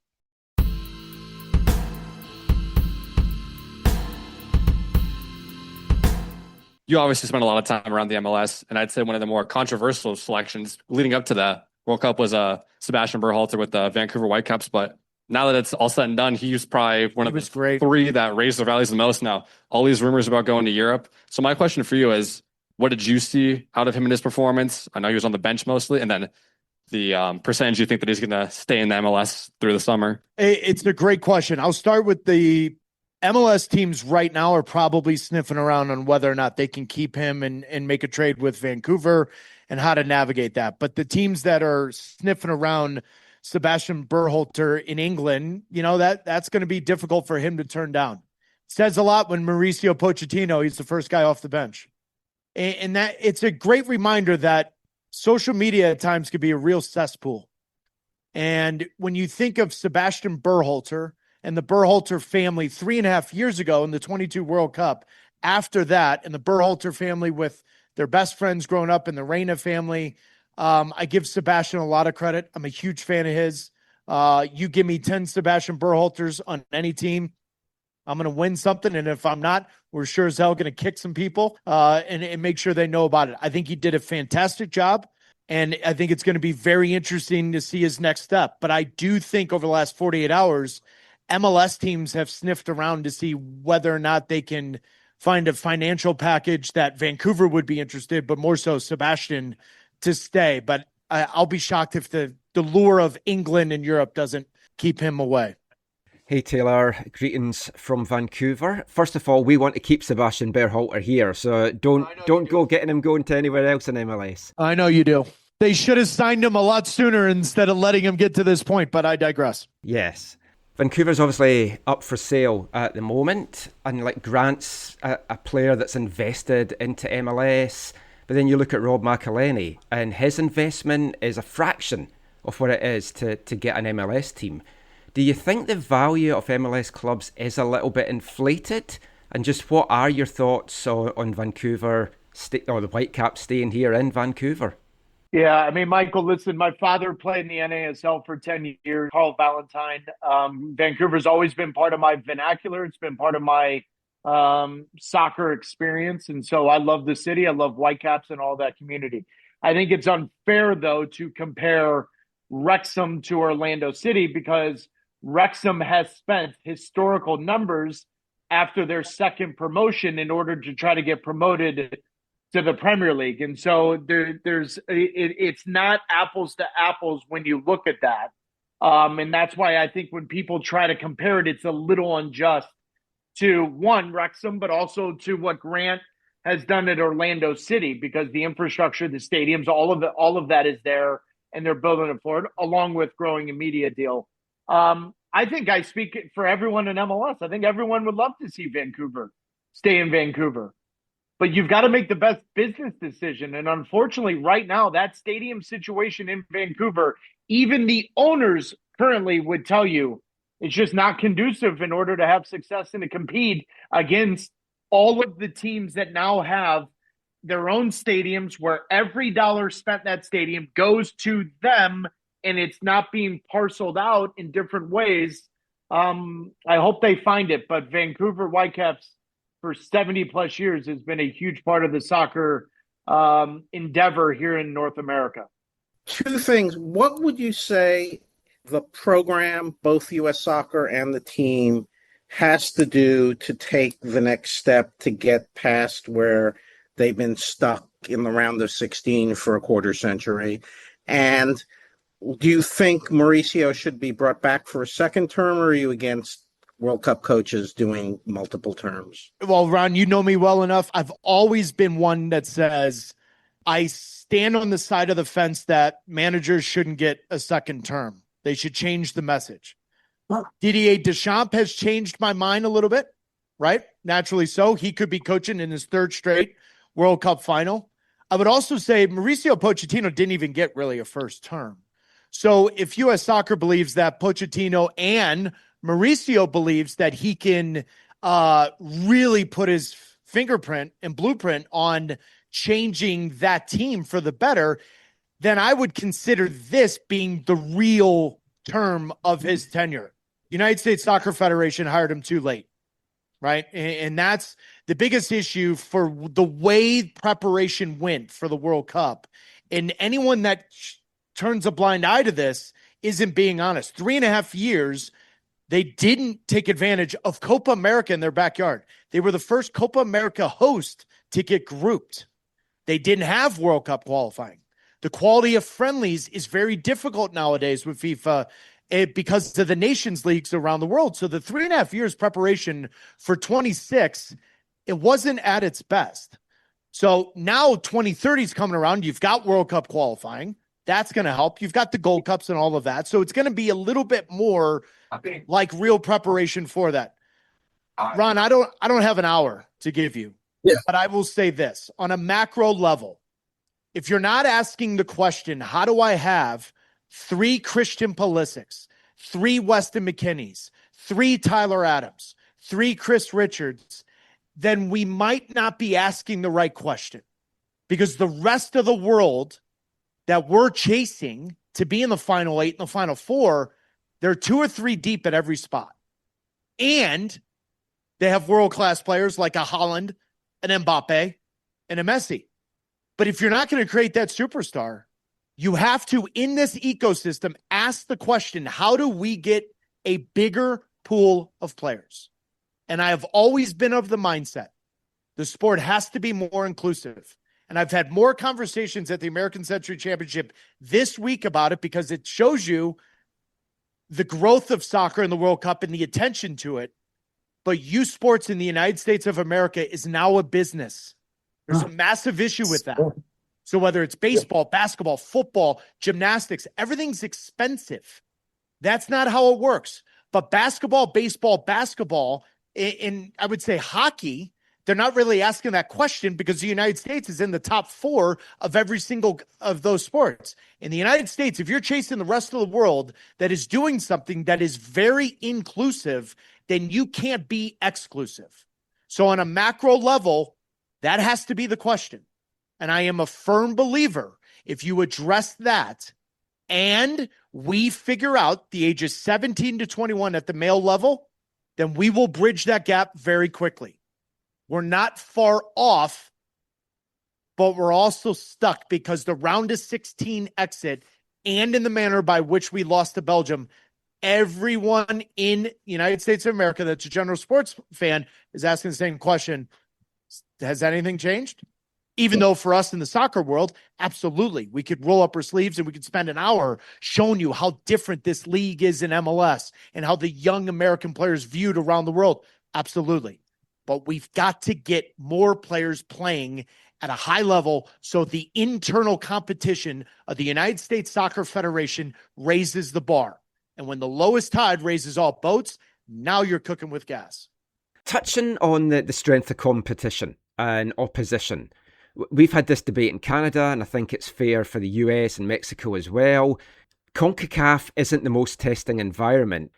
You obviously spent a lot of time around the MLS, and I'd say one of the more controversial selections leading up to the World Cup was Sebastian Berhalter with the Vancouver Whitecaps. But now that it's all said and done, he's probably one of the 3 that raised their values the most. Now, all these rumors about going to Europe. So my question for you is, what did you see out of him in his performance? I know he was on the bench mostly, and then the percentage you think that he's going to stay in the MLS through the summer. It's a great question. I'll start with the MLS teams right now are probably sniffing around on whether or not they can keep him and make a trade with Vancouver and how to navigate that. But the teams that are sniffing around Sebastian Berhalter in England, you know, that's going to be difficult for him to turn down. It says a lot when Mauricio Pochettino, he's the first guy off the bench. And that it's a great reminder that social media at times could be a real cesspool. And when you think of Sebastian Berhalter and the Berhalter family 3.5 years ago in the 22 World Cup, after that, and the Berhalter family with their best friends growing up in the Reina family, I give Sebastian a lot of credit. I'm a huge fan of his. You give me 10 Sebastian Berhalters on any team, I'm going to win something. And if I'm not, we're sure as hell going to kick some people and make sure they know about it. I think he did a fantastic job. And I think it's going to be very interesting to see his next step. But I do think over the last 48 hours, MLS teams have sniffed around to see whether or not they can find a financial package that Vancouver would be interested, but more so Sebastian to stay. But I'll be shocked if the lure of England and Europe doesn't keep him away. Hey Taylor, greetings from Vancouver. First of all, we want to keep Sebastian Berhalter here, so don't go getting him going to anywhere else in MLS. I know you do. They should have signed him a lot sooner instead of letting him get to this point, but I digress. Yes. Vancouver's obviously up for sale at the moment, and like Grant's a player that's invested into MLS. But then you look at Rob McElhenney, and his investment is a fraction of what it is to get an MLS team. Do you think the value of MLS clubs is a little bit inflated? And just what are your thoughts on Vancouver or the Whitecaps staying here in Vancouver? Yeah, I mean, Michael, listen, my father played in the NASL for 10 years, Carl Valentine. Vancouver's always been part of my vernacular. It's been part of my soccer experience. And so I love the city. I love Whitecaps and all that community. I think it's unfair, though, to compare Wrexham to Orlando City because Wrexham has spent historical numbers after their second promotion in order to try to get promoted to the Premier League. And so it's not apples to apples when you look at that. And that's why I think when people try to compare it, it's a little unjust to one, Wrexham, but also to what Grant has done at Orlando City, because the infrastructure, the stadiums, all of that is there, and they're building it forward, along with growing a media deal. I think I speak for everyone in MLS. I think everyone would love to see Vancouver stay in Vancouver. But you've got to make the best business decision. And unfortunately, right now, that stadium situation in Vancouver, even the owners currently would tell you it's just not conducive in order to have success and to compete against all of the teams that now have their own stadiums where every dollar spent in that stadium goes to them and it's not being parceled out in different ways. I hope they find it, but Vancouver Whitecaps for 70 plus years has been a huge part of the soccer endeavor here in North America. Two things. What would you say the program, both U.S. Soccer and the team, has to do to take the next step to get past where they've been stuck in the round of 16 for a quarter century? And do you think Mauricio should be brought back for a second term, or are you against World Cup coaches doing multiple terms? Well, Ron, you know me well enough. I've always been one that says I stand on the side of the fence that managers shouldn't get a second term. They should change the message. Didier Deschamps has changed my mind a little bit, right? Naturally so. He could be coaching in his third straight World Cup final. I would also say Mauricio Pochettino didn't even get really a first term. So if U.S. Soccer believes that Pochettino and Mauricio believes that he can really put his fingerprint and blueprint on changing that team for the better, then I would consider this being the real term of his tenure. United States Soccer Federation hired him too late, right? And that's the biggest issue for the way preparation went for the World Cup. And anyone that turns a blind eye to this isn't being honest. 3.5 years, they didn't take advantage of Copa America in their backyard. They were the first Copa America host to get grouped. They didn't have World Cup qualifying. The quality of friendlies is very difficult nowadays with FIFA because of the nations leagues around the world. So the 3.5 years preparation for 26, it wasn't at its best. So now 2030 is coming around. You've got World Cup qualifying. That's going to help. You've got the Gold Cups and all of that. So it's going to be a little bit more like real preparation for that. Ron, I don't have an hour to give you, but I will say this on a macro level. If you're not asking the question, how do I have 3 Christian Pulisics, 3 Weston McKennies, 3 Tyler Adams, 3 Chris Richards, then we might not be asking the right question, because the rest of the world that we're chasing to be in the final 8 and the final 4, they're 2 or 3 deep at every spot. And they have world-class players like a Haaland, an Mbappe, and a Messi. But if you're not going to create that superstar, you have to, in this ecosystem, ask the question, how do we get a bigger pool of players? And I have always been of the mindset, the sport has to be more inclusive. And I've had more conversations at the American Century Championship this week about it, because it shows you the growth of soccer in the World Cup and the attention to it. But youth sports in the United States of America is now a business. There's a massive issue with that. So whether it's baseball, basketball, football, gymnastics, everything's expensive. That's not how it works. But basketball, baseball, and I would say hockey, they're not really asking that question because the United States is in the top 4 of every single of those sports. In the United States, if you're chasing the rest of the world that is doing something that is very inclusive, then you can't be exclusive. So on a macro level, that has to be the question. And I am a firm believer, if you address that and we figure out the ages 17 to 21 at the male level, then we will bridge that gap very quickly. We're not far off, but we're also stuck because the round of 16 exit and in the manner by which we lost to Belgium, everyone in the United States of America that's a general sports fan is asking the same question. Has anything changed? Even though for us in the soccer world, absolutely. We could roll up our sleeves and we could spend an hour showing you how different this league is in MLS and how the young American players viewed around the world. Absolutely. But we've got to get more players playing at a high level so the internal competition of the United States Soccer Federation raises the bar. And when the lowest tide raises all boats, now you're cooking with gas. Touching on the strength of competition and opposition, we've had this debate in Canada, and I think it's fair for the US and Mexico as well. CONCACAF isn't the most testing environment.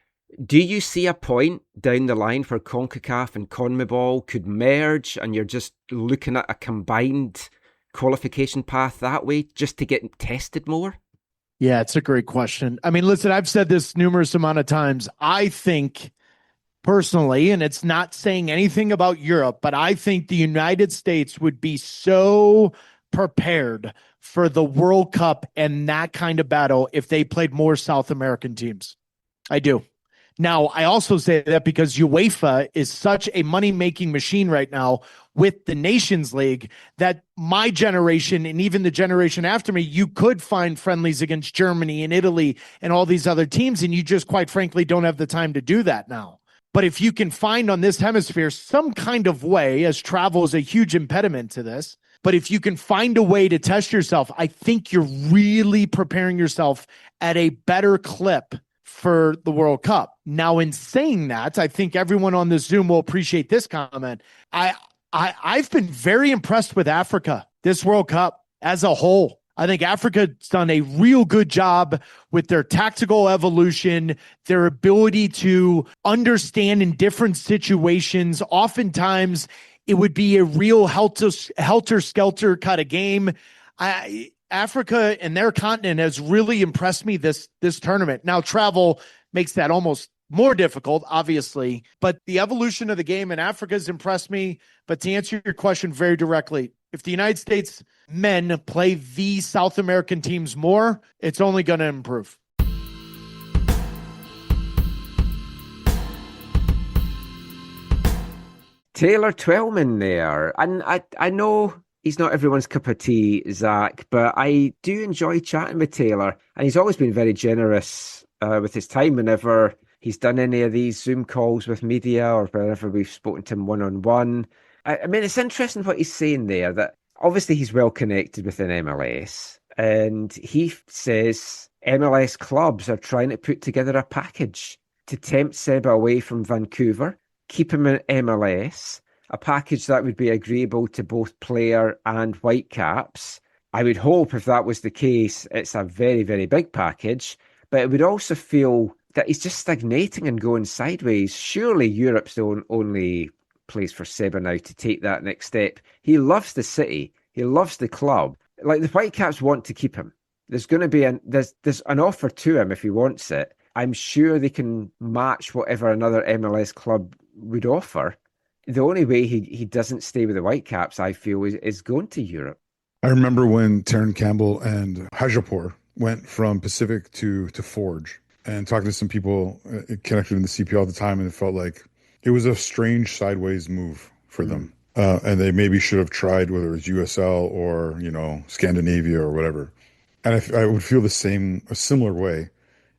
Do you see a point down the line where CONCACAF and CONMEBOL could merge and you're just looking at a combined qualification path that way just to get tested more? Yeah, it's a great question. I mean, listen, I've said this numerous amount of times. I think personally, and it's not saying anything about Europe, but I think the United States would be so prepared for the World Cup and that kind of battle if they played more South American teams. I do. Now, I also say that because UEFA is such a money-making machine right now with the Nations League that my generation and even the generation after me, you could find friendlies against Germany and Italy and all these other teams, and you just quite frankly don't have the time to do that now. But if you can find on this hemisphere some kind of way, as travel is a huge impediment to this, but if you can find a way to test yourself, I think you're really preparing yourself at a better clip for the World Cup. Now, in saying that, I think everyone on this Zoom will appreciate this comment. I've been very impressed with Africa this World Cup as a whole. I think Africa's done a real good job with their tactical evolution, their ability to understand in different situations. Oftentimes, it would be a real helter-skelter kind of game. Africa and their continent has really impressed me this tournament. Now, travel makes that almost more difficult, obviously, but the evolution of the game in Africa has impressed me. But to answer your question very directly, if the United States men play the South American teams more, it's only going to improve. Taylor Twellman there. And I know he's not everyone's cup of tea, Zach, but I do enjoy chatting with Taylor. And he's always been very generous with his time whenever he's done any of these Zoom calls with media or whenever we've spoken to him one-on-one. I mean, it's interesting what he's saying there, that obviously he's well connected within MLS. And he says MLS clubs are trying to put together a package to tempt Seba away from Vancouver, keep him in MLS, a package that would be agreeable to both player and Whitecaps. I would hope if that was the case, it's a very, very big package, but it would also feel that he's just stagnating and going sideways. Surely Europe's the only place for Seba now to take that next step. He loves the city. He loves the club. Like, the Whitecaps want to keep him. There's going to be there's an offer to him if he wants it. I'm sure they can match whatever another MLS club would offer. The only way he doesn't stay with the Whitecaps, I feel, is going to Europe. I remember when Taryn Campbell and Hajapur went from Pacific to Forge, and talking to some people connected in the CPL at the time, and it felt like it was a strange sideways move for them. And they maybe should have tried, whether it was USL or, Scandinavia or whatever. And I would feel a similar way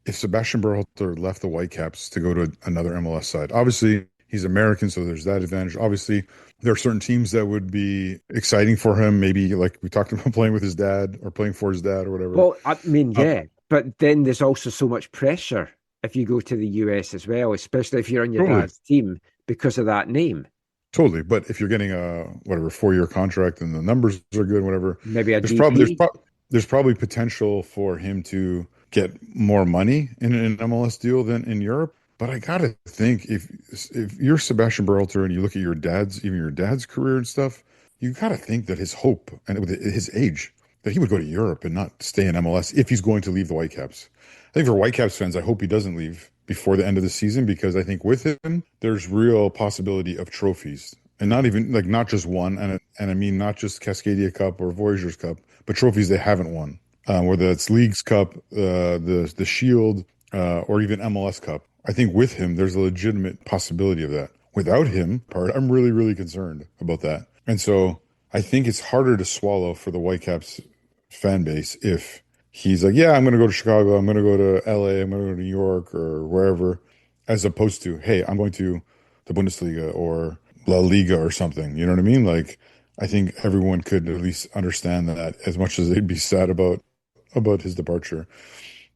if Sebastian Berhalter left the Whitecaps to go to another MLS side. Obviously, He's American, so there's that advantage. Obviously, there are certain teams that would be exciting for him. Maybe like we talked about playing with his dad or playing for his dad or whatever. Well, I mean, yeah, but then there's also so much pressure if you go to the US as well, especially if you're on your Totally. dad's team because of that name. Totally, but if you're getting a 4-year contract and the numbers are good, whatever, Maybe a there's DP. probably potential for him to get more money in an MLS deal than in Europe. But I gotta think if you're Sebastian Berhalter and you look at your dad's career and stuff, you gotta think that his hope and with his age that he would go to Europe and not stay in MLS if he's going to leave the Whitecaps. I think for Whitecaps fans, I hope he doesn't leave before the end of the season, because I think with him there's real possibility of trophies, and not just one, and I mean not just Cascadia Cup or Voyageurs Cup, but trophies they haven't won, whether it's Leagues Cup, the Shield, or even MLS Cup. I think with him there's a legitimate possibility of that. Without him, I'm really, really concerned about that, and so I think it's harder to swallow for the Whitecaps fan base if he's like, yeah, I'm going to go to Chicago, I'm going to go to LA, I'm going to go to New York or wherever, as opposed to, hey, I'm going to the Bundesliga or La Liga or something. You know what I mean? Like, I think everyone could at least understand that, as much as they'd be sad about his departure.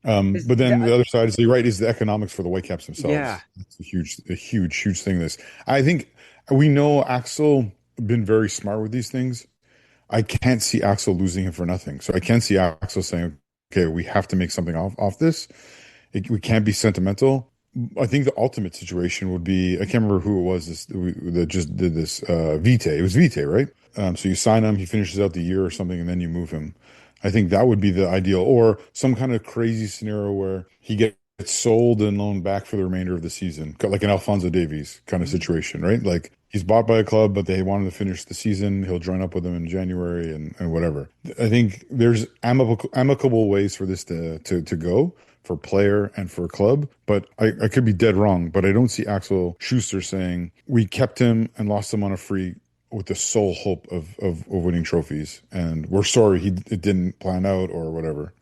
But then the other side is, you're right, is the economics for the Whitecaps themselves. Yeah. It's a huge thing. I think we know Axel been very smart with these things. I can't see Axel losing him for nothing. So I can't see Axel saying, okay, we have to make something off this. We can't be sentimental. I think the ultimate situation would be, I can't remember who it was that just did this, Vite. It was Vite, right? So you sign him, he finishes out the year or something, and then you move him. I think that would be the ideal, or some kind of crazy scenario where he gets sold and loaned back for the remainder of the season, like an Alphonso Davies kind of situation, right? Like, he's bought by a club, but they want him to finish the season. He'll join up with them in January and whatever. I think there's amicable ways for this to go for player and for club, but I could be dead wrong, but I don't see Axel Schuster saying we kept him and lost him on a free with the sole hope of winning trophies, and we're sorry it didn't plan out or whatever.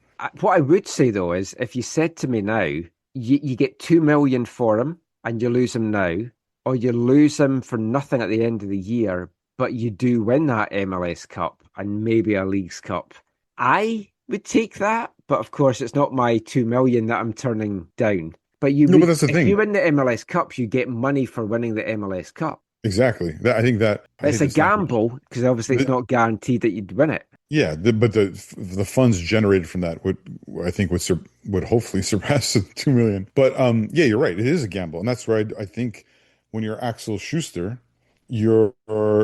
What I would say, though, is if you said to me now, you get $2 million for him and you lose him now, or you lose him for nothing at the end of the year, but you do win that MLS Cup and maybe a Leagues Cup, I would take that. But of course, it's not my $2 million that I'm turning down. But but that's the thing. If you win the MLS Cup, you get money for winning the MLS Cup. Exactly. I think it's a gamble, because obviously it's not guaranteed that you'd win it. Yeah, but the funds generated from that would hopefully surpass the $2 million. But yeah, you're right. It is a gamble, and that's where I think when you're Axel Schuster, you're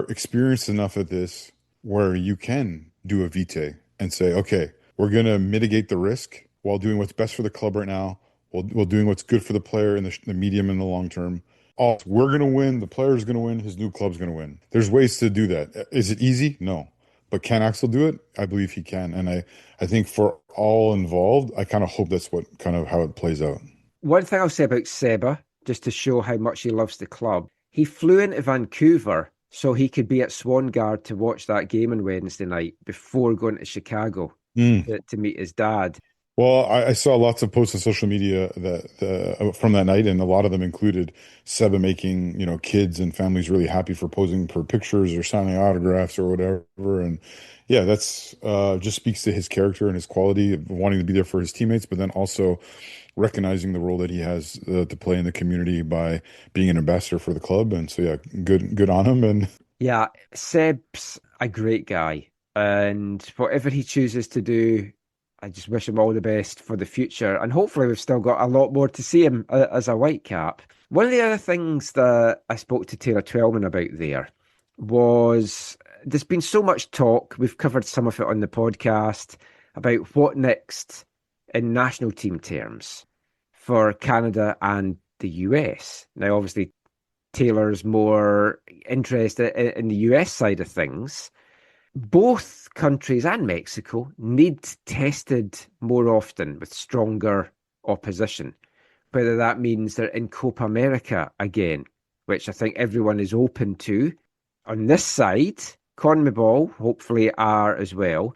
experienced enough at this where you can do a vitae and say, okay, we're going to mitigate the risk while doing what's best for the club right now, while doing what's good for the player in the medium and the long term. We're going to win. The player's going to win. His new club's going to win. There's ways to do that. Is it easy? No. But can Axel do it? I believe he can. And I think for all involved, I kind of hope that's how it plays out. One thing I'll say about Seba, just to show how much he loves the club, he flew into Vancouver so he could be at Swangard to watch that game on Wednesday night before going to Chicago to meet his dad. Well, I saw lots of posts on social media that from that night, and a lot of them included Seba making kids and families really happy for posing for pictures or signing autographs or whatever. And yeah, that's just speaks to his character and his quality of wanting to be there for his teammates, but then also recognizing the role that he has to play in the community by being an ambassador for the club. And so yeah, good on him. And yeah, Seb's a great guy, and whatever he chooses to do, I just wish him all the best for the future. And hopefully we've still got a lot more to see him as a Whitecap. One of the other things that I spoke to Taylor Twellman about there was there's been so much talk, we've covered some of it on the podcast, about what next in national team terms for Canada and the US. Now, obviously, Taylor's more interested in the US side of things. Both countries and Mexico need tested more often with stronger opposition, whether that means they're in Copa America again, which I think everyone is open to. On this side, CONMEBOL hopefully are as well.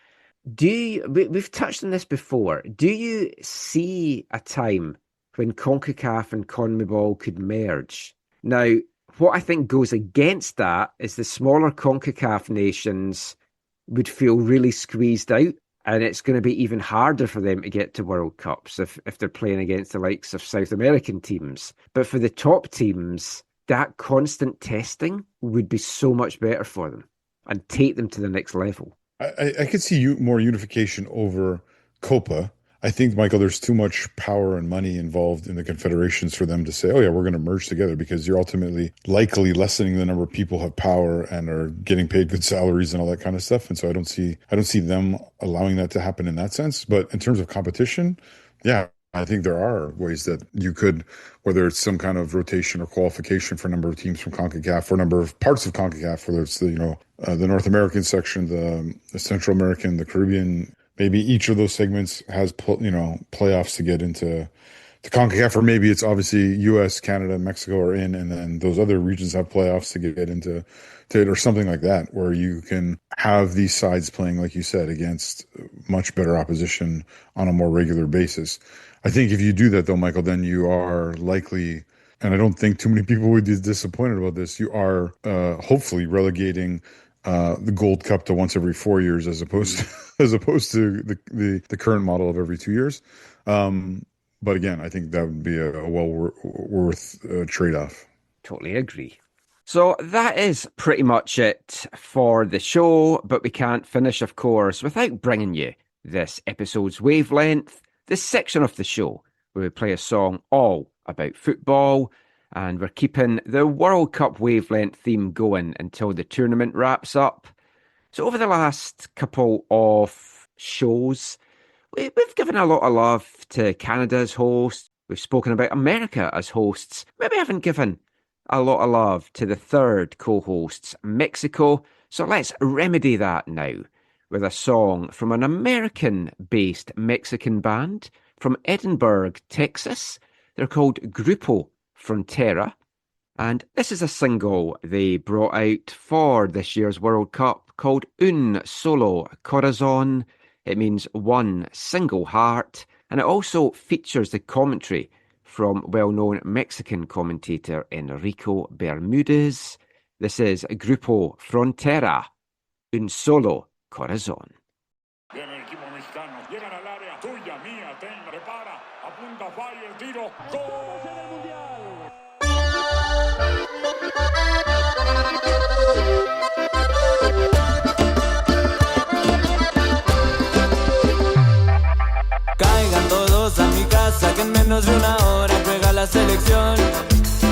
We've touched on this before. Do you see a time when CONCACAF and CONMEBOL could merge? Now, what I think goes against that is the smaller CONCACAF nations would feel really squeezed out, and it's going to be even harder for them to get to World Cups if they're playing against the likes of South American teams. But for the top teams, that constant testing would be so much better for them and take them to the next level. I could see more unification over Copa. I think, Michael, there's too much power and money involved in the confederations for them to say, oh yeah, we're going to merge together, because you're ultimately likely lessening the number of people who have power and are getting paid good salaries and all that kind of stuff. And so I don't see them allowing that to happen in that sense. But in terms of competition, yeah, I think there are ways that you could, whether it's some kind of rotation or qualification for a number of teams from CONCACAF or a number of parts of CONCACAF, whether it's the North American section, the Central American, the Caribbean. Maybe each of those segments has playoffs to get into CONCACAF, or maybe it's obviously U.S., Canada, Mexico are in, and then those other regions have playoffs to get into it, or something like that, where you can have these sides playing, like you said, against much better opposition on a more regular basis. I think if you do that, though, Michael, then you are likely, and I don't think too many people would be disappointed about this, you are hopefully relegating the Gold Cup to once every 4 years as opposed to the current model of every 2 years. But again, I think that would be a worth trade-off. Totally agree. So that is pretty much it for the show, but we can't finish, of course, without bringing you this episode's Wavelength, this section of the show where we play a song all about football, and we're keeping the World Cup Wavelength theme going until the tournament wraps up. So over the last couple of shows, we've given a lot of love to Canada as host. We've spoken about America as hosts. Maybe haven't given a lot of love to the third co-hosts, Mexico. So let's remedy that now with a song from an American-based Mexican band from Edinburgh, Texas. They're called Grupo Frontera, and this is a single they brought out for this year's World Cup called Un Solo Corazon. It means one single heart, and it also features the commentary from well-known Mexican commentator Enrico Bermudez. This is Grupo Frontera, Un Solo Corazon. Viene el equipo mexicano, llegan al área, tuya, mía, ten, prepara, apunta, falla, el tiro, ¡gol! Caigan todos a mi casa, que en menos de una hora juega la selección.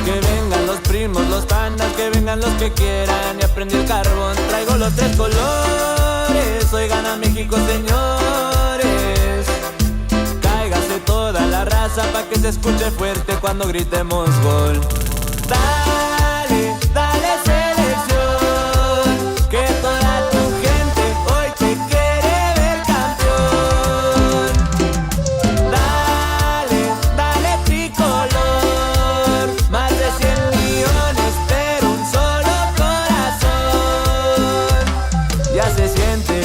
Que vengan los primos, los panas, que vengan los que quieran y aprendí el carbón. Traigo los tres colores, oigan a México, señores. Cáigase toda la raza pa' que se escuche fuerte cuando gritemos gol. Dale, dale selección, que toda tu gente hoy te quiere ver campeón. Dale, dale tricolor, más de 100 millones pero un solo corazón. Ya se siente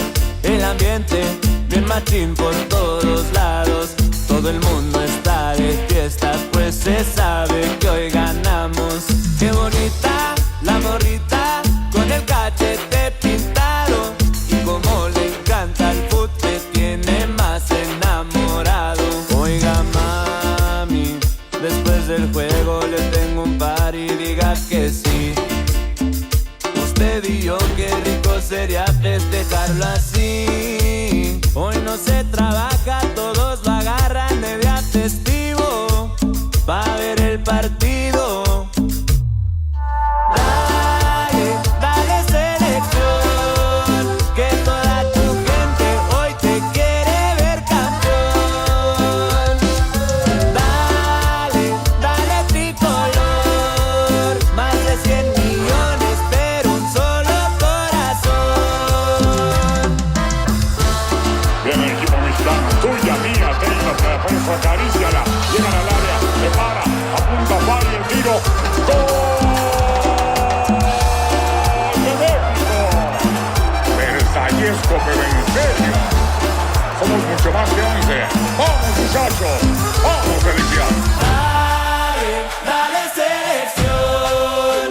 el ambiente bien machín por todos lados. Todo el mundo está de fiesta, pues se sabe que hoy ganamos. Qué bonita la morrita con el cachete pintado, y como le encanta el fútbol, te tiene más enamorado. Oiga mami, después del juego le tengo un par y diga que sí. Usted y yo, qué rico sería festejarlo así. Hoy no se trabaja, todos lo agarran de día festivo pa' ver el partido. Dale, dale selección, que toda tu gente hoy te quiere ver campeón. Dale, dale tricolor, más de 100 millones pero un solo corazón. Viene el equipo mexicano, tuya, mía, tenla, por acaríciala, llegan al área, prepara, apunta, falla, el tiro, ¡gol! ¡De México! Versallesco, pero en serio, somos mucho más que 11. ¡Vamos, muchachos! ¡Vamos, selección! Dale, dale selección,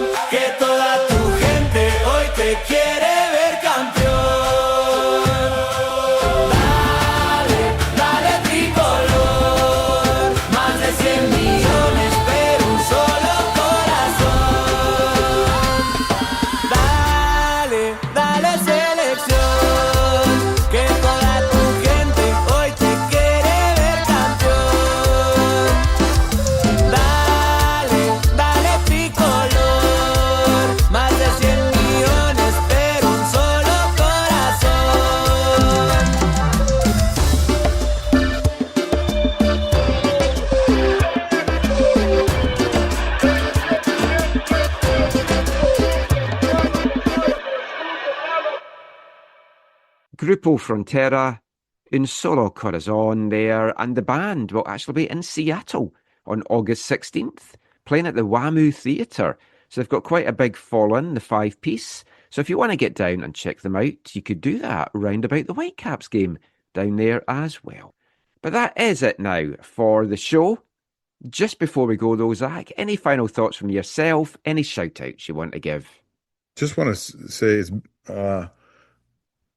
Grupo Frontera, Un Solo Corazon there, and the band will actually be in Seattle on August 16th, playing at the WAMU Theatre. So they've got quite a big following, the 5-piece. So if you want to get down and check them out, you could do that round about the Whitecaps game down there as well. But that is it now for the show. Just before we go though, Zach, any final thoughts from yourself? Any shout-outs you want to give? Just want to say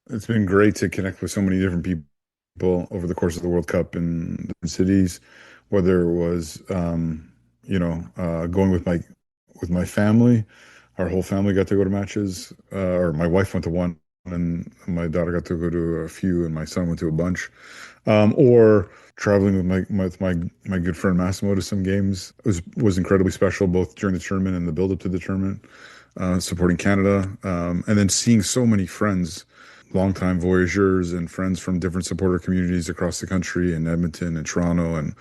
it's been great to connect with so many different people over the course of the World Cup in different cities, whether it was going with my family. Our whole family got to go to matches, or my wife went to one, and my daughter got to go to a few, and my son went to a bunch. Or traveling with my good friend Massimo to some games was incredibly special, both during the tournament and the build up to the tournament, supporting Canada, and then seeing so many friends, longtime voyageurs and friends from different supporter communities across the country in Edmonton and Toronto, and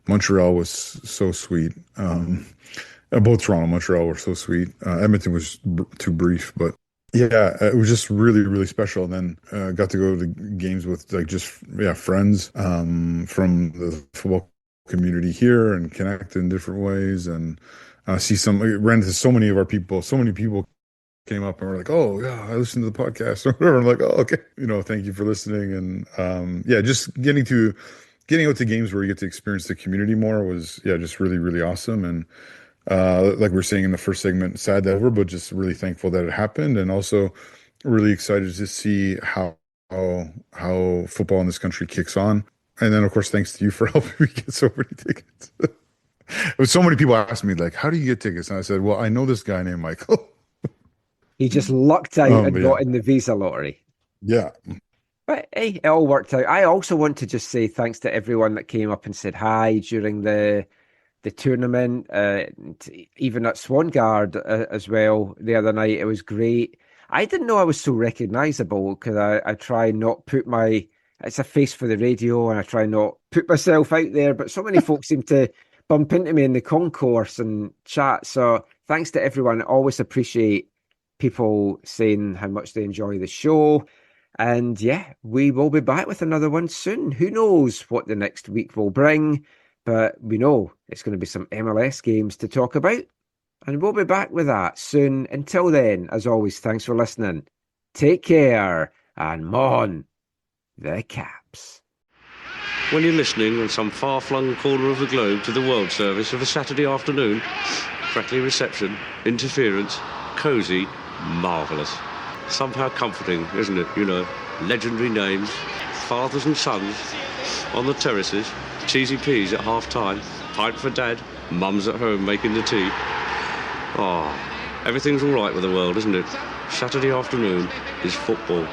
Montreal was so sweet. Both Toronto and Montreal were so sweet. Edmonton was too brief, but yeah, it was just really, really special. And then got to go to games with friends from the football community here and connect in different ways, and ran into so many of our people. So many people came up and were like, "Oh yeah, I listened to the podcast," or whatever. I'm like, "Oh okay, thank you for listening." And just getting out to games where you get to experience the community more was just really, really awesome. And like we were saying in the first segment, sad that over, but just really thankful that it happened, and also really excited to see how football in this country kicks on. And then of course thanks to you for helping me get so many tickets. So many people asked me like, how do you get tickets? And I said, well, I know this guy named Michael. He just lucked out and got in the visa lottery. Yeah. But hey, it all worked out. I also want to just say thanks to everyone that came up and said hi during the tournament, even at Swangard as well the other night. It was great. I didn't know I was so recognisable because I try not put it's a face for the radio, and I try not put myself out there, but so many folks seem to bump into me in the concourse and chat. So thanks to everyone. I always appreciate people saying how much they enjoy the show. And yeah, we will be back with another one soon. Who knows what the next week will bring? But we know it's going to be some MLS games to talk about. And we'll be back with that soon. Until then, as always, thanks for listening. Take care. And Mon the Caps. When you're listening in some far-flung corner of the globe to the World Service of a Saturday afternoon, crackly reception, interference, cosy, marvellous. Somehow comforting, isn't it? Legendary names, fathers and sons on the terraces, cheesy peas at half-time, pint for dad, mum's at home making the tea. Everything's all right with the world, isn't it? Saturday afternoon is football.